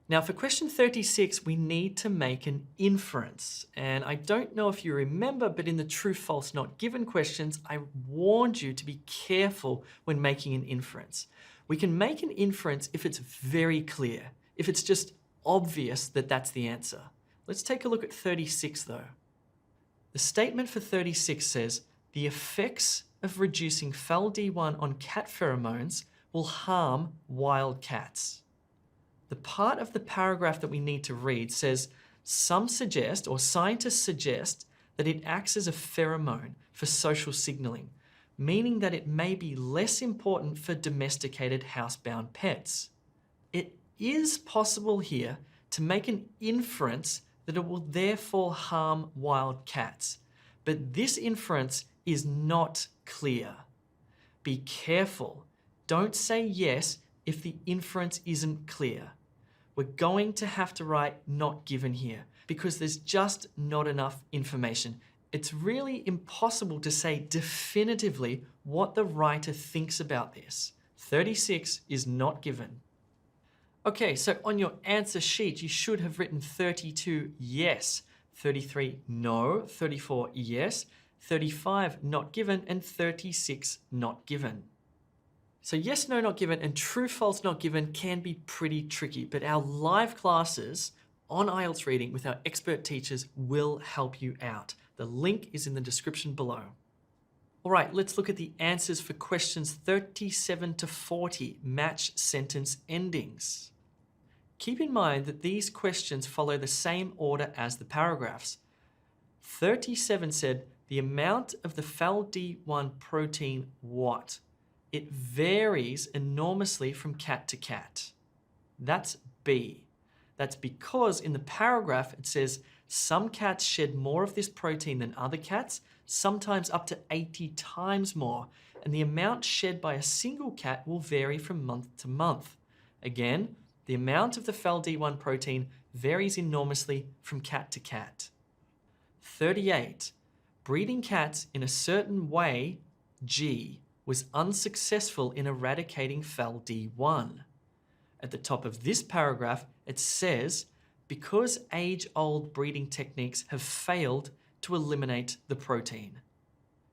Now for question 36, we need to make an inference. And I don't know if you remember, but in the true, false, not given questions, I warned you to be careful when making an inference. We can make an inference if it's very clear, if it's just obvious that that's the answer. Let's take a look at 36 though. The statement for 36 says, the effects of reducing FEL D1 on cat pheromones will harm wild cats. The part of the paragraph that we need to read says, some suggest, or scientists suggest, that it acts as a pheromone for social signaling, meaning that it may be less important for domesticated housebound pets. It is possible here to make an inference that it will therefore harm wild cats, but this inference is not clear. Be careful. Don't say yes if the inference isn't clear. We're going to have to write not given here because there's just not enough information. It's really impossible to say definitively what the writer thinks about this. 36 is not given. Okay, so on your answer sheet, you should have written 32 yes, 33 no, 34 yes, 35 not given, and 36 not given. So yes, no, not given, and true, false, not given can be pretty tricky, but our live classes on IELTS reading with our expert teachers will help you out. The link is in the description below. All right, let's look at the answers for questions 37 to 40, match sentence endings. Keep in mind that these questions follow the same order as the paragraphs. 37 said, the amount of the FEL D1 protein what? It varies enormously from cat to cat. That's B. That's because in the paragraph it says some cats shed more of this protein than other cats, sometimes up to 80 times more, and the amount shed by a single cat will vary from month to month. Again, the amount of the FeLD1 protein varies enormously from cat to cat. 38. Breeding cats in a certain way, G, was unsuccessful in eradicating FeLD1. At the top of this paragraph, it says, because age-old breeding techniques have failed to eliminate the protein.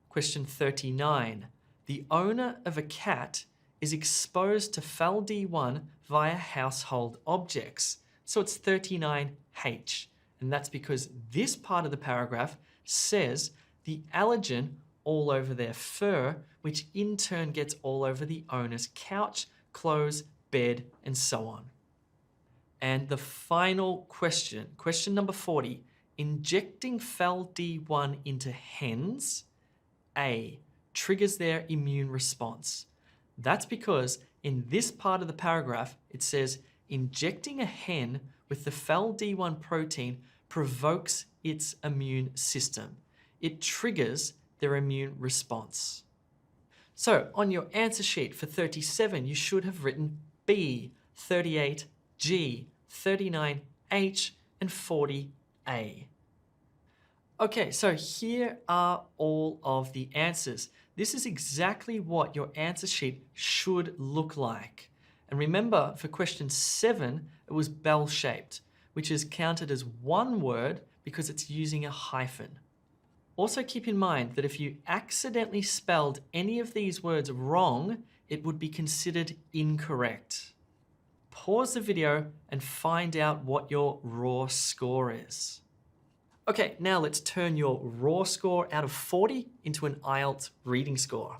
Question 39. The owner of a cat is exposed to FeLD1 via household objects. So it's 39H. And that's because this part of the paragraph says the allergen all over their fur, which in turn gets all over the owner's couch, clothes, bed, and so on. And the final question, question number 40, injecting FeLD1 into hens, A, triggers their immune response. That's because in this part of the paragraph, it says injecting a hen with the FeLD1 protein provokes its immune system. It triggers their immune response. So on your answer sheet for 37, you should have written B, 38, G, 39H, and 40A. Okay, so here are all of the answers. This is exactly what your answer sheet should look like. And remember, for question 7, it was bell-shaped, which is counted as one word because it's using a hyphen. Also keep in mind that if you accidentally spelled any of these words wrong, it would be considered incorrect. Pause the video and find out what your raw score is. Okay, now let's turn your raw score out of 40 into an Ielts reading score.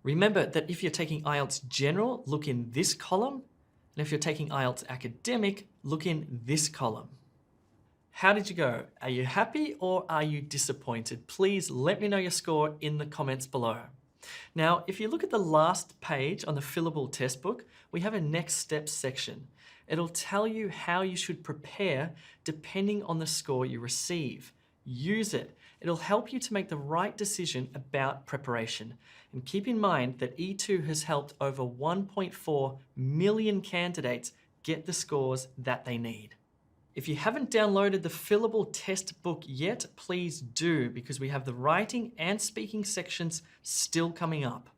Remember that if you're taking Ielts General, look in this column, and if you're taking Ielts Academic, look in this column. How did you go? Are you happy or are you disappointed? Please let me know your score in the comments below. Now, if you look at the last page on the fillable test book, we have a next steps section. It'll tell you how you should prepare depending on the score you receive. Use it. It'll help you to make the right decision about preparation. And keep in mind that E2 has helped over 1.4 million candidates get the scores that they need. If you haven't downloaded the fillable test book yet, please do, because we have the writing and speaking sections still coming up.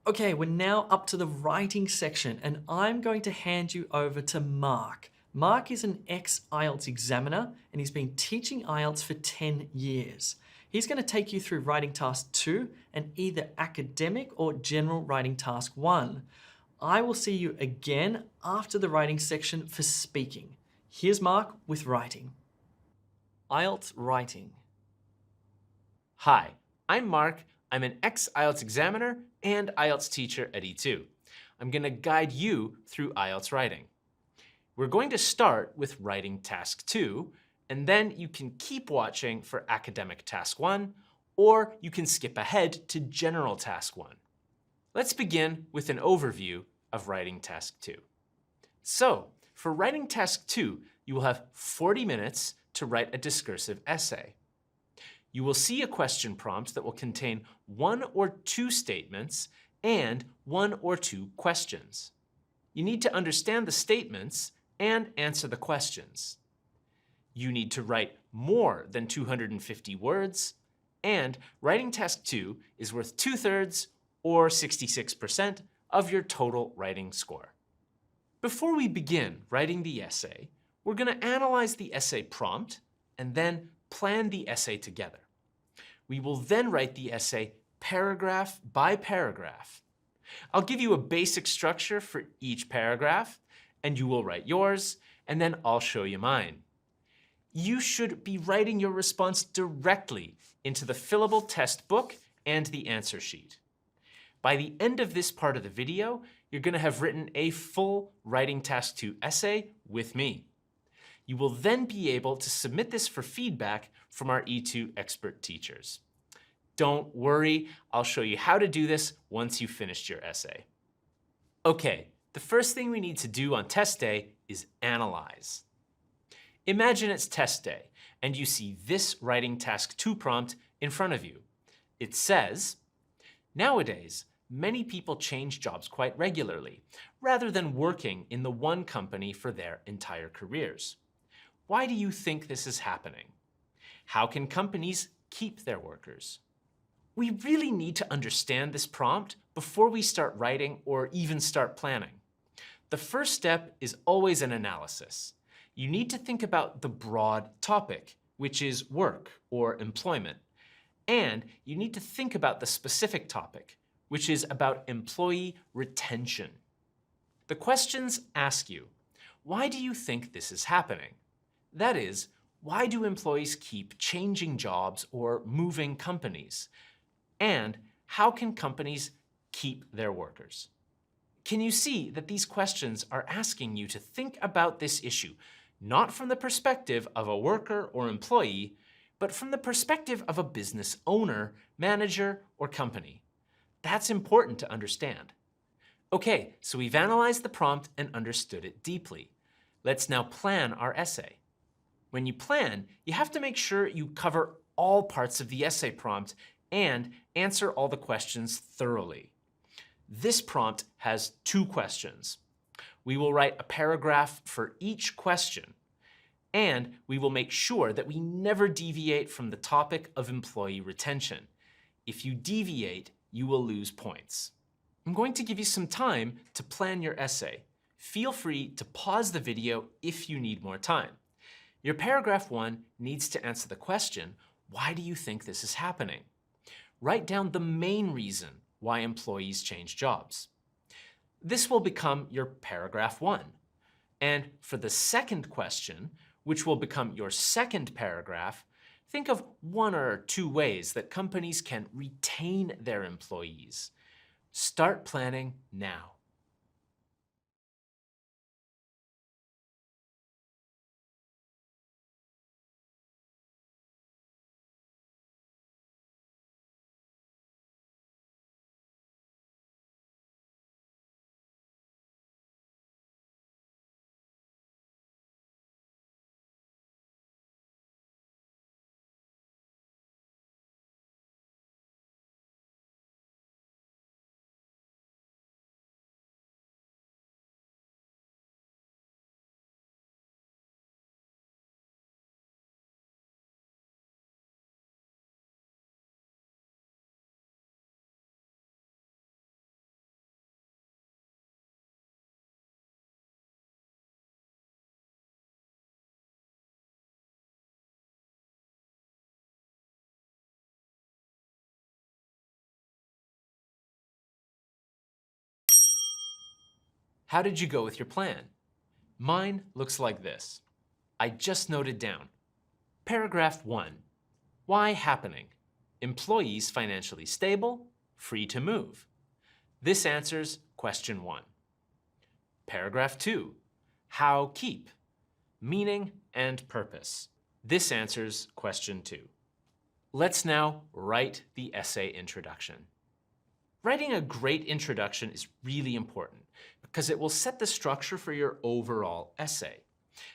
Okay, we're now up to the writing section, and I'm going to hand you over to Mark. Mark is an ex-IELTS examiner, and he's been teaching IELTS for 10 years. He's going to take you through writing task 2 and either academic or general writing task 1. I will see you again after the writing section for speaking. Here's Mark with writing. IELTS writing. Hi, I'm Mark. I'm an ex-IELTS examiner and IELTS teacher at E2. I'm going to guide you through IELTS writing. We're going to start with writing task 2, and then you can keep watching for academic task 1, or you can skip ahead to general task 1. Let's begin with an overview of writing task 2. So, for writing task 2, you will have 40 minutes to write a discursive essay. You will see a question prompt that will contain 1 or 2 statements and 1 or 2 questions. You need to understand the statements and answer the questions. You need to write more than 250 words, and writing task 2 is worth 2/3 or 66% of your total writing score. Before we begin writing the essay, we're going to analyze the essay prompt and then plan the essay together. We will then write the essay paragraph by paragraph. I'll give you a basic structure for each paragraph, and you will write yours, and then I'll show you mine. You should be writing your response directly into the fillable test book and the answer sheet. By the end of this part of the video, you're going to have written a full writing task 2 essay with me. You will then be able to submit this for feedback from our E2 expert teachers. Don't worry, I'll show you how to do this once you've finished your essay. Okay, the first thing we need to do on test day is analyze. Imagine it's test day, and you see this writing task 2 prompt in front of you. It says, nowadays, many people change jobs quite regularly, rather than working in the one company for their entire careers. Why do you think this is happening? How can companies keep their workers? We really need to understand this prompt before we start writing or even start planning. The first step is always an analysis. You need to think about the broad topic, which is work or employment. And you need to think about the specific topic, which is about employee retention. The questions ask you, why do you think this is happening? That is, why do employees keep changing jobs or moving companies? And how can companies keep their workers? Can you see that these questions are asking you to think about this issue, not from the perspective of a worker or employee, but from the perspective of a business owner, manager, or company? That's important to understand. Okay, so we've analyzed the prompt and understood it deeply. Let's now plan our essay. When you plan, you have to make sure you cover all parts of the essay prompt and answer all the questions thoroughly. This prompt has 2 questions. We will write a paragraph for each question, and we will make sure that we never deviate from the topic of employee retention. If you deviate, you will lose points. I'm going to give you some time to plan your essay. Feel free to pause the video if you need more time. Your paragraph 1 needs to answer the question, why do you think this is happening? Write down the main reason why employees change jobs. This will become your paragraph 1. And for the second question, which will become your second paragraph, think of 1 or 2 ways that companies can retain their employees. Start planning now. How did you go with your plan? Mine looks like this. I just noted down. Paragraph 1. Why happening? Employees financially stable, free to move. This answers question 1. Paragraph 2. How keep? Meaning and purpose. This answers question 2. Let's now write the essay introduction. Writing a great introduction is really important because it will set the structure for your overall essay.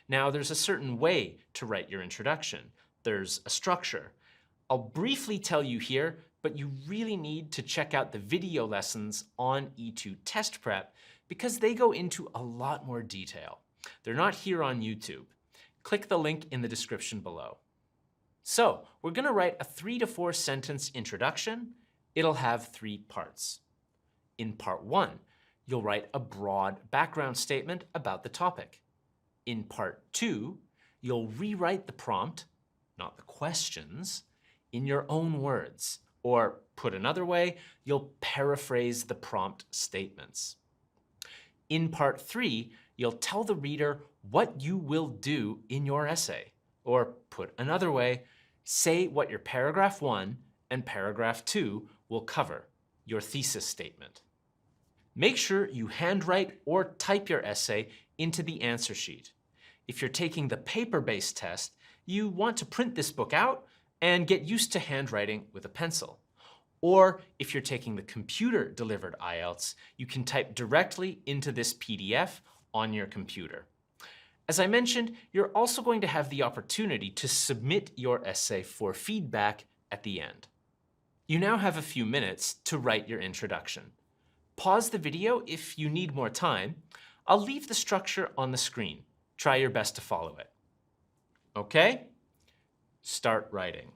Now, there's a certain way to write your introduction. There's a structure. I'll briefly tell you here, but you really need to check out the video lessons on E2 Test Prep because they go into a lot more detail. They're not here on YouTube. Click the link in the description below. So, we're going to write a 3 to 4 sentence introduction. It'll have 3 parts. In part 1, you'll write a broad background statement about the topic. In part 2, you'll rewrite the prompt, not the questions, in your own words. Or, put another way, you'll paraphrase the prompt statements. In part 3, you'll tell the reader what you will do in your essay. Or, put another way, say what your paragraph 1 and paragraph 2 will cover, your thesis statement. Make sure you handwrite or type your essay into the answer sheet. If you're taking the paper-based test, you want to print this book out and get used to handwriting with a pencil. Or if you're taking the computer-delivered IELTS, you can type directly into this PDF on your computer. As I mentioned, you're also going to have the opportunity to submit your essay for feedback at the end. You now have a few minutes to write your introduction. Pause the video if you need more time. I'll leave the structure on the screen. Try your best to follow it. Okay? Start writing.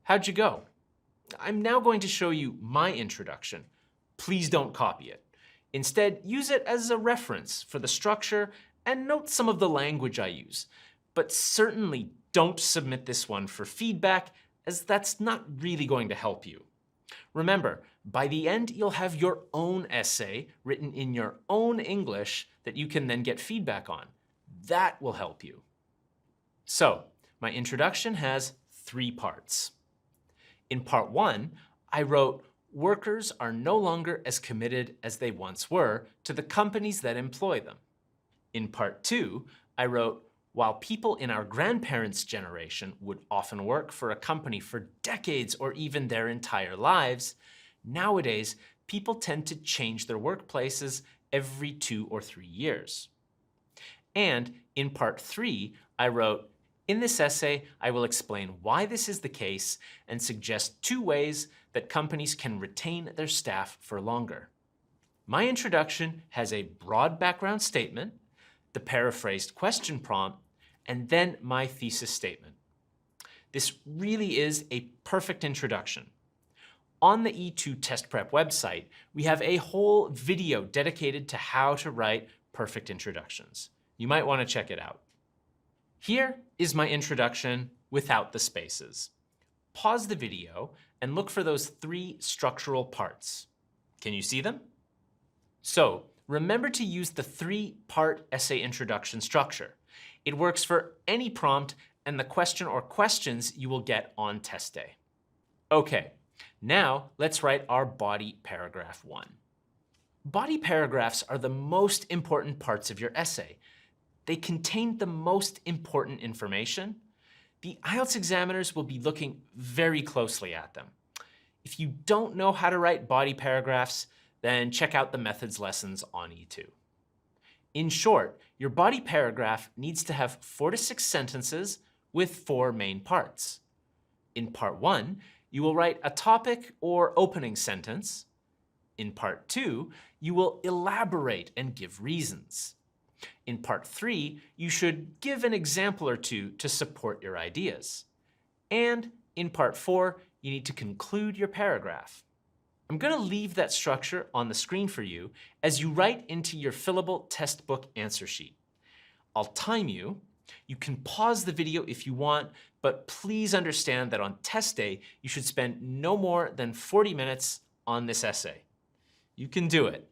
How'd you go? I'm now going to show you my introduction. Please don't copy it. Instead, use it as a reference for the structure and note some of the language I use. But certainly don't submit this one for feedback, as that's not really going to help you. Remember, by the end, you'll have your own essay written in your own English that you can then get feedback on. That will help you. So, my introduction has 3 parts. In part 1, I wrote, workers are no longer as committed as they once were to the companies that employ them. In part 2, I wrote, while people in our grandparents' generation would often work for a company for decades or even their entire lives, nowadays people tend to change their workplaces every 2 or 3 years. And in part 3, I wrote, in this essay, I will explain why this is the case and suggest 2 ways that companies can retain their staff for longer. My introduction has a broad background statement, the paraphrased question prompt, and then my thesis statement. This really is a perfect introduction. On the E2 Test Prep website, we have a whole video dedicated to how to write perfect introductions. You might want to check it out. Here is my introduction without the spaces. Pause the video and look for those 3 structural parts. Can you see them? So remember to use the 3-part essay introduction structure. It works for any prompt and the question or questions you will get on test day. Okay, now let's write our body paragraph 1. Body paragraphs are the most important parts of your essay. They contain the most important information. The IELTS examiners will be looking very closely at them. If you don't know how to write body paragraphs, then check out the methods lessons on E2. In short, your body paragraph needs to have 4 to 6 sentences with 4 main parts. In part 1, you will write a topic or opening sentence. In part 2, you will elaborate and give reasons. In part 3, you should give an example or 2 to support your ideas. And in part 4, you need to conclude your paragraph. I'm going to leave that structure on the screen for you as you write into your fillable test book answer sheet. I'll time you. You can pause the video if you want, but please understand that on test day, you should spend no more than 40 minutes on this essay. You can do it.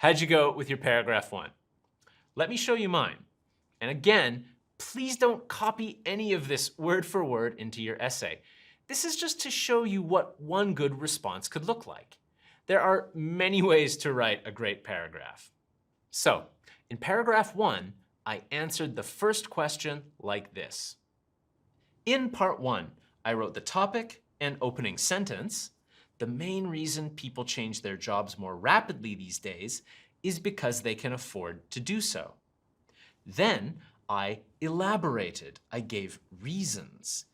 How'd you go with your paragraph 1? Let me show you mine. And again, please don't copy any of this word for word into your essay. This is just to show you what one good response could look like. There are many ways to write a great paragraph. So, in paragraph 1, I answered the first question like this. In part 1, I wrote the topic and opening sentence. The main reason people change their jobs more rapidly these days is because they can afford to do so. Then I elaborated. I gave reasons.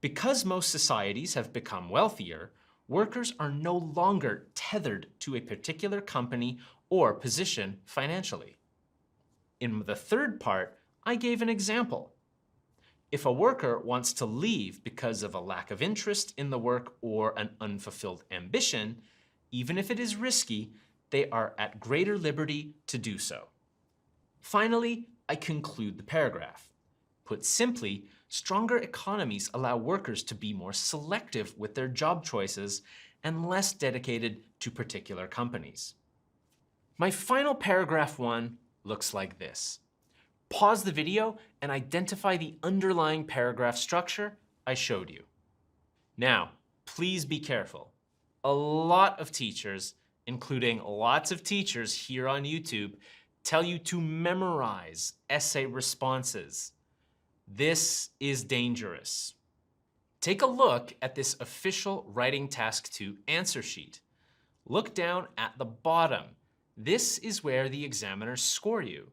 Because most societies have become wealthier, workers are no longer tethered to a particular company or position financially. In the third part, I gave an example. If a worker wants to leave because of a lack of interest in the work or an unfulfilled ambition, even if it is risky, they are at greater liberty to do so. Finally, I conclude the paragraph. Put simply, stronger economies allow workers to be more selective with their job choices and less dedicated to particular companies. My final paragraph 1 looks like this. Pause the video and identify the underlying paragraph structure I showed you. Now, please be careful. A lot of teachers, including lots of teachers here on YouTube, tell you to memorize essay responses. This is dangerous. Take a look at this official Writing Task 2 answer sheet. Look down at the bottom. This is where the examiners score you.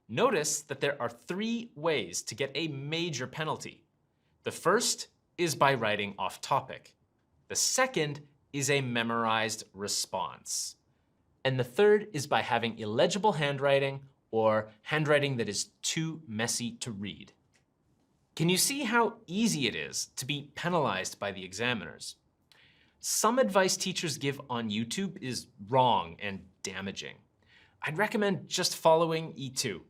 Notice that there are 3 ways to get a major penalty. The first is by writing off topic. The second is a memorized response. And the third is by having illegible handwriting or handwriting that is too messy to read. Can you see how easy it is to be penalized by the examiners? Some advice teachers give on YouTube is wrong and damaging. I'd recommend just following E2.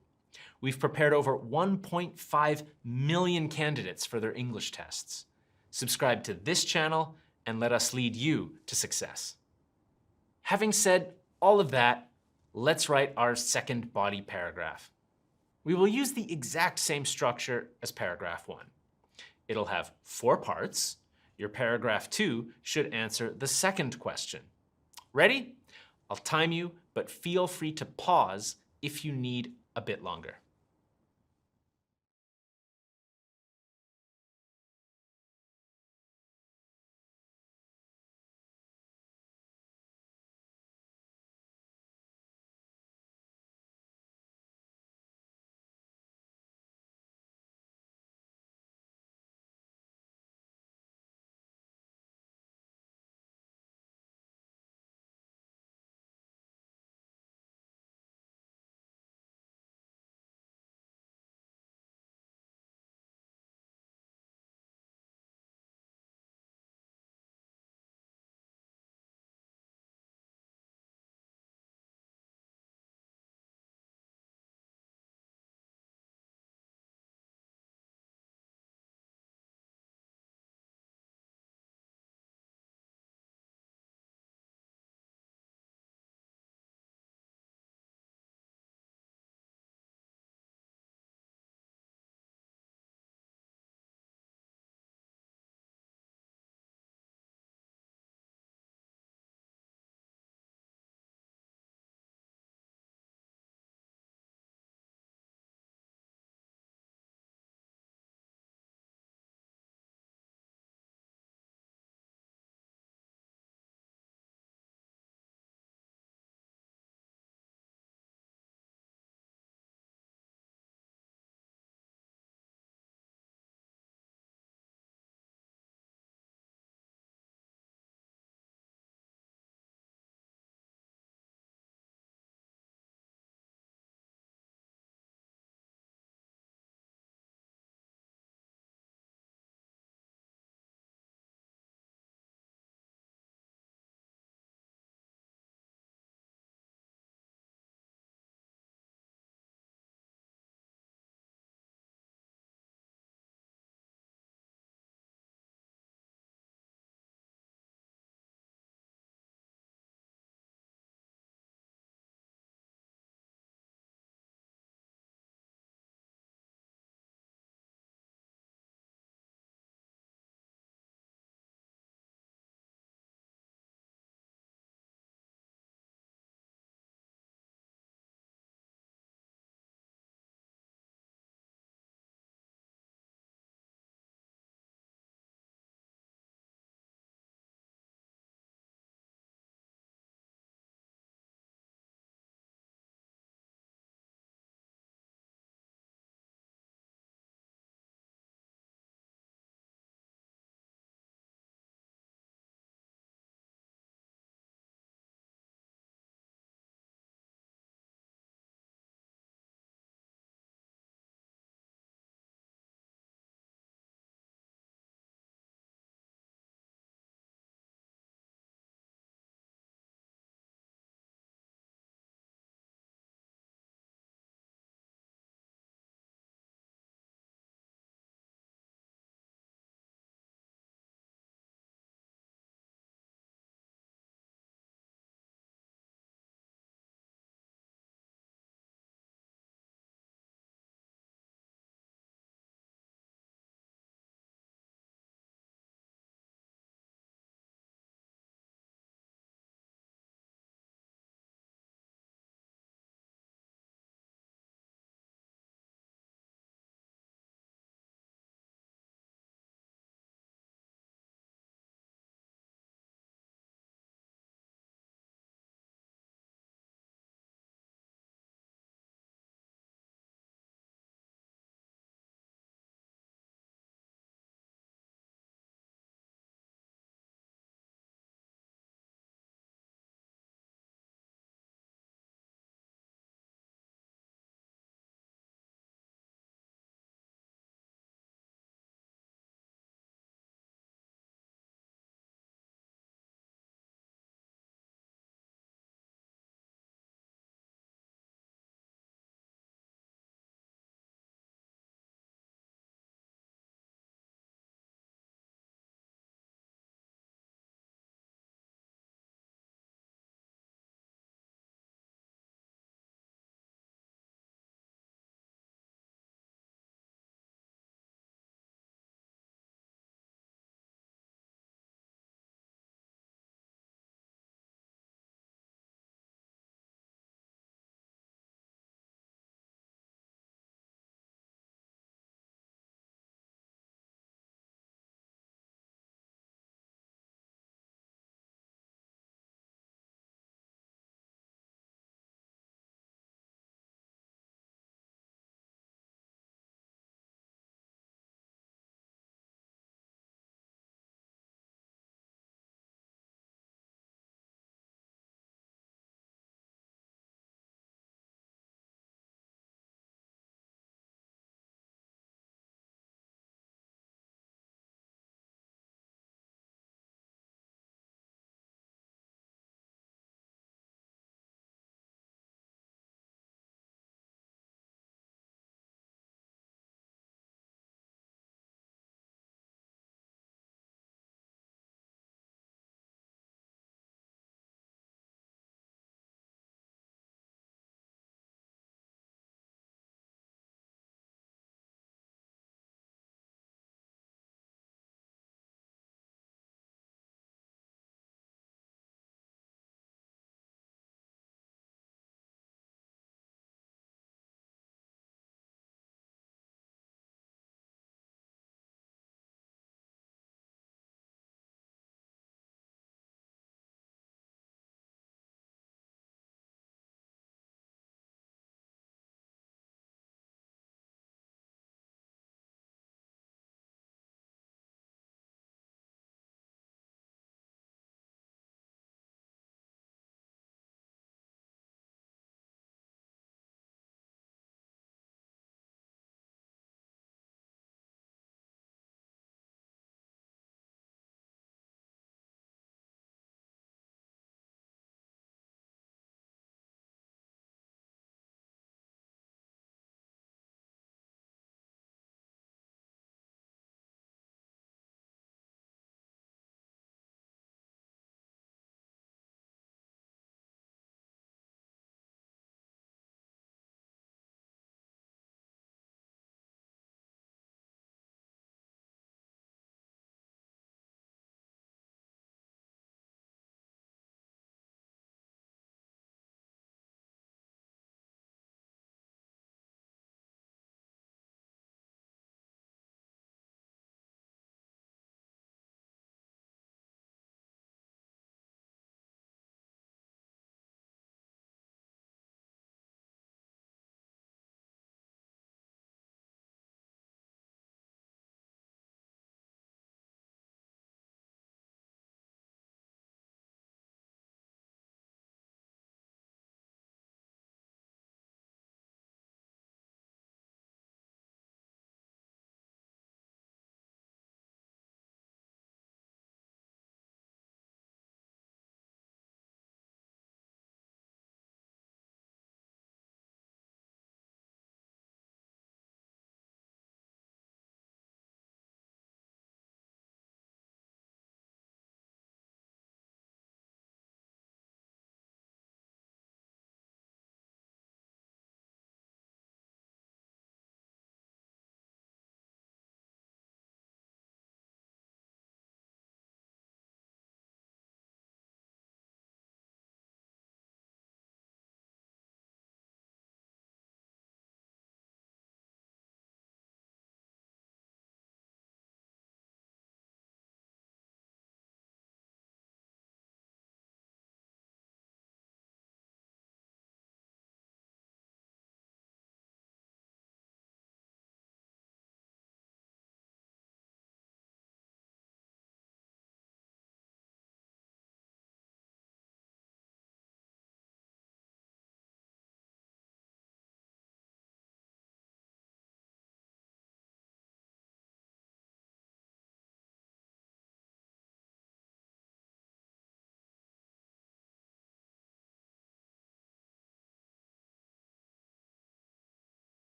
We've prepared over 1.5 million candidates for their English tests. Subscribe to this channel and let us lead you to success. Having said all of that, let's write our second body paragraph. We will use the exact same structure as paragraph 1. It'll have 4 parts. Your paragraph 2 should answer the second question. Ready? I'll time you, but feel free to pause if you need a bit longer.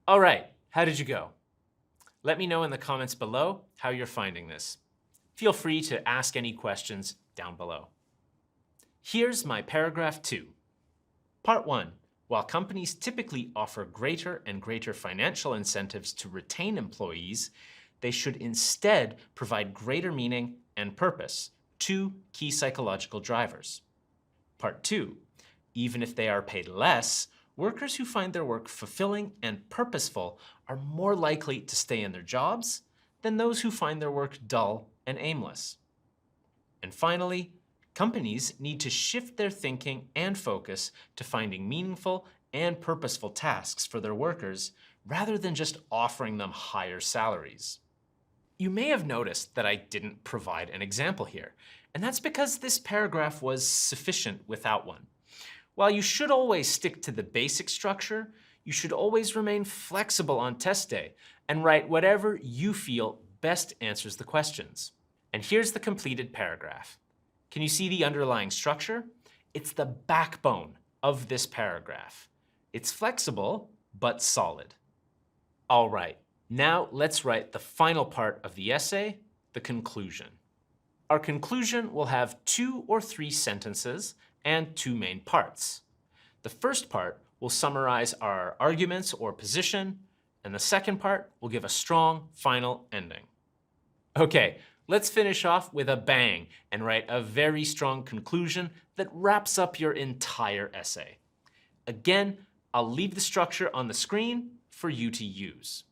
All right, how did you go? Let me know in the comments below how you're finding this. Feel free to ask any questions down below. Here's my paragraph 2. Part 1. While companies typically offer greater and greater financial incentives to retain employees, they should instead provide greater meaning and purpose, 2 key psychological drivers. Part 2. Even if they are paid less, workers who find their work fulfilling and purposeful are more likely to stay in their jobs than those who find their work dull and aimless. And finally, companies need to shift their thinking and focus to finding meaningful and purposeful tasks for their workers rather than just offering them higher salaries. You may have noticed that I didn't provide an example here, and that's because this paragraph was sufficient without one. While you should always stick to the basic structure, you should always remain flexible on test day and write whatever you feel best answers the questions. And here's the completed paragraph. Can you see the underlying structure? It's the backbone of this paragraph. It's flexible, but solid. All right, now let's write the final part of the essay, the conclusion. Our conclusion will have 2 or 3 sentences and 2 main parts. The first part will summarize our arguments or position, and the second part will give a strong final ending. Okay, let's finish off with a bang and write a very strong conclusion that wraps up your entire essay. Again, I'll leave the structure on the screen for you to use.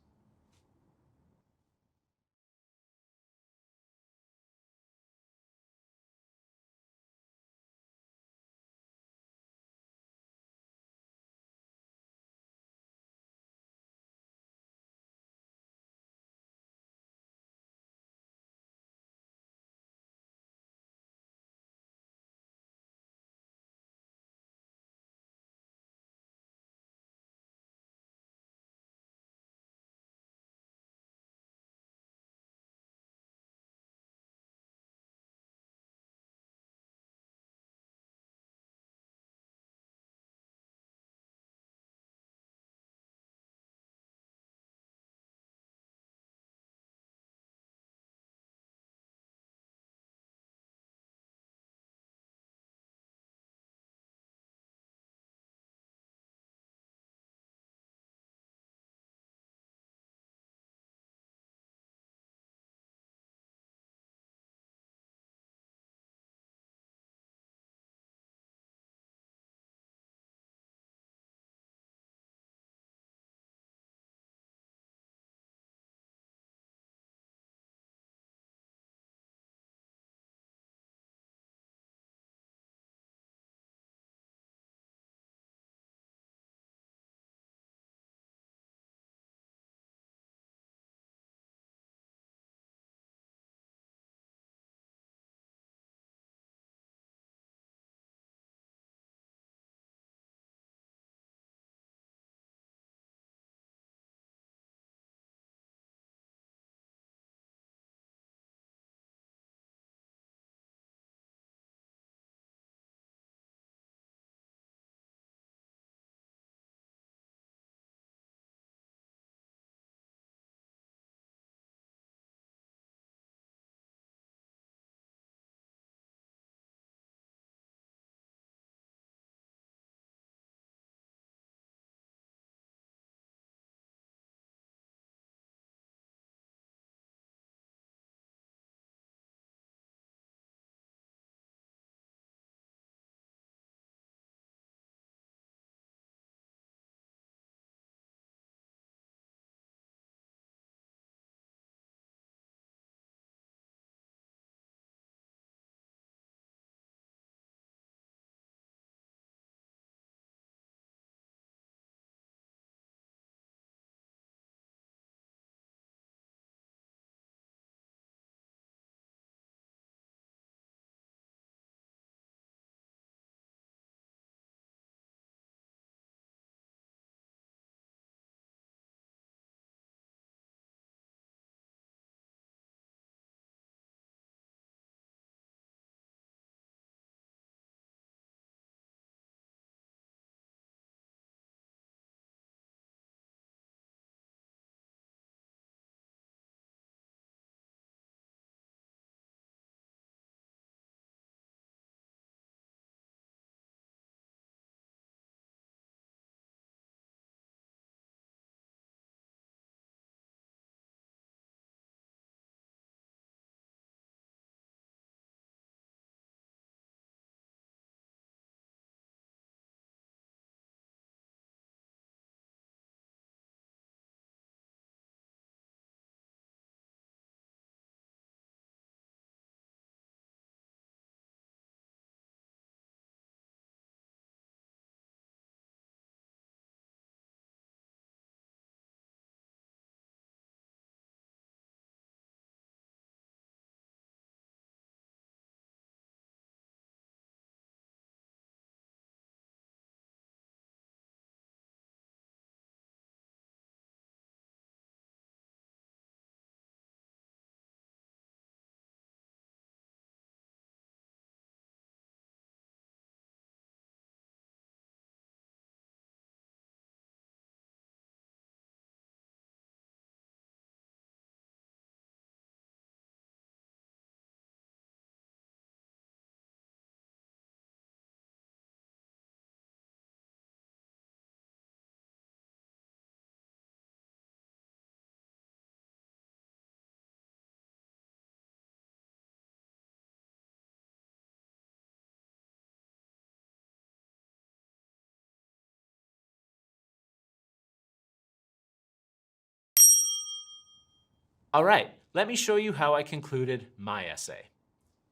All right, let me show you how I concluded my essay.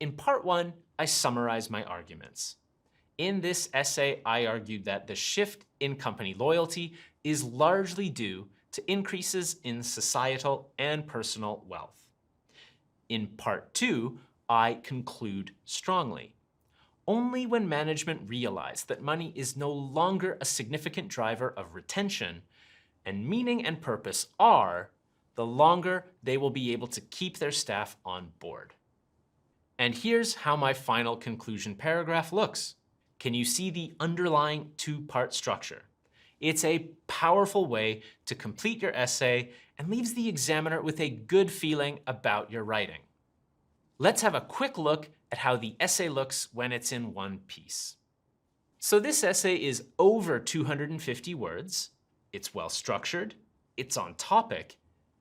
In part 1, I summarized my arguments. In this essay, I argued that the shift in company loyalty is largely due to increases in societal and personal wealth. In part 2, I conclude strongly. Only when management realize that money is no longer a significant driver of retention, and meaning and purpose are, the longer they will be able to keep their staff on board. And here's how my final conclusion paragraph looks. Can you see the underlying two-part structure? It's a powerful way to complete your essay and leaves the examiner with a good feeling about your writing. Let's have a quick look at how the essay looks when it's in one piece. So this essay is over 250 words. It's well structured, it's on topic,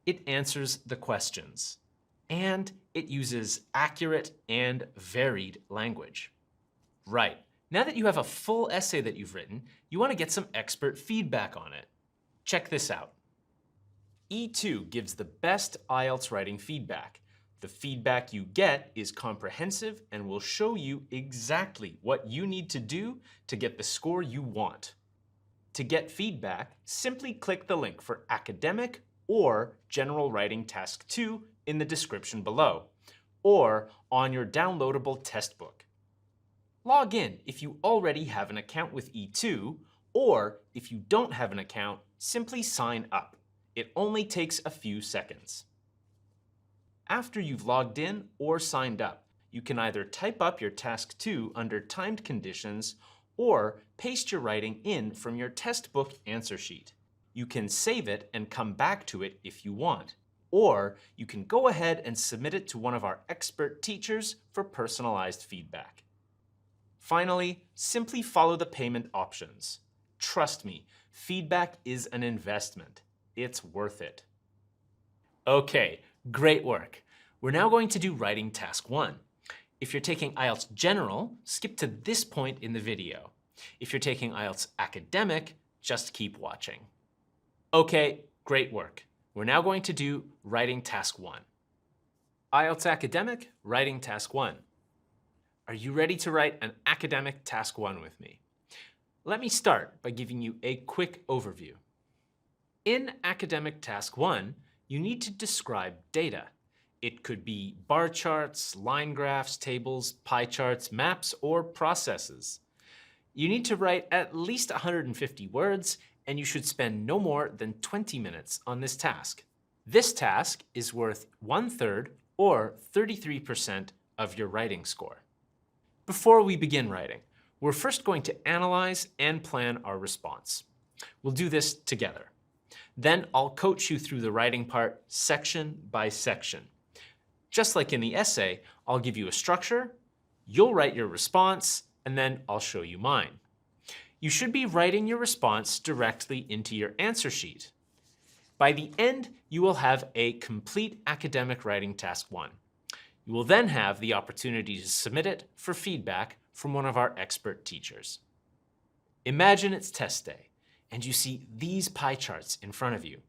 it answers the questions, and it uses accurate and varied language. Right, now that you have a full essay that you've written, you want to get some expert feedback on it. Check this out. E2 gives the best IELTS writing feedback. The feedback you get is comprehensive and will show you exactly what you need to do to get the score you want. To get feedback, simply click the link for Academic or General Writing Task 2 in the description below, or on your downloadable test book. Log in if you already have an account with E2, or if you don't have an account, simply sign up. It only takes a few seconds. After you've logged in or signed up, you can either type up your Task 2 under timed conditions or paste your writing in from your test book answer sheet. You can save it and come back to it if you want, or you can go ahead and submit it to one of our expert teachers for personalized feedback. Finally, simply follow the payment options. Trust me, feedback is an investment. It's worth it. Okay, great work. We're now going to do writing task 1. If you're taking IELTS General, skip to this point in the video. If you're taking IELTS Academic, just keep watching. Okay, great work. We're now going to do writing task 1. IELTS Academic, writing task 1. Are you ready to write an academic task 1 with me? Let me start by giving you a quick overview. In academic task 1, you need to describe data. It could be bar charts, line graphs, tables, pie charts, maps, or processes. You need to write at least 150 words, and you should spend no more than 20 minutes on this task. This task is worth 1/3 or 33% of your writing score. Before we begin writing, we're first going to analyze and plan our response. We'll do this together. Then I'll coach you through the writing part section by section. Just like in the essay, I'll give you a structure, you'll write your response, and then I'll show you mine. You should be writing your response directly into your answer sheet. By the end, you will have a complete academic writing task 1. You will then have the opportunity to submit it for feedback from one of our expert teachers. Imagine it's test day, and you see these pie charts in front of you.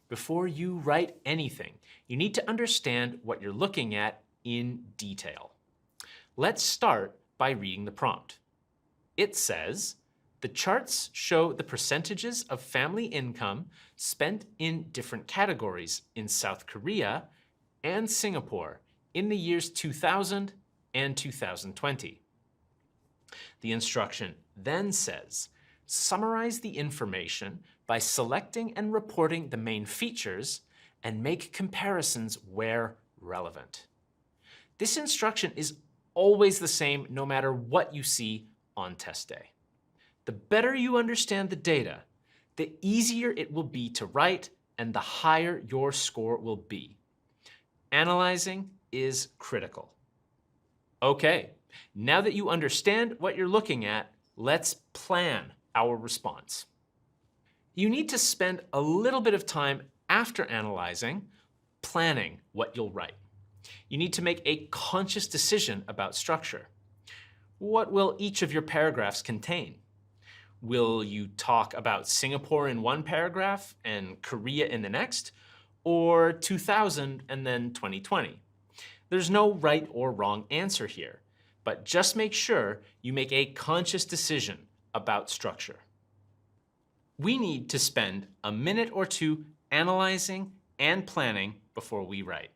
Before you write anything, you need to understand what you're looking at in detail. Let's start by reading the prompt. It says, the charts show the percentages of family income spent in different categories in South Korea and Singapore in the years 2000 and 2020. The instruction then says, summarize the information by selecting and reporting the main features and make comparisons where relevant. This instruction is always the same no matter what you see on test day. The better you understand the data, the easier it will be to write and the higher your score will be. Analyzing is critical. Okay, now that you understand what you're looking at, let's plan our response. You need to spend a little bit of time after analyzing, planning what you'll write. You need to make a conscious decision about structure. What will each of your paragraphs contain? Will you talk about Singapore in one paragraph and Korea in the next? or 2000 and then 2020. There's no right or wrong answer here, but just make sure you make a conscious decision about structure. We need to spend a minute or two analyzing and planning before we write.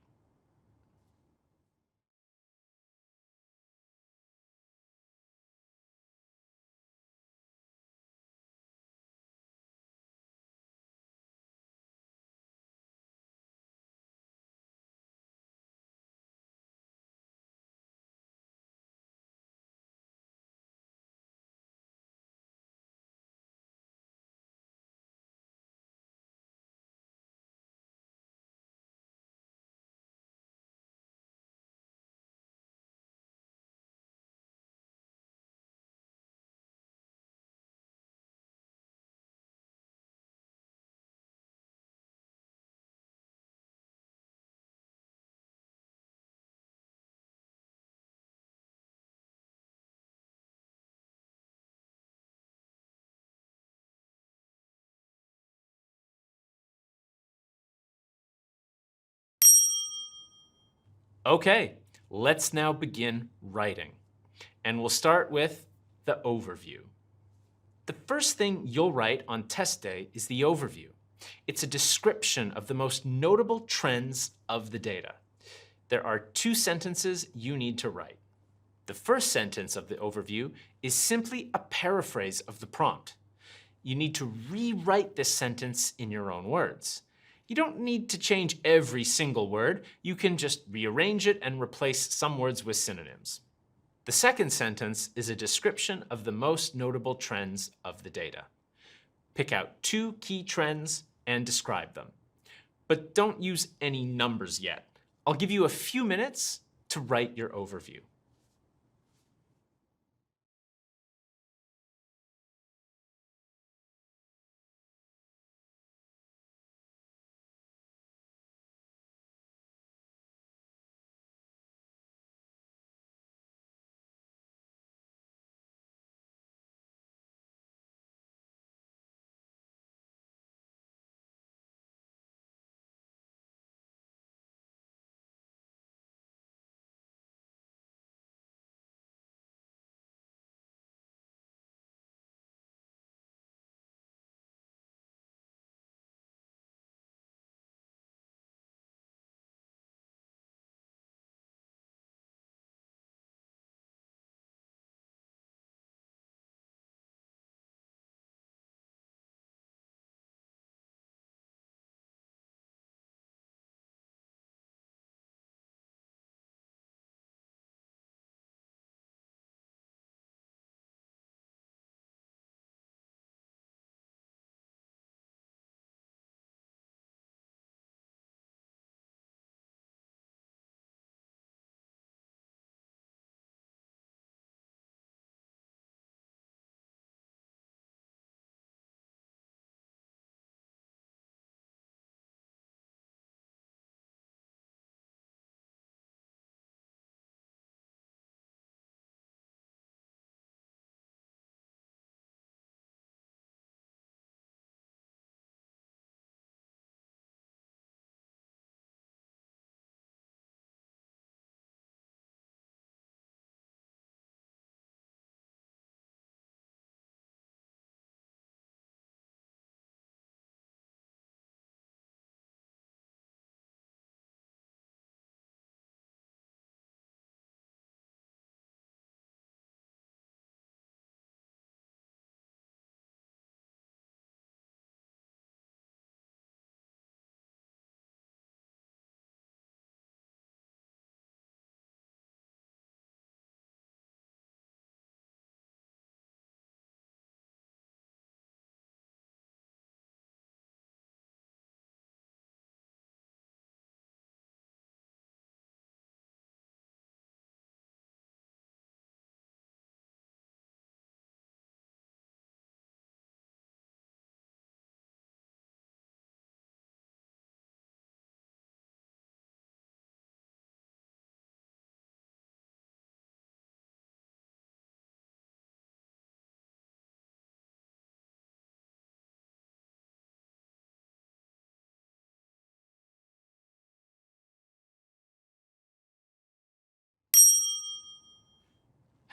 Okay, let's now begin writing. And we'll start with the overview. The first thing you'll write on test day is the overview. It's a description of the most notable trends of the data. There are 2 sentences you need to write. The first sentence of the overview is simply a paraphrase of the prompt. You need to rewrite this sentence in your own words. You don't need to change every single word. You can just rearrange it and replace some words with synonyms. The second sentence is a description of the most notable trends of the data. Pick out 2 key trends and describe them. But don't use any numbers yet. I'll give you a few minutes to write your overview.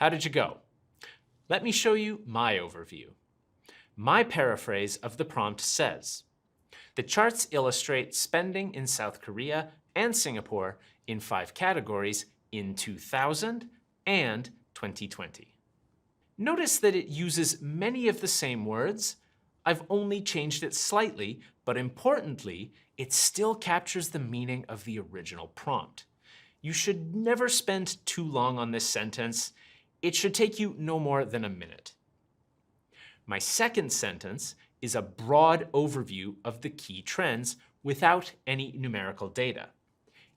How did you go? Let me show you my overview. My paraphrase of the prompt says, the charts illustrate spending in South Korea and Singapore in 5 categories in 2000 and 2020. Notice that it uses many of the same words. I've only changed it slightly, but importantly, it still captures the meaning of the original prompt. You should never spend too long on this sentence. It should take you no more than a minute. My second sentence is a broad overview of the key trends without any numerical data.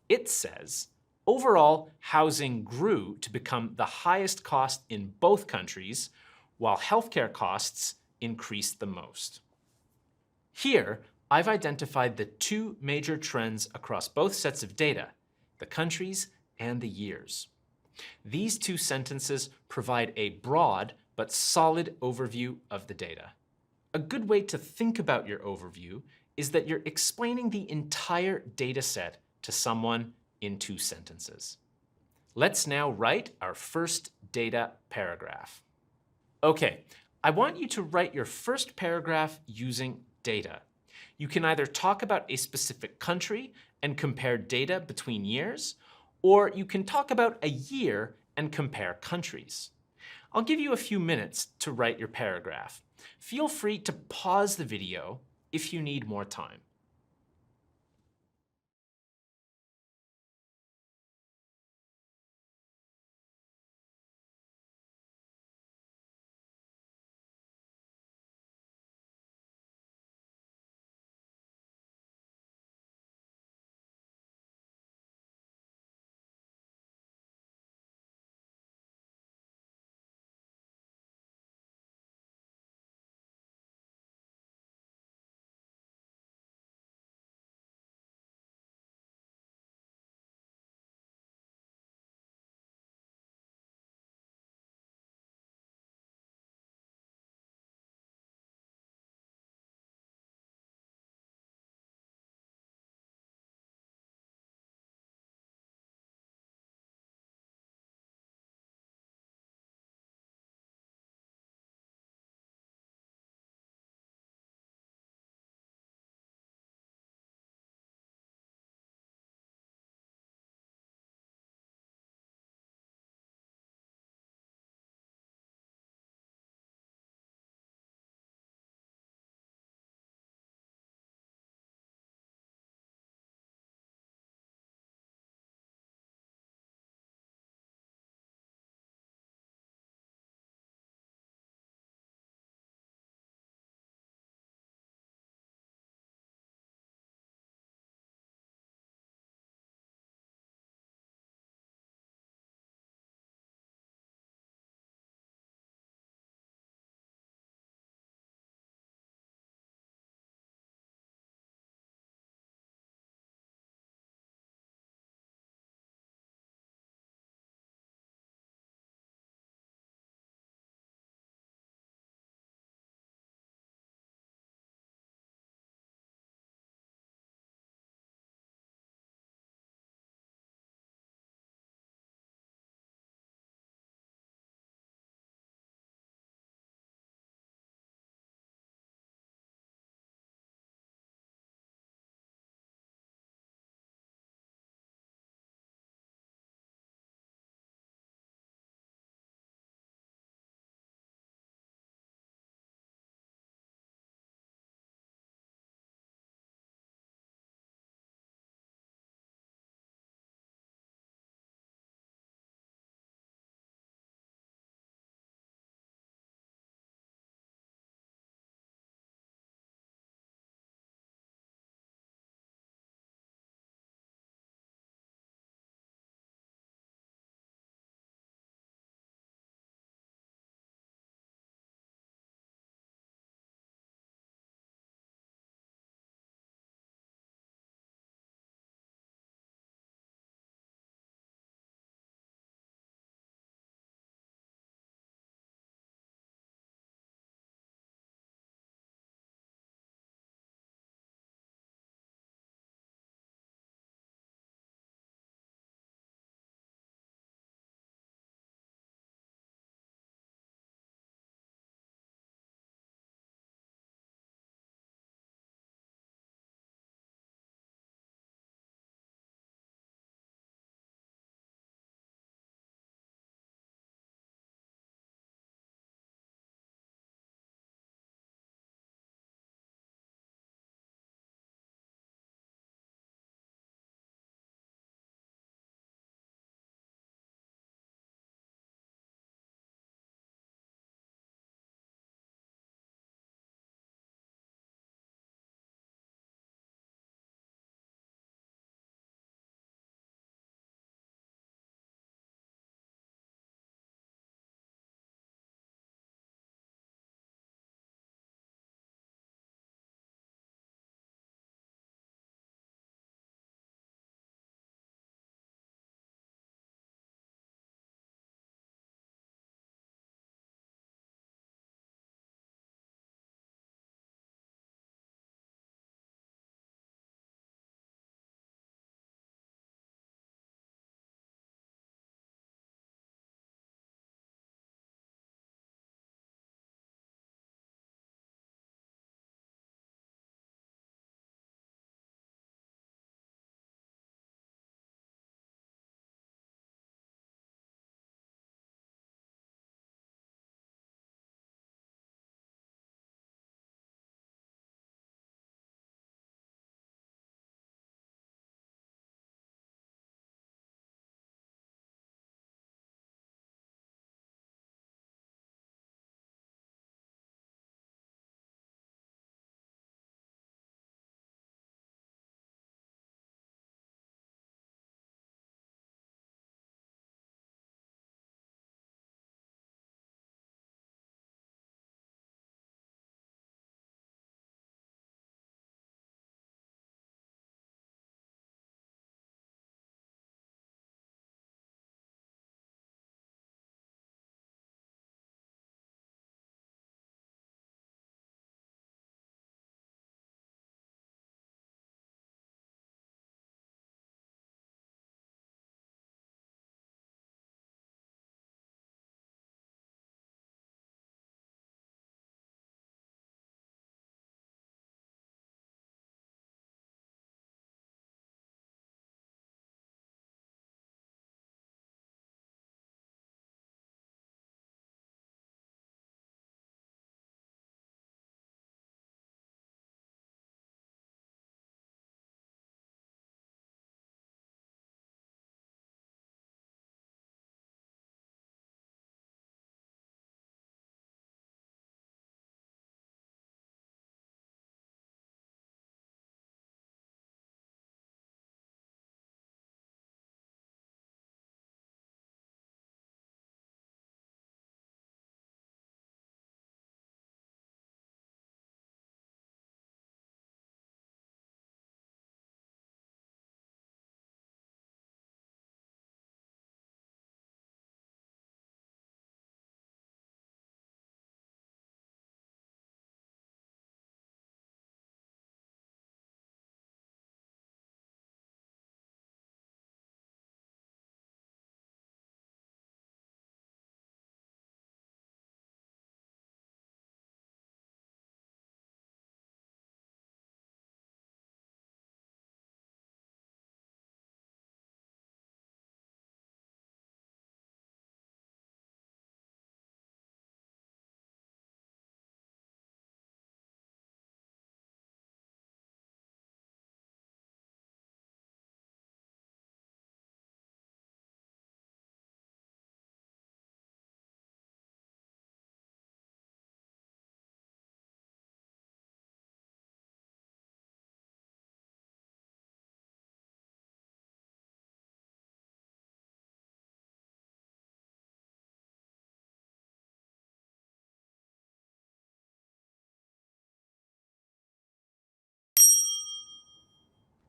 It says, overall, housing grew to become the highest cost in both countries, while healthcare costs increased the most. Here, I've identified the 2 major trends across both sets of data, the countries and the years. These 2 sentences provide a broad but solid overview of the data. A good way to think about your overview is that you're explaining the entire data set to someone in 2 sentences. Let's now write our first data paragraph. Okay, I want you to write your first paragraph using data. You can either talk about a specific country and compare data between years, or you can talk about a year and compare countries. I'll give you a few minutes to write your paragraph. Feel free to pause the video if you need more time.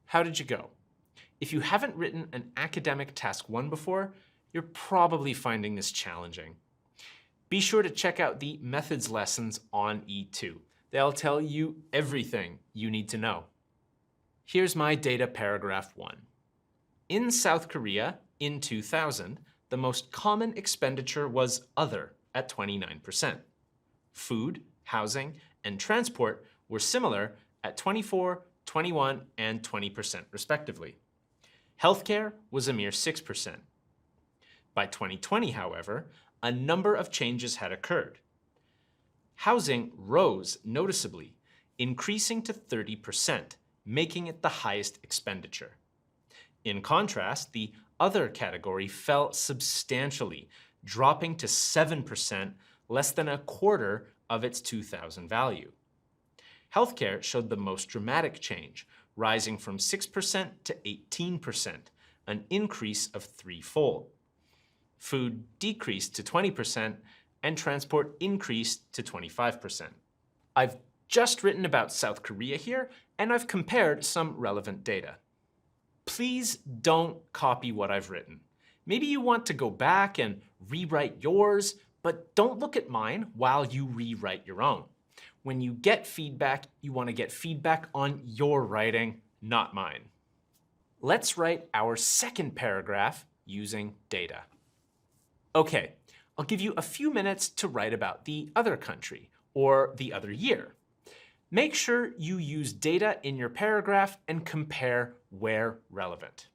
How did you go? If you haven't written an academic task 1 before, you're probably finding this challenging. Be sure to check out the methods lessons on E2. They'll tell you everything you need to know. Here's my data paragraph 1. In South Korea, in 2000, the most common expenditure was other at 29%. Food, housing, and transport were similar at 24, 21, and 20% respectively. Healthcare was a mere 6%. By 2020, however, a number of changes had occurred. Housing rose noticeably, increasing to 30%, making it the highest expenditure. In contrast, the other category fell substantially, dropping to 7%, less than a quarter of its 2000 value. Healthcare showed the most dramatic change, rising from 6% to 18%, an increase of threefold. Food decreased to 20%, and transport increased to 25%. I've just written about South Korea here, and I've compared some relevant data. Please don't copy what I've written. Maybe you want to go back and rewrite yours, but don't look at mine while you rewrite your own. When you get feedback, you want to get feedback on your writing, not mine. Let's write our second paragraph using data. Okay, I'll give you a few minutes to write about the other country or the other year. Make sure you use data in your paragraph and compare where relevant.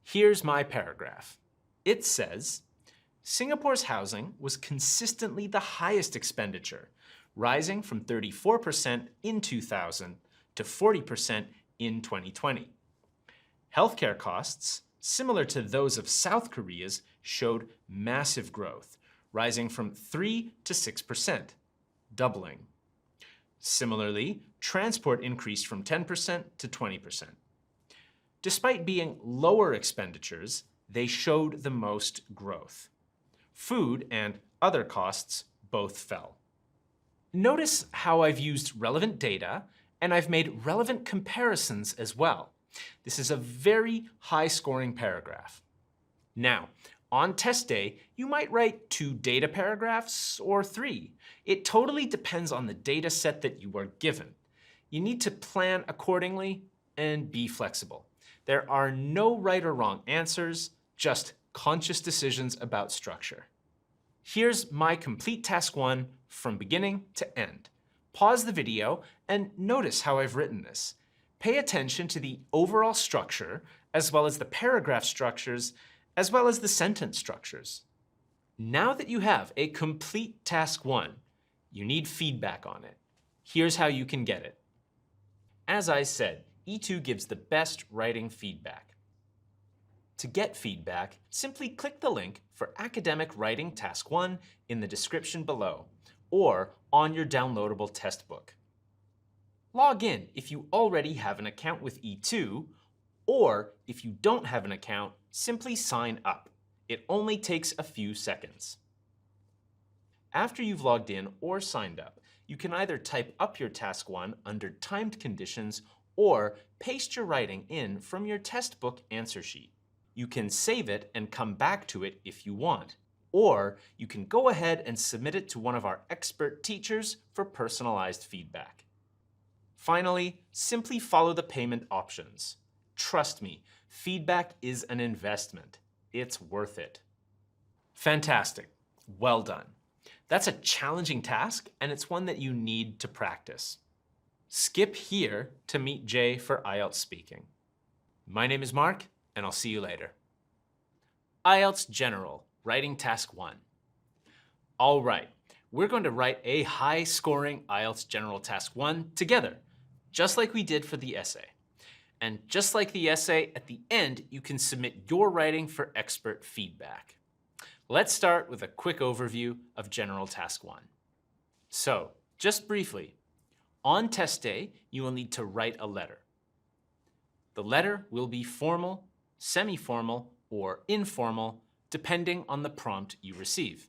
Here's my paragraph. It says, Singapore's housing was consistently the highest expenditure, rising from 34% in 2000 to 40% in 2020. Healthcare costs, similar to those of South Korea's, showed massive growth, rising from 3 to 6%, doubling. Similarly, transport increased from 10% to 20%. Despite being lower expenditures, they showed the most growth. Food and other costs both fell. Notice how I've used relevant data and I've made relevant comparisons as well. This is a very high-scoring paragraph. Now, on test day, you might write 2 data paragraphs or 3. It totally depends on the data set that you are given. You need to plan accordingly and be flexible. There are no right or wrong answers, just conscious decisions about structure. Here's my complete task 1 from beginning to end. Pause the video and notice how I've written this. Pay attention to the overall structure, as well as the paragraph structures, as well as the sentence structures. Now that you have a complete task 1, you need feedback on it. Here's how you can get it. As I said, E2 gives the best writing feedback. To get feedback, simply click the link for Academic Writing Task 1 in the description below, or on your downloadable test book. Log in if you already have an account with E2, or if you don't have an account, simply sign up. It only takes a few seconds. After you've logged in or signed up, you can either type up your task 1 under timed conditions or paste your writing in from your test book answer sheet. You can save it and come back to it if you want, or you can go ahead and submit it to one of our expert teachers for personalized feedback. Finally, simply follow the payment options. Trust me, feedback is an investment. It's worth it. Fantastic. Well done. That's a challenging task, and it's one that you need to practice. Skip here to meet Jay for IELTS speaking. My name is Mark, and I'll see you later. IELTS General, Writing Task 1. All right, we're going to write a high-scoring IELTS General Task 1 together, just like we did for the essay. And just like the essay, at the end, you can submit your writing for expert feedback. Let's start with a quick overview of General Task 1. So, just briefly, on test day, you will need to write a letter. The letter will be formal, semi-formal, or informal, depending on the prompt you receive.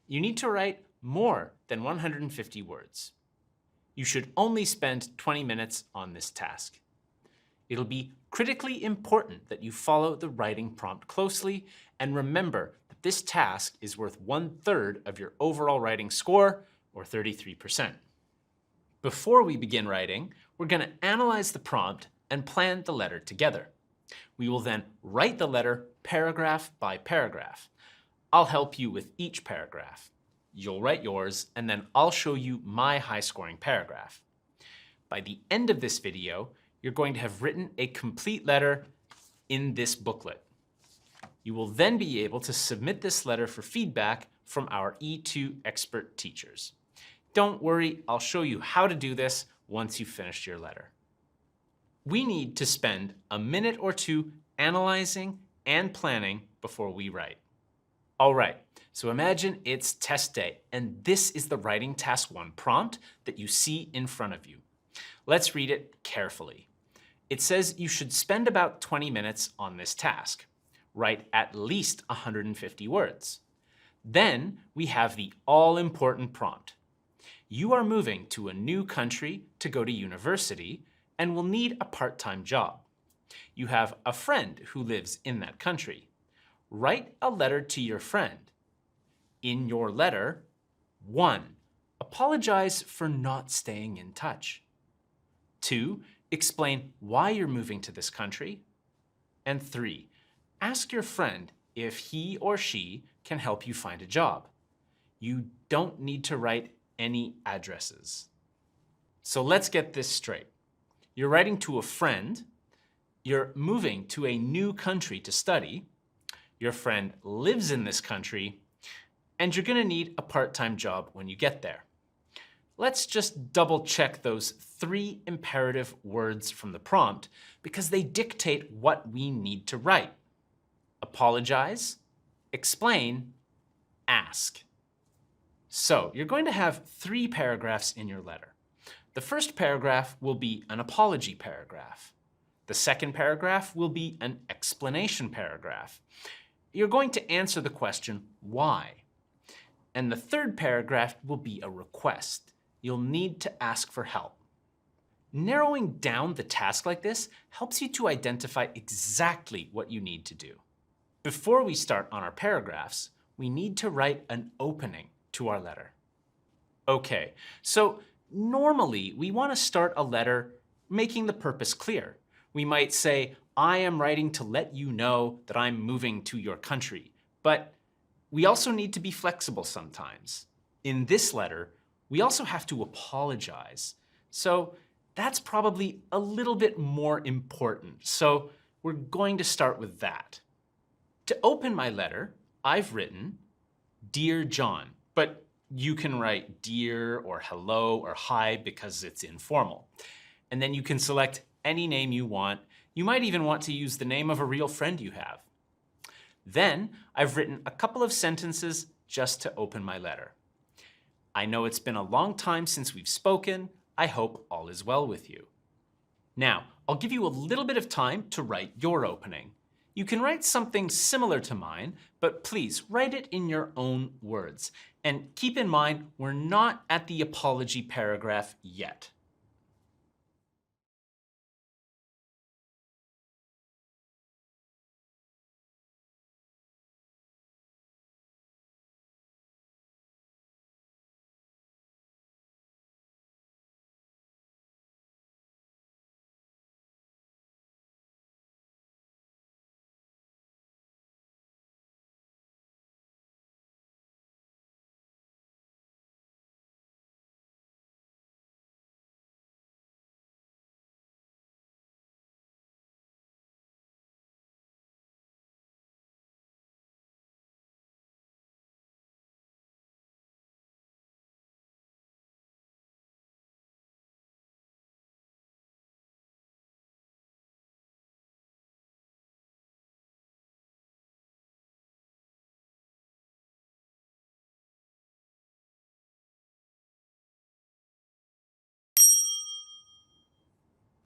You need to write more than 150 words. You should only spend 20 minutes on this task. It'll be critically important that you follow the writing prompt closely and remember that this task is worth 1/3 of your overall writing score, or 33%. Before we begin writing, we're going to analyze the prompt and plan the letter together. We will then write the letter paragraph by paragraph. I'll help you with each paragraph. You'll write yours, and then I'll show you my high-scoring paragraph. By the end of this video, you're going to have written a complete letter in this booklet. You will then be able to submit this letter for feedback from our E2 expert teachers. Don't worry, I'll show you how to do this once you've finished your letter. We need to spend a minute or 2 analyzing and planning before we write. All right, so imagine it's test day, and this is the Writing Task 1 prompt that you see in front of you. Let's read it carefully. It says you should spend about 20 minutes on this task. Write at least 150 words. Then we have the all-important prompt. You are moving to a new country to go to university and will need a part-time job. You have a friend who lives in that country. Write a letter to your friend. In your letter, 1. Apologize for not staying in touch. 2. Explain why you're moving to this country. And 3. Ask your friend if he or she can help you find a job. You don't need to write any addresses. So let's get this straight. You're writing to a friend. You're moving to a new country to study. Your friend lives in this country, and you're going to need a part-time job when you get there. Let's just double check those 3 imperative words from the prompt because they dictate what we need to write. Apologize, explain, ask. So you're going to have 3 paragraphs in your letter. The first paragraph will be an apology paragraph. The second paragraph will be an explanation paragraph. You're going to answer the question, why? And the third paragraph will be a request. You'll need to ask for help. Narrowing down the task like this helps you to identify exactly what you need to do. Before we start on our paragraphs, we need to write an opening to our letter. Okay, so normally we want to start a letter making the purpose clear. We might say, I am writing to let you know that I'm moving to your country. But we also need to be flexible sometimes. In this letter, we also have to apologize. So that's probably a little bit more important. So we're going to start with that. To open my letter, I've written, Dear John, but you can write dear or hello or hi because it's informal. And then you can select any name you want. You might even want to use the name of a real friend you have. Then I've written a couple of sentences just to open my letter. I know it's been a long time since we've spoken. I hope all is well with you. Now, I'll give you a little bit of time to write your opening. You can write something similar to mine, but please write it in your own words. And keep in mind, we're not at the apology paragraph yet.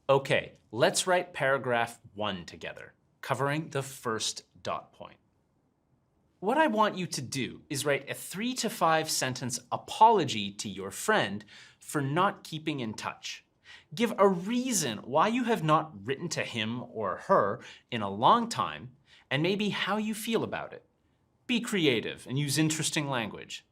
Okay, let's write paragraph 1 together, covering the first dot point. What I want you to do is write a 3 to 5 sentence apology to your friend for not keeping in touch. Give a reason why you have not written to him or her in a long time, and maybe how you feel about it. Be creative and use interesting language.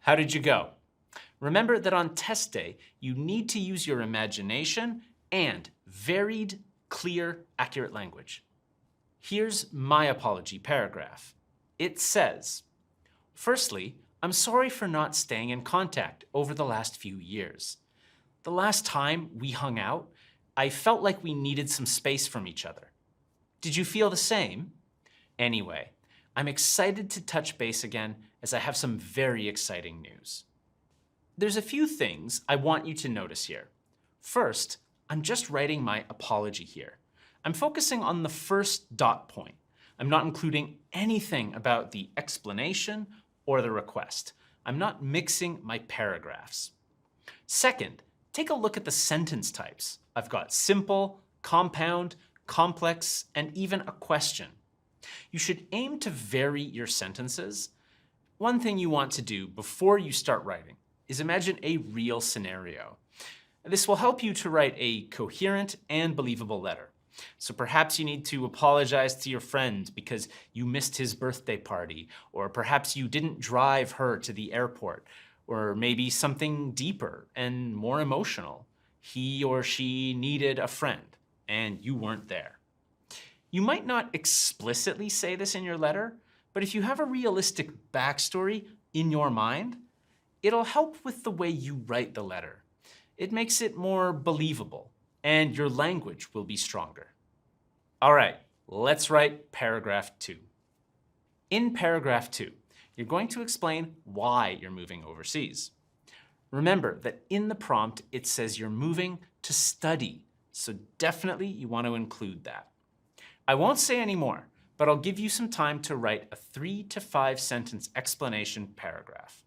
How did you go? Remember that on test day, you need to use your imagination and varied, clear, accurate language. Here's my apology paragraph. It says, firstly, I'm sorry for not staying in contact over the last few years. The last time we hung out, I felt like we needed some space from each other. Did you feel the same? Anyway, I'm excited to touch base again as I have some very exciting news. There's a few things I want you to notice here. First, I'm just writing my apology here. I'm focusing on the first dot point. I'm not including anything about the explanation or the request. I'm not mixing my paragraphs. Second, take a look at the sentence types. I've got simple, compound, complex, and even a question. You should aim to vary your sentences. One thing you want to do before you start writing is imagine a real scenario. This will help you to write a coherent and believable letter. So perhaps you need to apologize to your friend because you missed his birthday party, or perhaps you didn't drive her to the airport, or maybe something deeper and more emotional. He or she needed a friend, and you weren't there. You might not explicitly say this in your letter, but if you have a realistic backstory in your mind, it'll help with the way you write the letter. It makes it more believable, and your language will be stronger. All right, let's write paragraph 2. In paragraph 2, you're going to explain why you're moving overseas. Remember that in the prompt, it says you're moving to study, so definitely you want to include that. I won't say any more, but I'll give you some time to write a 3 to 5 sentence explanation paragraph.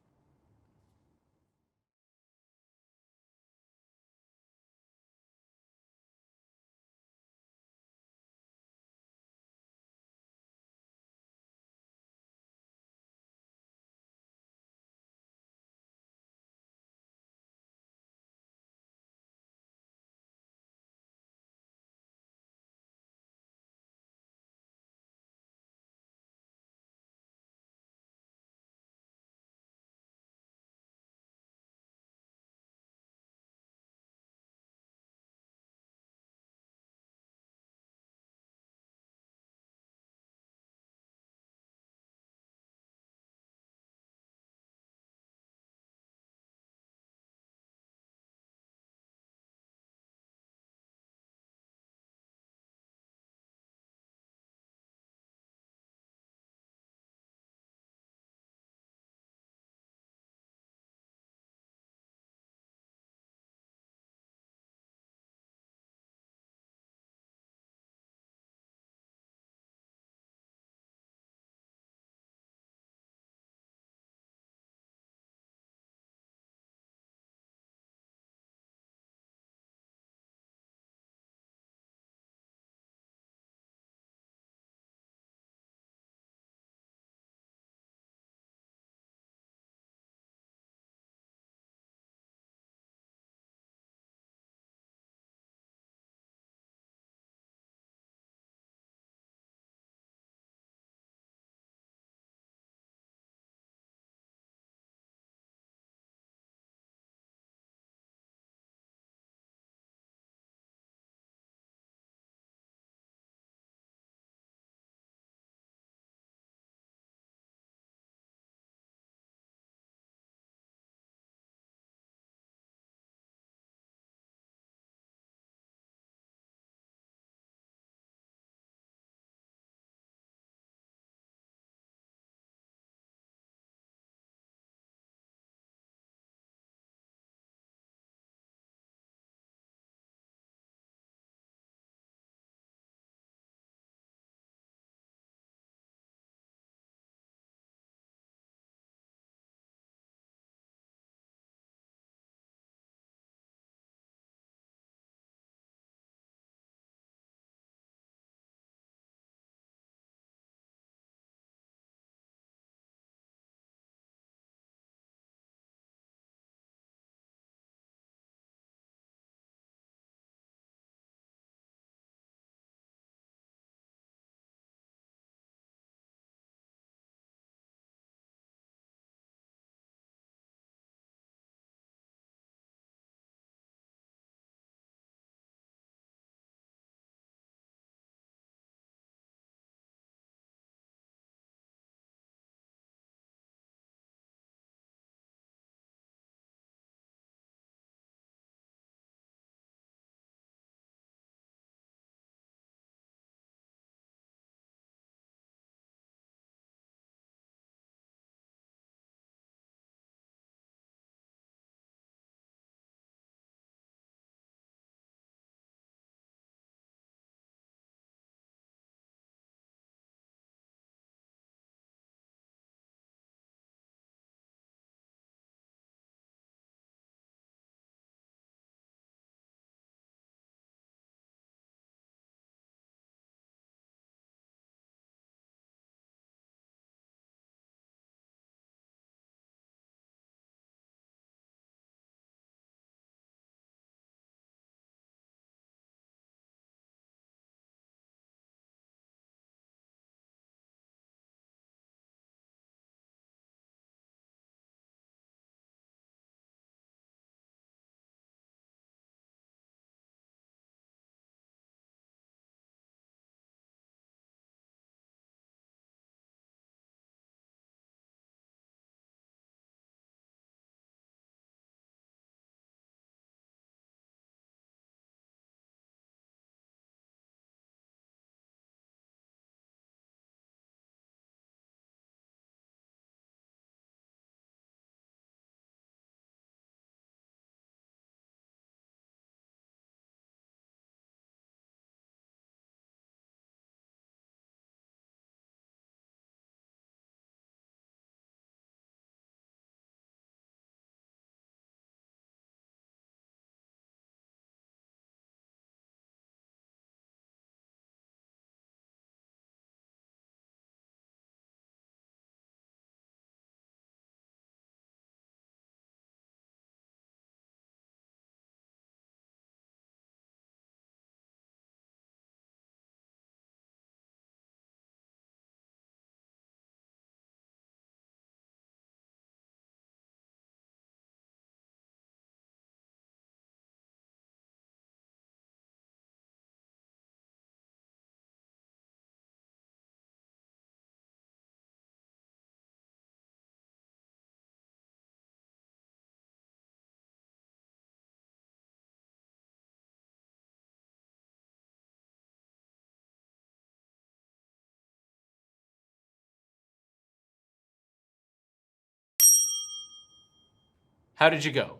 How did you go?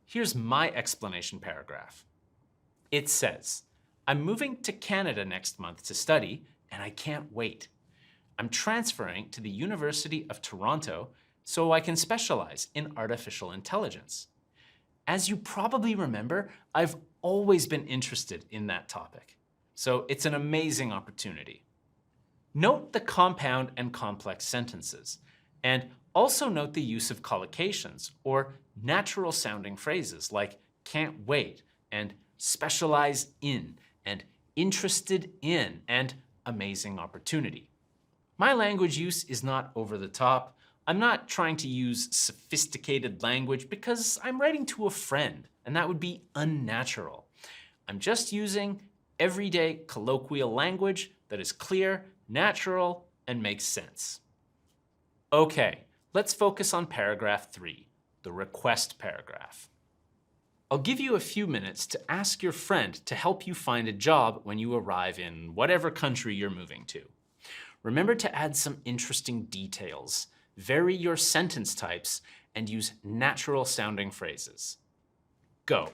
Here's my explanation paragraph. It says, I'm moving to Canada next month to study, and I can't wait. I'm transferring to the University of Toronto so I can specialize in artificial intelligence. As you probably remember, I've always been interested in that topic, so it's an amazing opportunity. Note the compound and complex sentences, and also note the use of collocations or natural sounding phrases like can't wait and specialize in and interested in and amazing opportunity. My language use is not over the top. I'm not trying to use sophisticated language because I'm writing to a friend, and that would be unnatural. I'm just using everyday colloquial language that is clear, natural, and makes sense. Okay, let's focus on paragraph 3, the request paragraph. I'll give you a few minutes to ask your friend to help you find a job when you arrive in whatever country you're moving to. Remember to add some interesting details, vary your sentence types, and use natural sounding phrases. Go.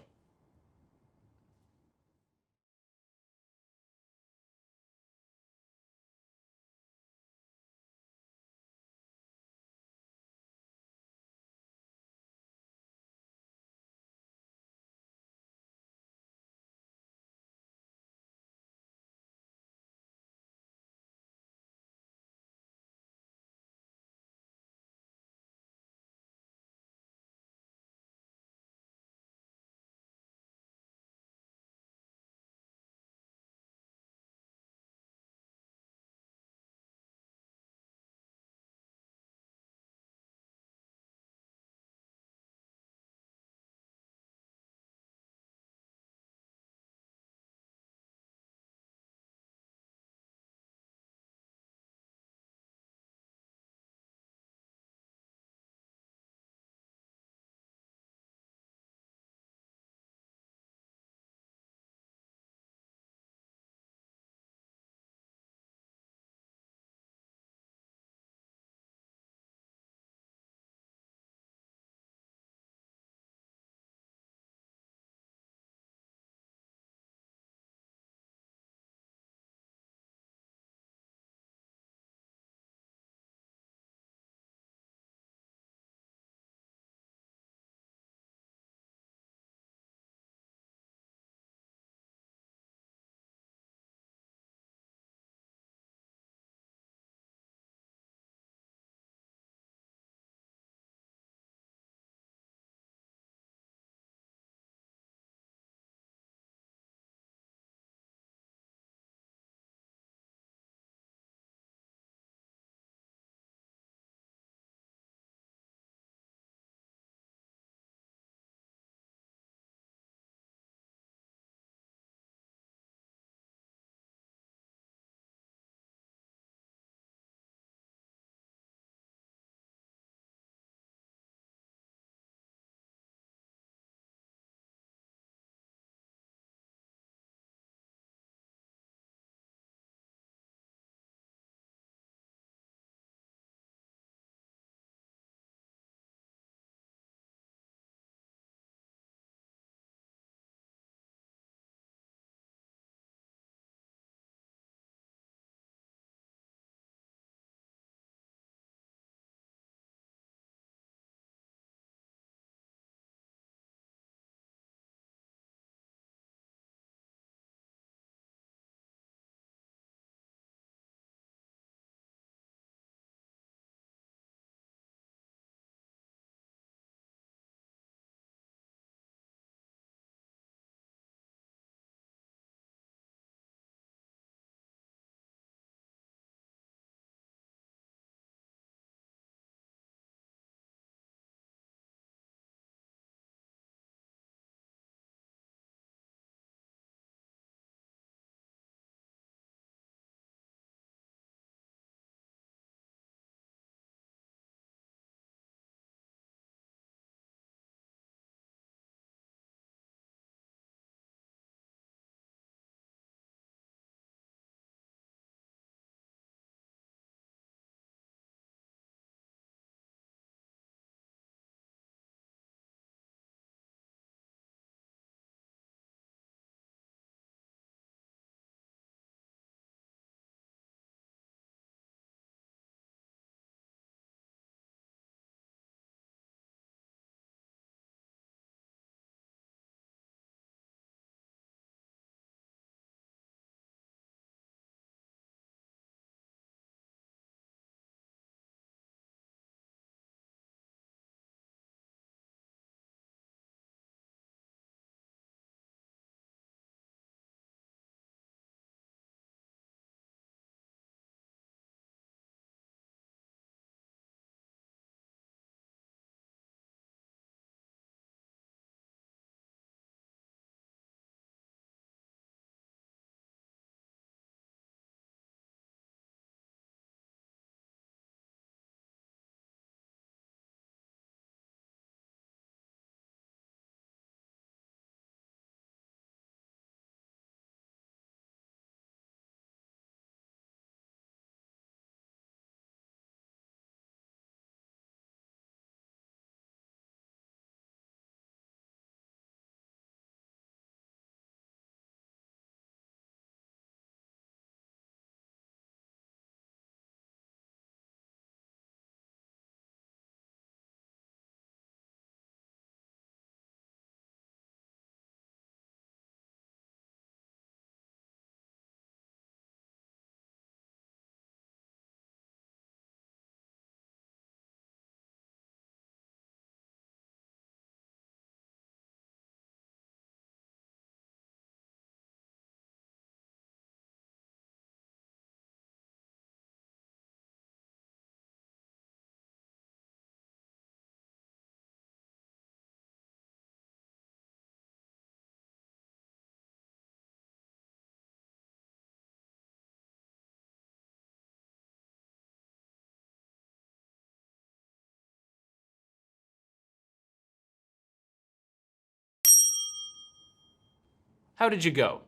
How did you go?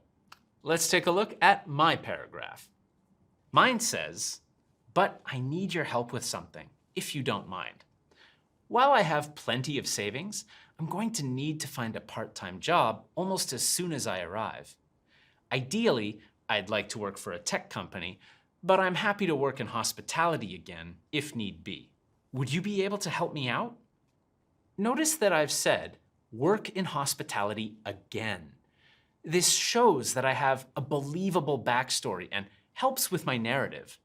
Let's take a look at my paragraph. Mine says, but I need your help with something, if you don't mind. While I have plenty of savings, I'm going to need to find a part-time job almost as soon as I arrive. Ideally, I'd like to work for a tech company, but I'm happy to work in hospitality again if need be. Would you be able to help me out? Notice that I've said, work in hospitality again. This shows that I have a believable backstory and helps with my narrative.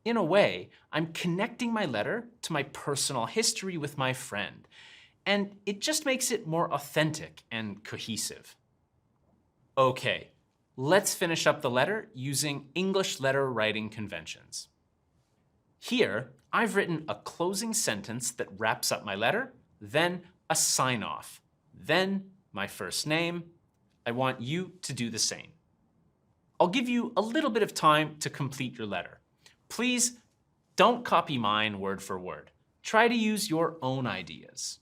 In a way, I'm connecting my letter to my personal history with my friend, and it just makes it more authentic and cohesive. Okay, let's finish up the letter using English letter writing conventions. Here, I've written a closing sentence that wraps up my letter, then a sign-off, then my first name. I want you to do the same. I'll give you a little bit of time to complete your letter. Please don't copy mine word for word. Try to use your own ideas.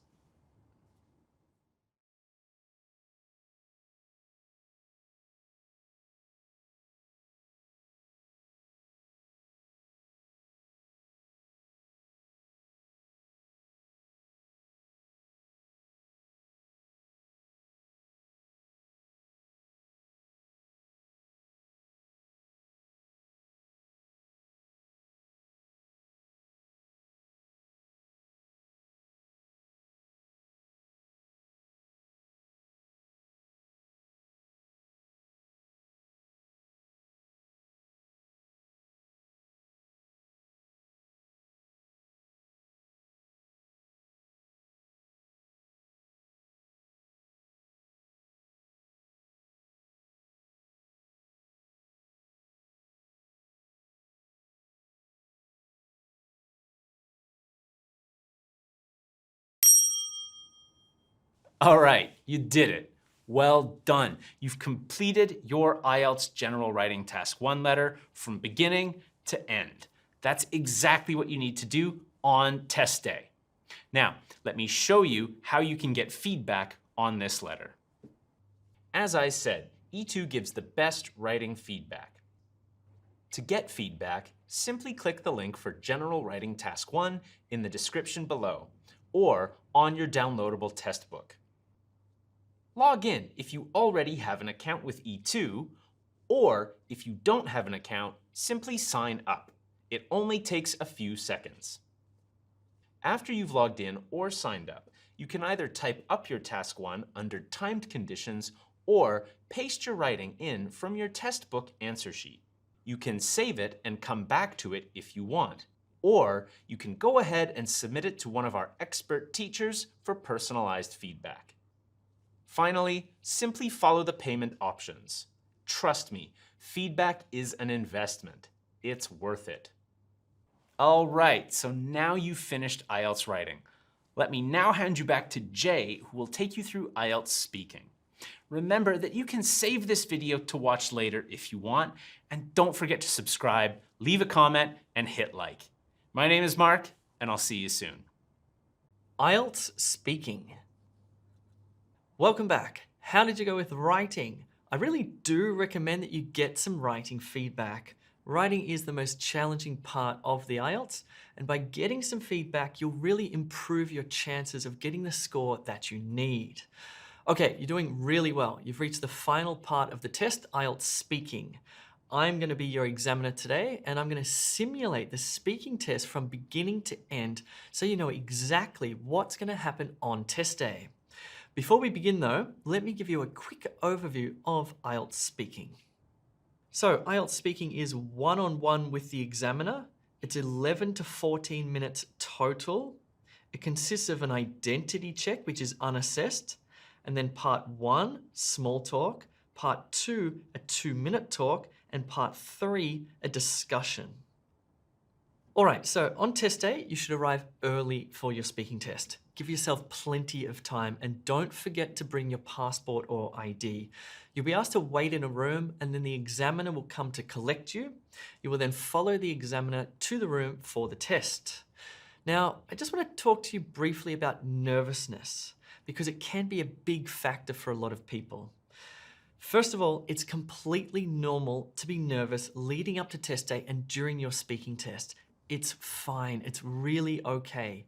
All right, you did it. Well done. You've completed your IELTS General Writing Task 1 letter from beginning to end. That's exactly what you need to do on test day. Now, let me show you how you can get feedback on this letter. As I said, E2 gives the best writing feedback. To get feedback, simply click the link for General Writing Task 1 in the description below, or on your downloadable test book. Log in if you already have an account with E2, or if you don't have an account, simply sign up. It only takes a few seconds. After you've logged in or signed up, you can either type up your Task 1 under timed conditions or paste your writing in from your test book answer sheet. You can save it and come back to it if you want, or you can go ahead and submit it to one of our expert teachers for personalized feedback. Finally, simply follow the payment options. Trust me, feedback is an investment. It's worth it. All right, so now you've finished IELTS writing. Let me now hand you back to Jay, who will take you through IELTS speaking. Remember that you can save this video to watch later if you want, and don't forget to subscribe, leave a comment, and hit like. My name is Mark, and I'll see you soon. IELTS speaking. Welcome back. How did you go with writing? I really do recommend that you get some writing feedback. Writing is the most challenging part of the IELTS, and by getting some feedback, you'll really improve your chances of getting the score that you need. Okay, you're doing really well. You've reached the final part of the test, IELTS speaking. I'm going to be your examiner today, and I'm going to simulate the speaking test from beginning to end so you know exactly what's going to happen on test day. Before we begin though, let me give you a quick overview of IELTS speaking. So IELTS speaking is one-on-one with the examiner. It's 11 to 14 minutes total. It consists of an identity check, which is unassessed, and then part 1, small talk, part 2, a 2-minute talk, and part 3, a discussion. All right, so on test day, you should arrive early for your speaking test. Give yourself plenty of time and don't forget to bring your passport or ID. You'll be asked to wait in a room and then the examiner will come to collect you. You will then follow the examiner to the room for the test. Now, I just want to talk to you briefly about nervousness because it can be a big factor for a lot of people. First of all, it's completely normal to be nervous leading up to test day and during your speaking test. It's fine, it's really okay.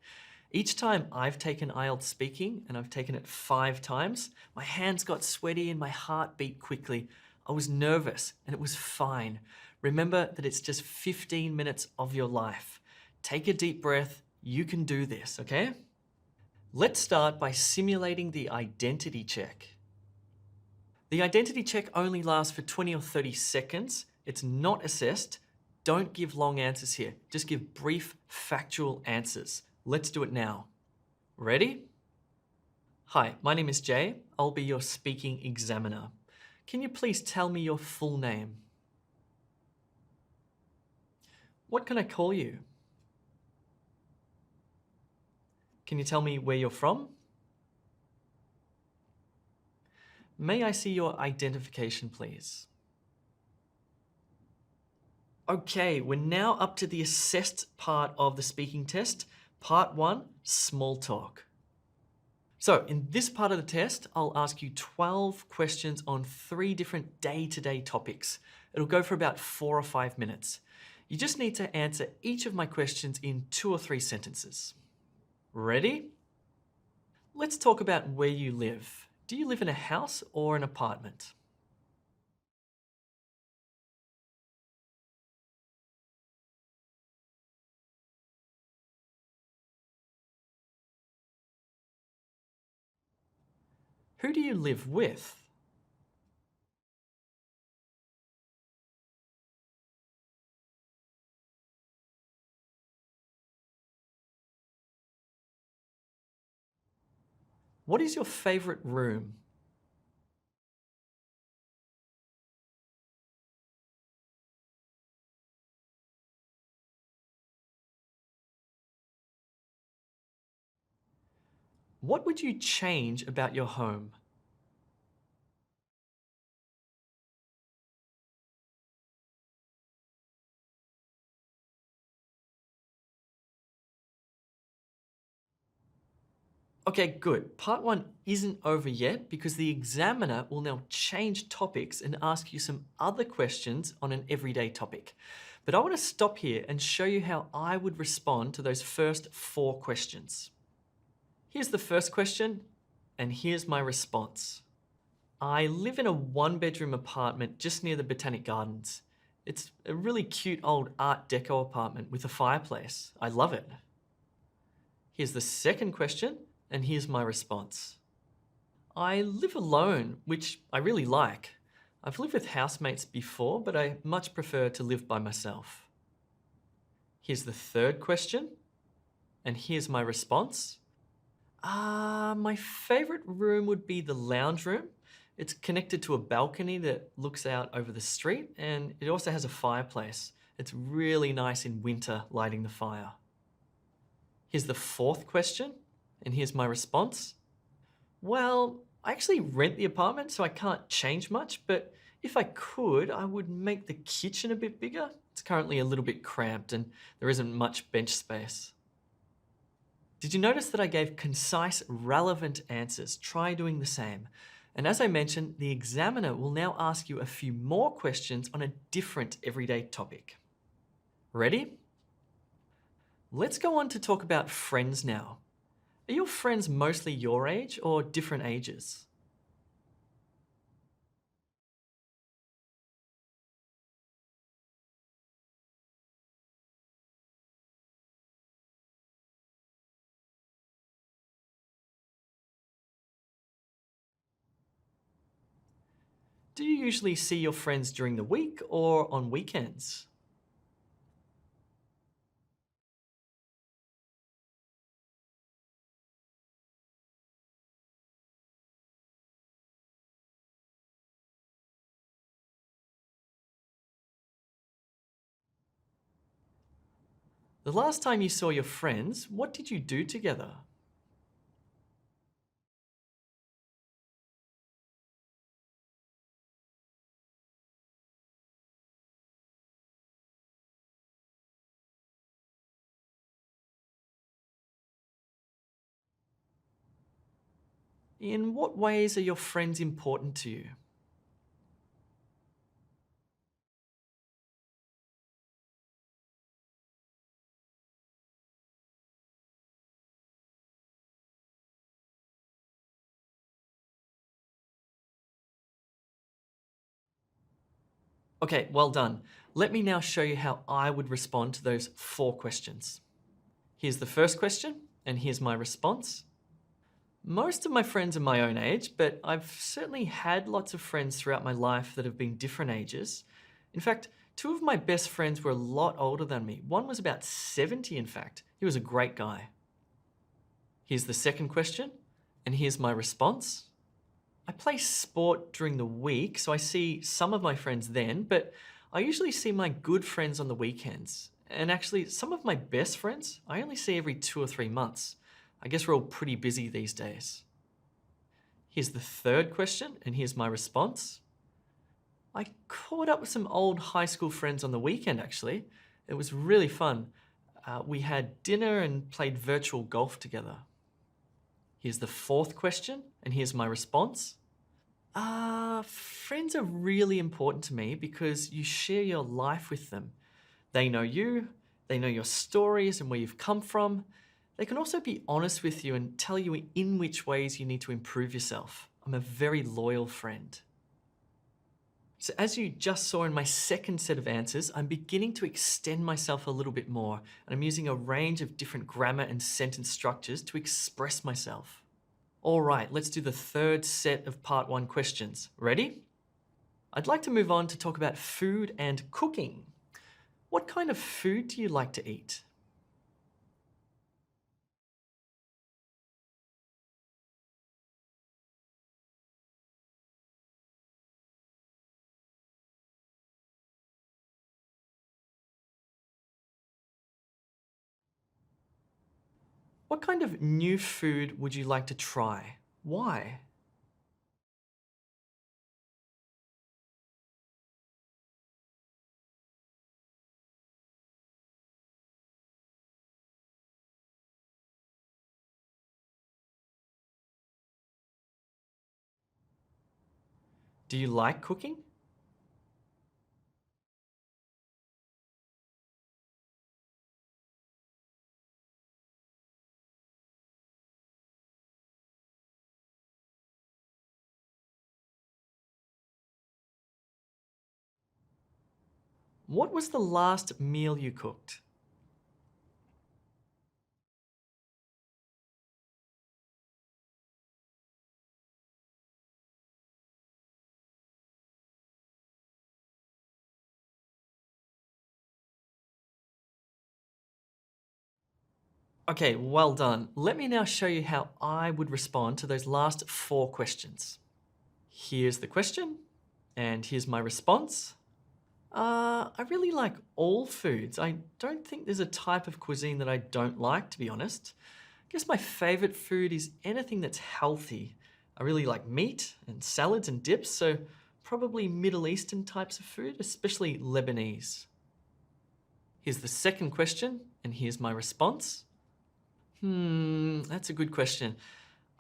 Each time I've taken IELTS speaking, and I've taken it 5 times, my hands got sweaty and my heart beat quickly. I was nervous and it was fine. Remember that it's just 15 minutes of your life. Take a deep breath, you can do this, okay? Let's start by simulating the identity check. The identity check only lasts for 20 or 30 seconds. It's not assessed. Don't give long answers here. Just give brief, factual answers. Let's do it now. Ready? Hi, my name is Jay. I'll be your speaking examiner. Can you please tell me your full name? What can I call you? Can you tell me where you're from? May I see your identification, please? Okay, we're now up to the assessed part of the speaking test. Part 1, small talk. So in this part of the test, I'll ask you 12 questions on 3 different day-to-day topics. It'll go for about 4 or 5 minutes. You just need to answer each of my questions in 2 or 3 sentences. Ready? Let's talk about where you live. Do you live in a house or an apartment? Who do you live with? What is your favorite room? What would you change about your home? Okay, good. Part 1 isn't over yet because the examiner will now change topics and ask you some other questions on an everyday topic. But I want to stop here and show you how I would respond to those first 4 questions. Here's the first question, and here's my response. I live in a 1-bedroom apartment just near the Botanic Gardens. It's a really cute old Art Deco apartment with a fireplace. I love it. Here's the second question, and here's my response. I live alone, which I really like. I've lived with housemates before, but I much prefer to live by myself. Here's the third question, and here's my response. My favorite room would be the lounge room. It's connected to a balcony that looks out over the street, and it also has a fireplace. It's really nice in winter lighting the fire. Here's the fourth question, and here's my response. Well, I actually rent the apartment, so I can't change much, but if I could, I would make the kitchen a bit bigger. It's currently a little bit cramped and there isn't much bench space. Did you notice that I gave concise, relevant answers? Try doing the same. And as I mentioned, the examiner will now ask you a few more questions on a different everyday topic. Ready? Let's go on to talk about friends now. Are your friends mostly your age or different ages? Do you usually see your friends during the week or on weekends? The last time you saw your friends, what did you do together? In what ways are your friends important to you? Okay, well done. Let me now show you how I would respond to those 4 questions. Here's the first question, and here's my response. Most of my friends are my own age, but I've certainly had lots of friends throughout my life that have been different ages. In fact, 2 of my best friends were a lot older than me. One was about 70, in fact. He was a great guy. Here's the second question, and here's my response. I play sport during the week, so I see some of my friends then, but I usually see my good friends on the weekends. And actually, some of my best friends, I only see every 2 or 3 months. I guess we're all pretty busy these days. Here's the third question, and here's my response. I caught up with some old high school friends on the weekend, actually. It was really fun. We had dinner and played virtual golf together. Here's the fourth question, and here's my response. Friends are really important to me because you share your life with them. They know you, they know your stories and where you've come from. They can also be honest with you and tell you in which ways you need to improve yourself. I'm a very loyal friend. So as you just saw in my second set of answers, I'm beginning to extend myself a little bit more, and I'm using a range of different grammar and sentence structures to express myself. All right, let's do the third set of part 1 questions. Ready? I'd like to move on to talk about food and cooking. What kind of food do you like to eat? What kind of new food would you like to try? Why? Do you like cooking? What was the last meal you cooked? Okay, well done. Let me now show you how I would respond to those last 4 questions. Here's the question, and here's my response. I really like all foods. I don't think there's a type of cuisine that I don't like, to be honest. I guess my favorite food is anything that's healthy. I really like meat and salads and dips, so probably Middle Eastern types of food, especially Lebanese. Here's the second question, and here's my response. That's a good question.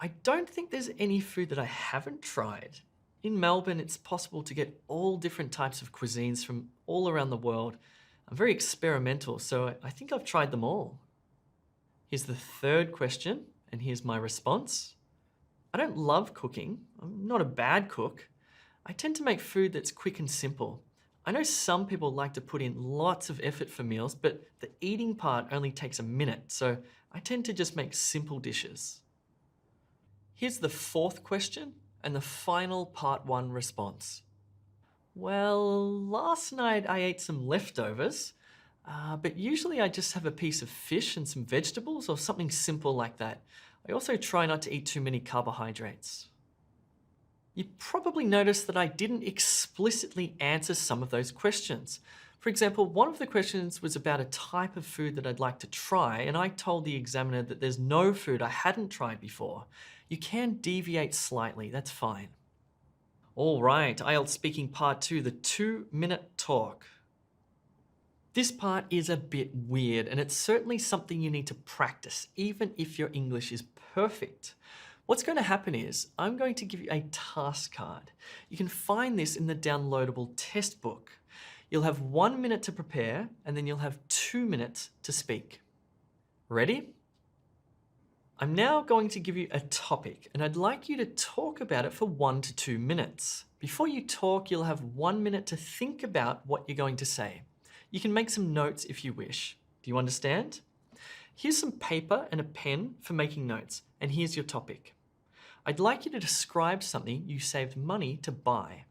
I don't think there's any food that I haven't tried. In Melbourne, it's possible to get all different types of cuisines from all around the world. I'm very experimental, so I think I've tried them all. Here's the third question, and here's my response. I don't love cooking. I'm not a bad cook. I tend to make food that's quick and simple. I know some people like to put in lots of effort for meals, but the eating part only takes a minute, so I tend to just make simple dishes. Here's the fourth question and the final part 1 response. Well, last night I ate some leftovers, but usually I just have a piece of fish and some vegetables or something simple like that. I also try not to eat too many carbohydrates. You probably noticed that I didn't explicitly answer some of those questions. For example, one of the questions was about a type of food that I'd like to try, and I told the examiner that there's no food I hadn't tried before. You can deviate slightly, that's fine. All right, IELTS speaking part 2, the 2-minute talk. This part is a bit weird, and it's certainly something you need to practice, even if your English is perfect. What's going to happen is, I'm going to give you a task card. You can find this in the downloadable test book. You'll have 1 minute to prepare, and then you'll have 2 minutes to speak. Ready? I'm now going to give you a topic and I'd like you to talk about it for 1 to 2 minutes. Before you talk, you'll have 1 minute to think about what you're going to say. You can make some notes if you wish. Do you understand? Here's some paper and a pen for making notes, and here's your topic. I'd like you to describe something you saved money to buy.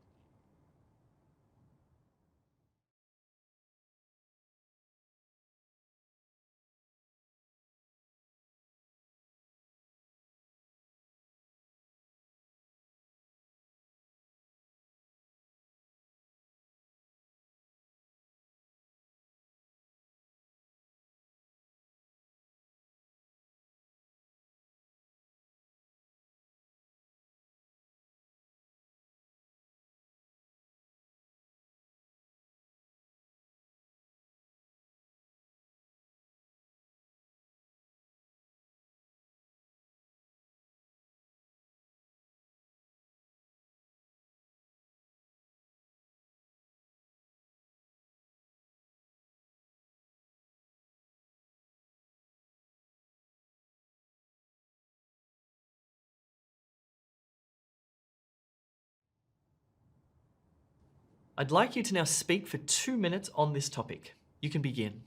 I'd like you to now speak for 2 minutes on this topic. You can begin.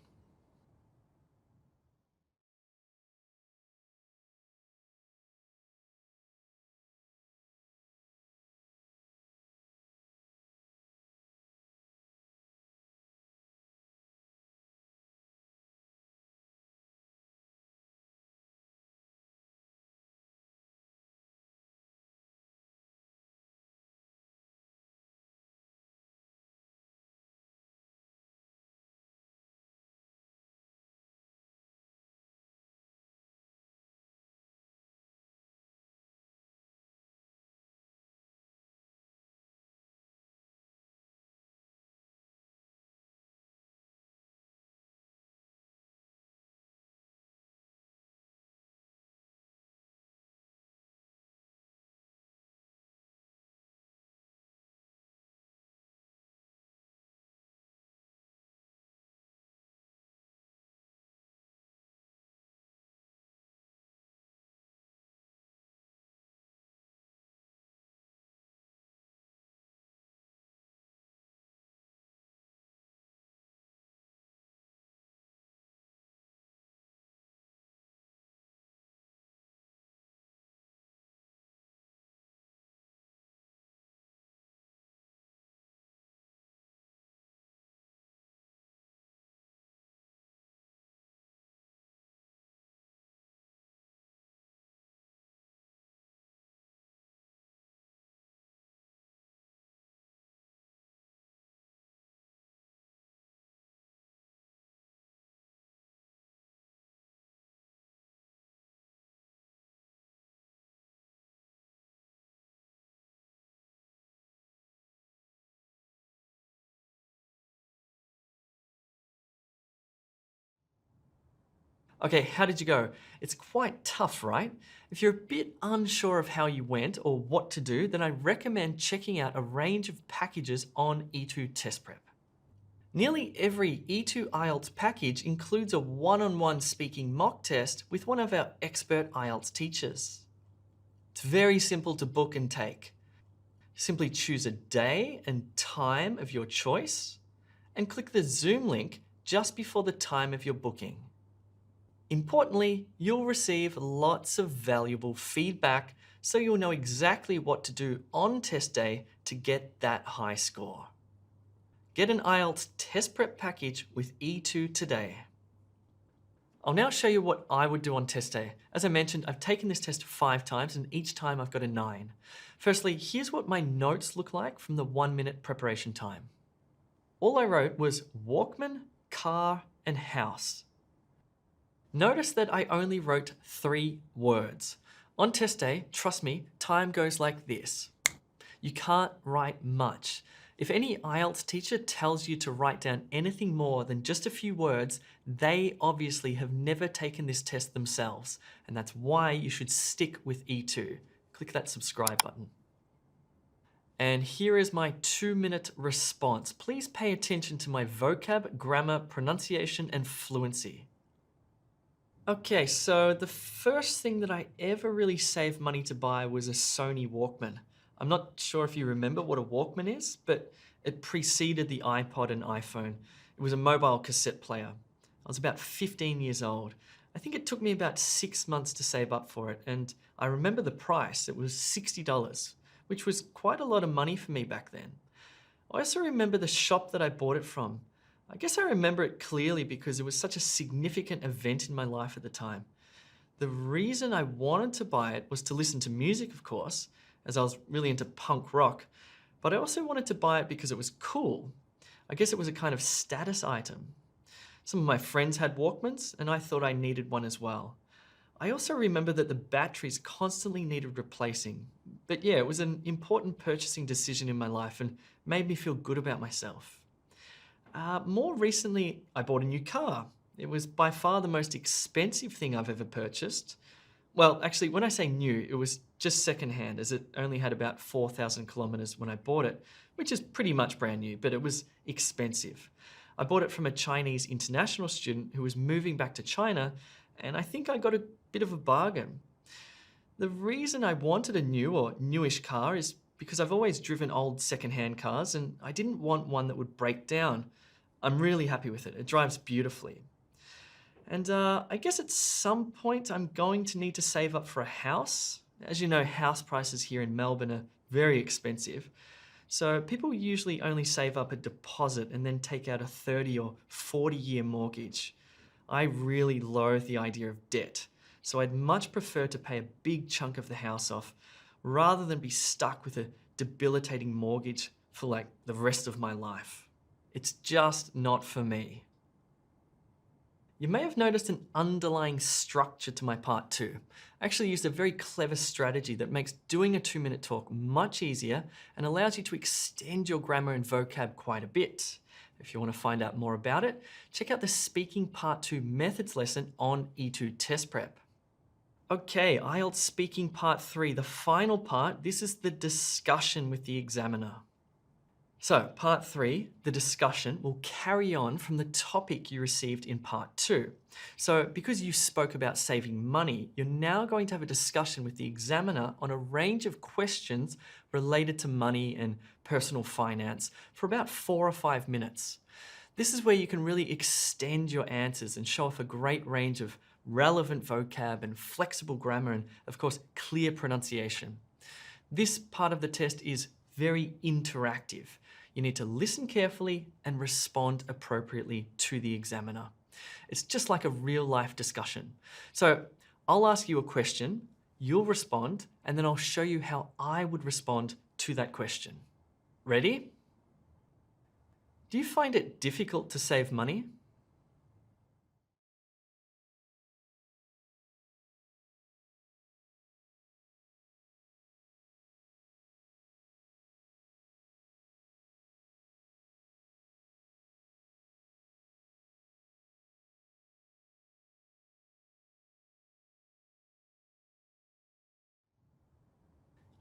Okay, how did you go? It's quite tough, right? If you're a bit unsure of how you went or what to do, then I recommend checking out a range of packages on E2 Test Prep. Nearly every E2 IELTS package includes a one-on-one speaking mock test with one of our expert IELTS teachers. It's very simple to book and take. Simply choose a day and time of your choice and click the Zoom link just before the time of your booking. Importantly, you'll receive lots of valuable feedback so you'll know exactly what to do on test day to get that high score. Get an IELTS test prep package with E2 today. I'll now show you what I would do on test day. As I mentioned, I've taken this test 5 times and each time I've got a 9. Firstly, here's what my notes look like from the 1 minute preparation time. All I wrote was Walkman, car, and house. Notice that I only wrote 3 words. On test day, trust me, time goes like this. You can't write much. If any IELTS teacher tells you to write down anything more than just a few words, they obviously have never taken this test themselves, and that's why you should stick with E2. Click that subscribe button. And here is my 2-minute response. Please pay attention to my vocab, grammar, pronunciation, and fluency. Okay, so the first thing that I ever really saved money to buy was a Sony Walkman. I'm not sure if you remember what a Walkman is, but it preceded the iPod and iPhone. It was a mobile cassette player. I was about 15 years old. I think it took me about 6 months to save up for it, and I remember the price. It was $60, which was quite a lot of money for me back then. I also remember the shop that I bought it from. I guess I remember it clearly because it was such a significant event in my life at the time. The reason I wanted to buy it was to listen to music, of course, as I was really into punk rock, but I also wanted to buy it because it was cool. I guess it was a kind of status item. Some of my friends had Walkmans, and I thought I needed one as well. I also remember that the batteries constantly needed replacing. But yeah, it was an important purchasing decision in my life and made me feel good about myself. More recently, I bought a new car. It was by far the most expensive thing I've ever purchased. Well, actually, when I say new, it was just secondhand, as it only had about 4,000 kilometers when I bought it, which is pretty much brand new, but it was expensive. I bought it from a Chinese international student who was moving back to China, and I think I got a bit of a bargain. The reason I wanted a new or newish car is because I've always driven old secondhand cars, and I didn't want one that would break down. I'm really happy with it. It drives beautifully. And I guess at some point I'm going to need to save up for a house. As you know, house prices here in Melbourne are very expensive. So people usually only save up a deposit and then take out a 30 or 40-year mortgage. I really loathe the idea of debt, so I'd much prefer to pay a big chunk of the house off rather than be stuck with a debilitating mortgage for like the rest of my life. It's just not for me. You may have noticed an underlying structure to my part 2. I actually used a very clever strategy that makes doing a 2-minute talk much easier and allows you to extend your grammar and vocab quite a bit. If you want to find out more about it, check out the Speaking Part 2 Methods lesson on E2 Test Prep. Okay, IELTS Speaking Part 3, the final part. This is the discussion with the examiner. So, part 3, the discussion, will carry on from the topic you received in part 2. So, because you spoke about saving money, you're now going to have a discussion with the examiner on a range of questions related to money and personal finance for about 4 or 5 minutes. This is where you can really extend your answers and show off a great range of relevant vocab and flexible grammar and, of course, clear pronunciation. This part of the test is very interactive. You need to listen carefully and respond appropriately to the examiner. It's just like a real-life discussion. So I'll ask you a question, you'll respond, and then I'll show you how I would respond to that question. Ready? Do you find it difficult to save money?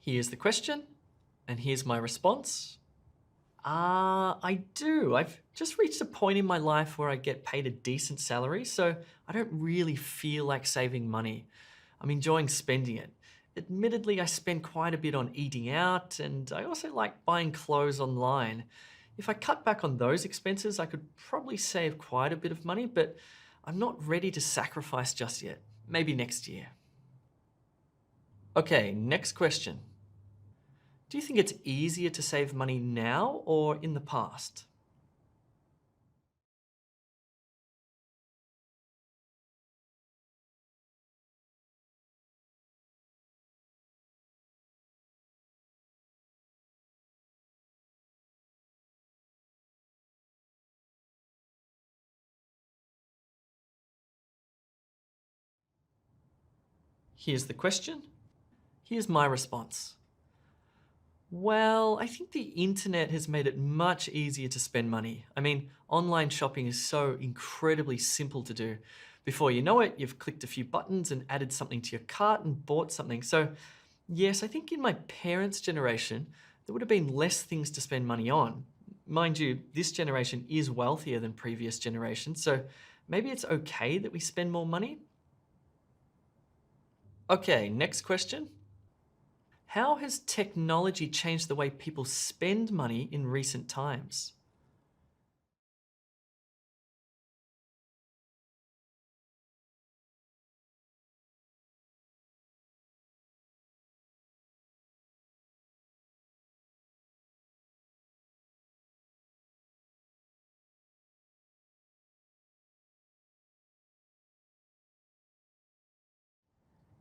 Here's the question, and here's my response. I do. I've just reached a point in my life where I get paid a decent salary, so I don't really feel like saving money. I'm enjoying spending it. Admittedly, I spend quite a bit on eating out, and I also like buying clothes online. If I cut back on those expenses, I could probably save quite a bit of money, but I'm not ready to sacrifice just yet. Maybe next year. Okay, next question. Do you think it's easier to save money now or in the past? Here's the question. Here's my response. Well, I think the internet has made it much easier to spend money. I mean, online shopping is so incredibly simple to do. Before you know it, you've clicked a few buttons and added something to your cart and bought something. So yes, I think in my parents' generation, there would have been less things to spend money on. Mind you, this generation is wealthier than previous generations, so maybe it's okay that we spend more money. Okay, next question. How has technology changed the way people spend money in recent times?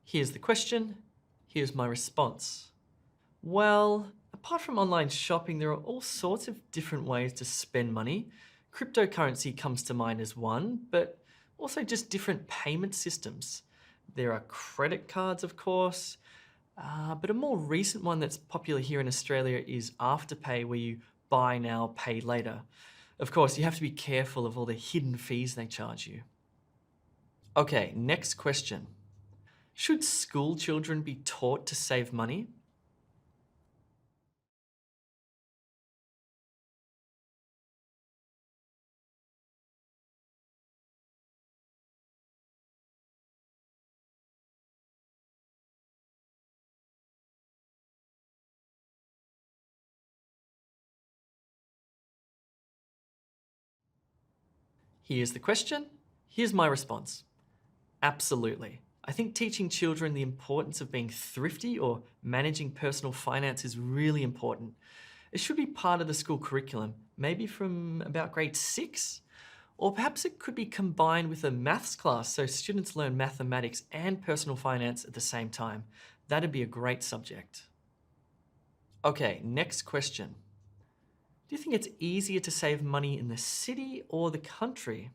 Here's the question. Here's my response. Well, apart from online shopping, there are all sorts of different ways to spend money. Cryptocurrency comes to mind as one, but also just different payment systems. There are credit cards, of course, but a more recent one that's popular here in Australia is Afterpay, where you buy now, pay later. Of course, you have to be careful of all the hidden fees they charge you. Okay, next question. Should school children be taught to save money? Here's the question. Here's my response. Absolutely. I think teaching children the importance of being thrifty or managing personal finance is really important. It should be part of the school curriculum, maybe from about grade 6. Or perhaps it could be combined with a maths class so students learn mathematics and personal finance at the same time. That'd be a great subject. Okay, next question. Do you think it's easier to save money in the city or the country?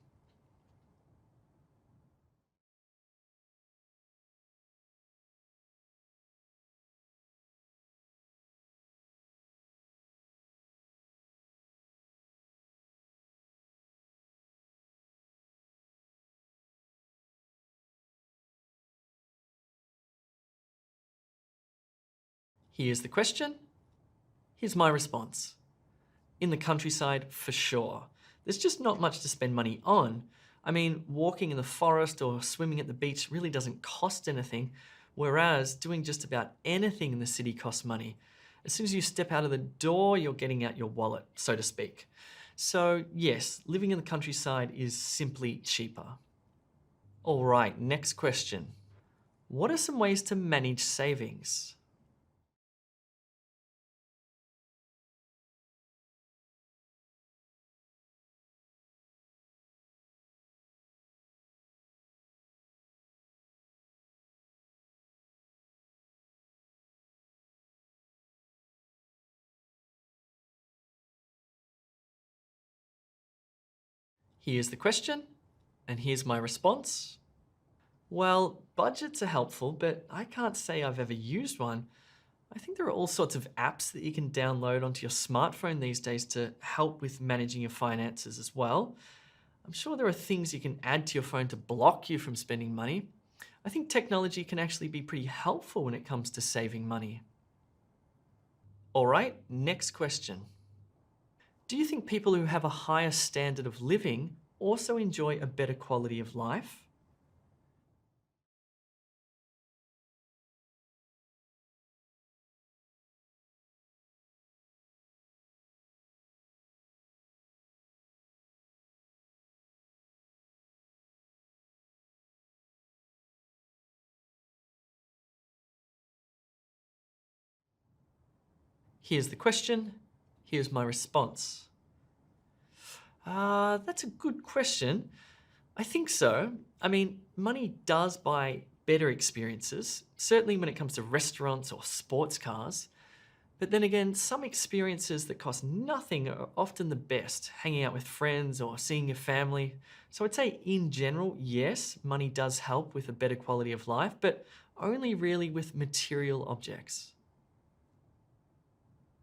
Here's the question. Here's my response. In the countryside, for sure. There's just not much to spend money on. I mean, walking in the forest or swimming at the beach really doesn't cost anything, whereas doing just about anything in the city costs money. As soon as you step out of the door, you're getting out your wallet, so to speak. So yes, living in the countryside is simply cheaper. All right, next question. What are some ways to manage savings? Here's the question, and here's my response. Well, budgets are helpful, but I can't say I've ever used one. I think there are all sorts of apps that you can download onto your smartphone these days to help with managing your finances as well. I'm sure there are things you can add to your phone to block you from spending money. I think technology can actually be pretty helpful when it comes to saving money. All right, next question. Do you think people who have a higher standard of living also enjoy a better quality of life? Here's the question. Here's my response. That's a good question. I think so. I mean, money does buy better experiences, certainly when it comes to restaurants or sports cars. But then again, some experiences that cost nothing are often the best, hanging out with friends or seeing your family. So I'd say in general, yes, money does help with a better quality of life, but only really with material objects.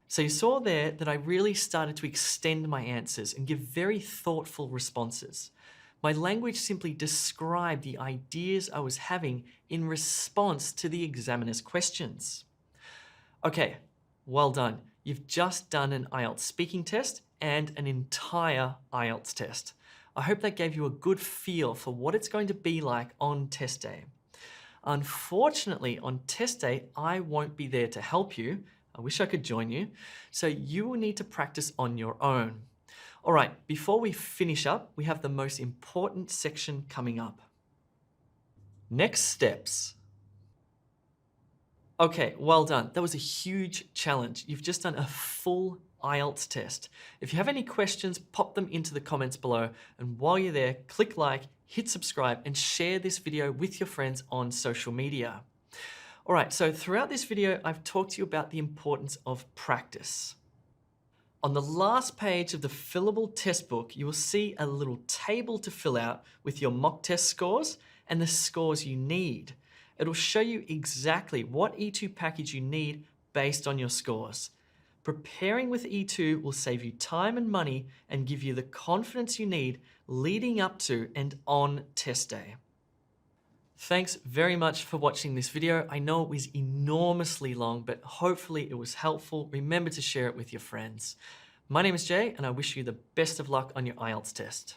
So you saw there that I really started to extend my answers and give very thoughtful responses. My language simply described the ideas I was having in response to the examiner's questions. Okay, well done. You've just done an Ielts speaking test and an entire Ielts test. I hope that gave you a good feel for what it's going to be like on test day. Unfortunately, on test day, I won't be there to help you. I wish I could join you. So you will need to practice on your own. All right, before we finish up, we have the most important section coming up. Next steps. Okay, well done. That was a huge challenge. You've just done a full IELTS test. If you have any questions, pop them into the comments below. And while you're there, click like, hit subscribe, and share this video with your friends on social media. All right, so throughout this video, I've talked to you about the importance of practice. On the last page of the fillable test book, you will see a little table to fill out with your mock test scores and the scores you need. It'll show you exactly what E2 package you need based on your scores. Preparing with E2 will save you time and money and give you the confidence you need leading up to and on test day. Thanks very much for watching this video. I know it was enormously long, but hopefully it was helpful. Remember to share it with your friends. My name is Jay, and I wish you the best of luck on your IELTS test.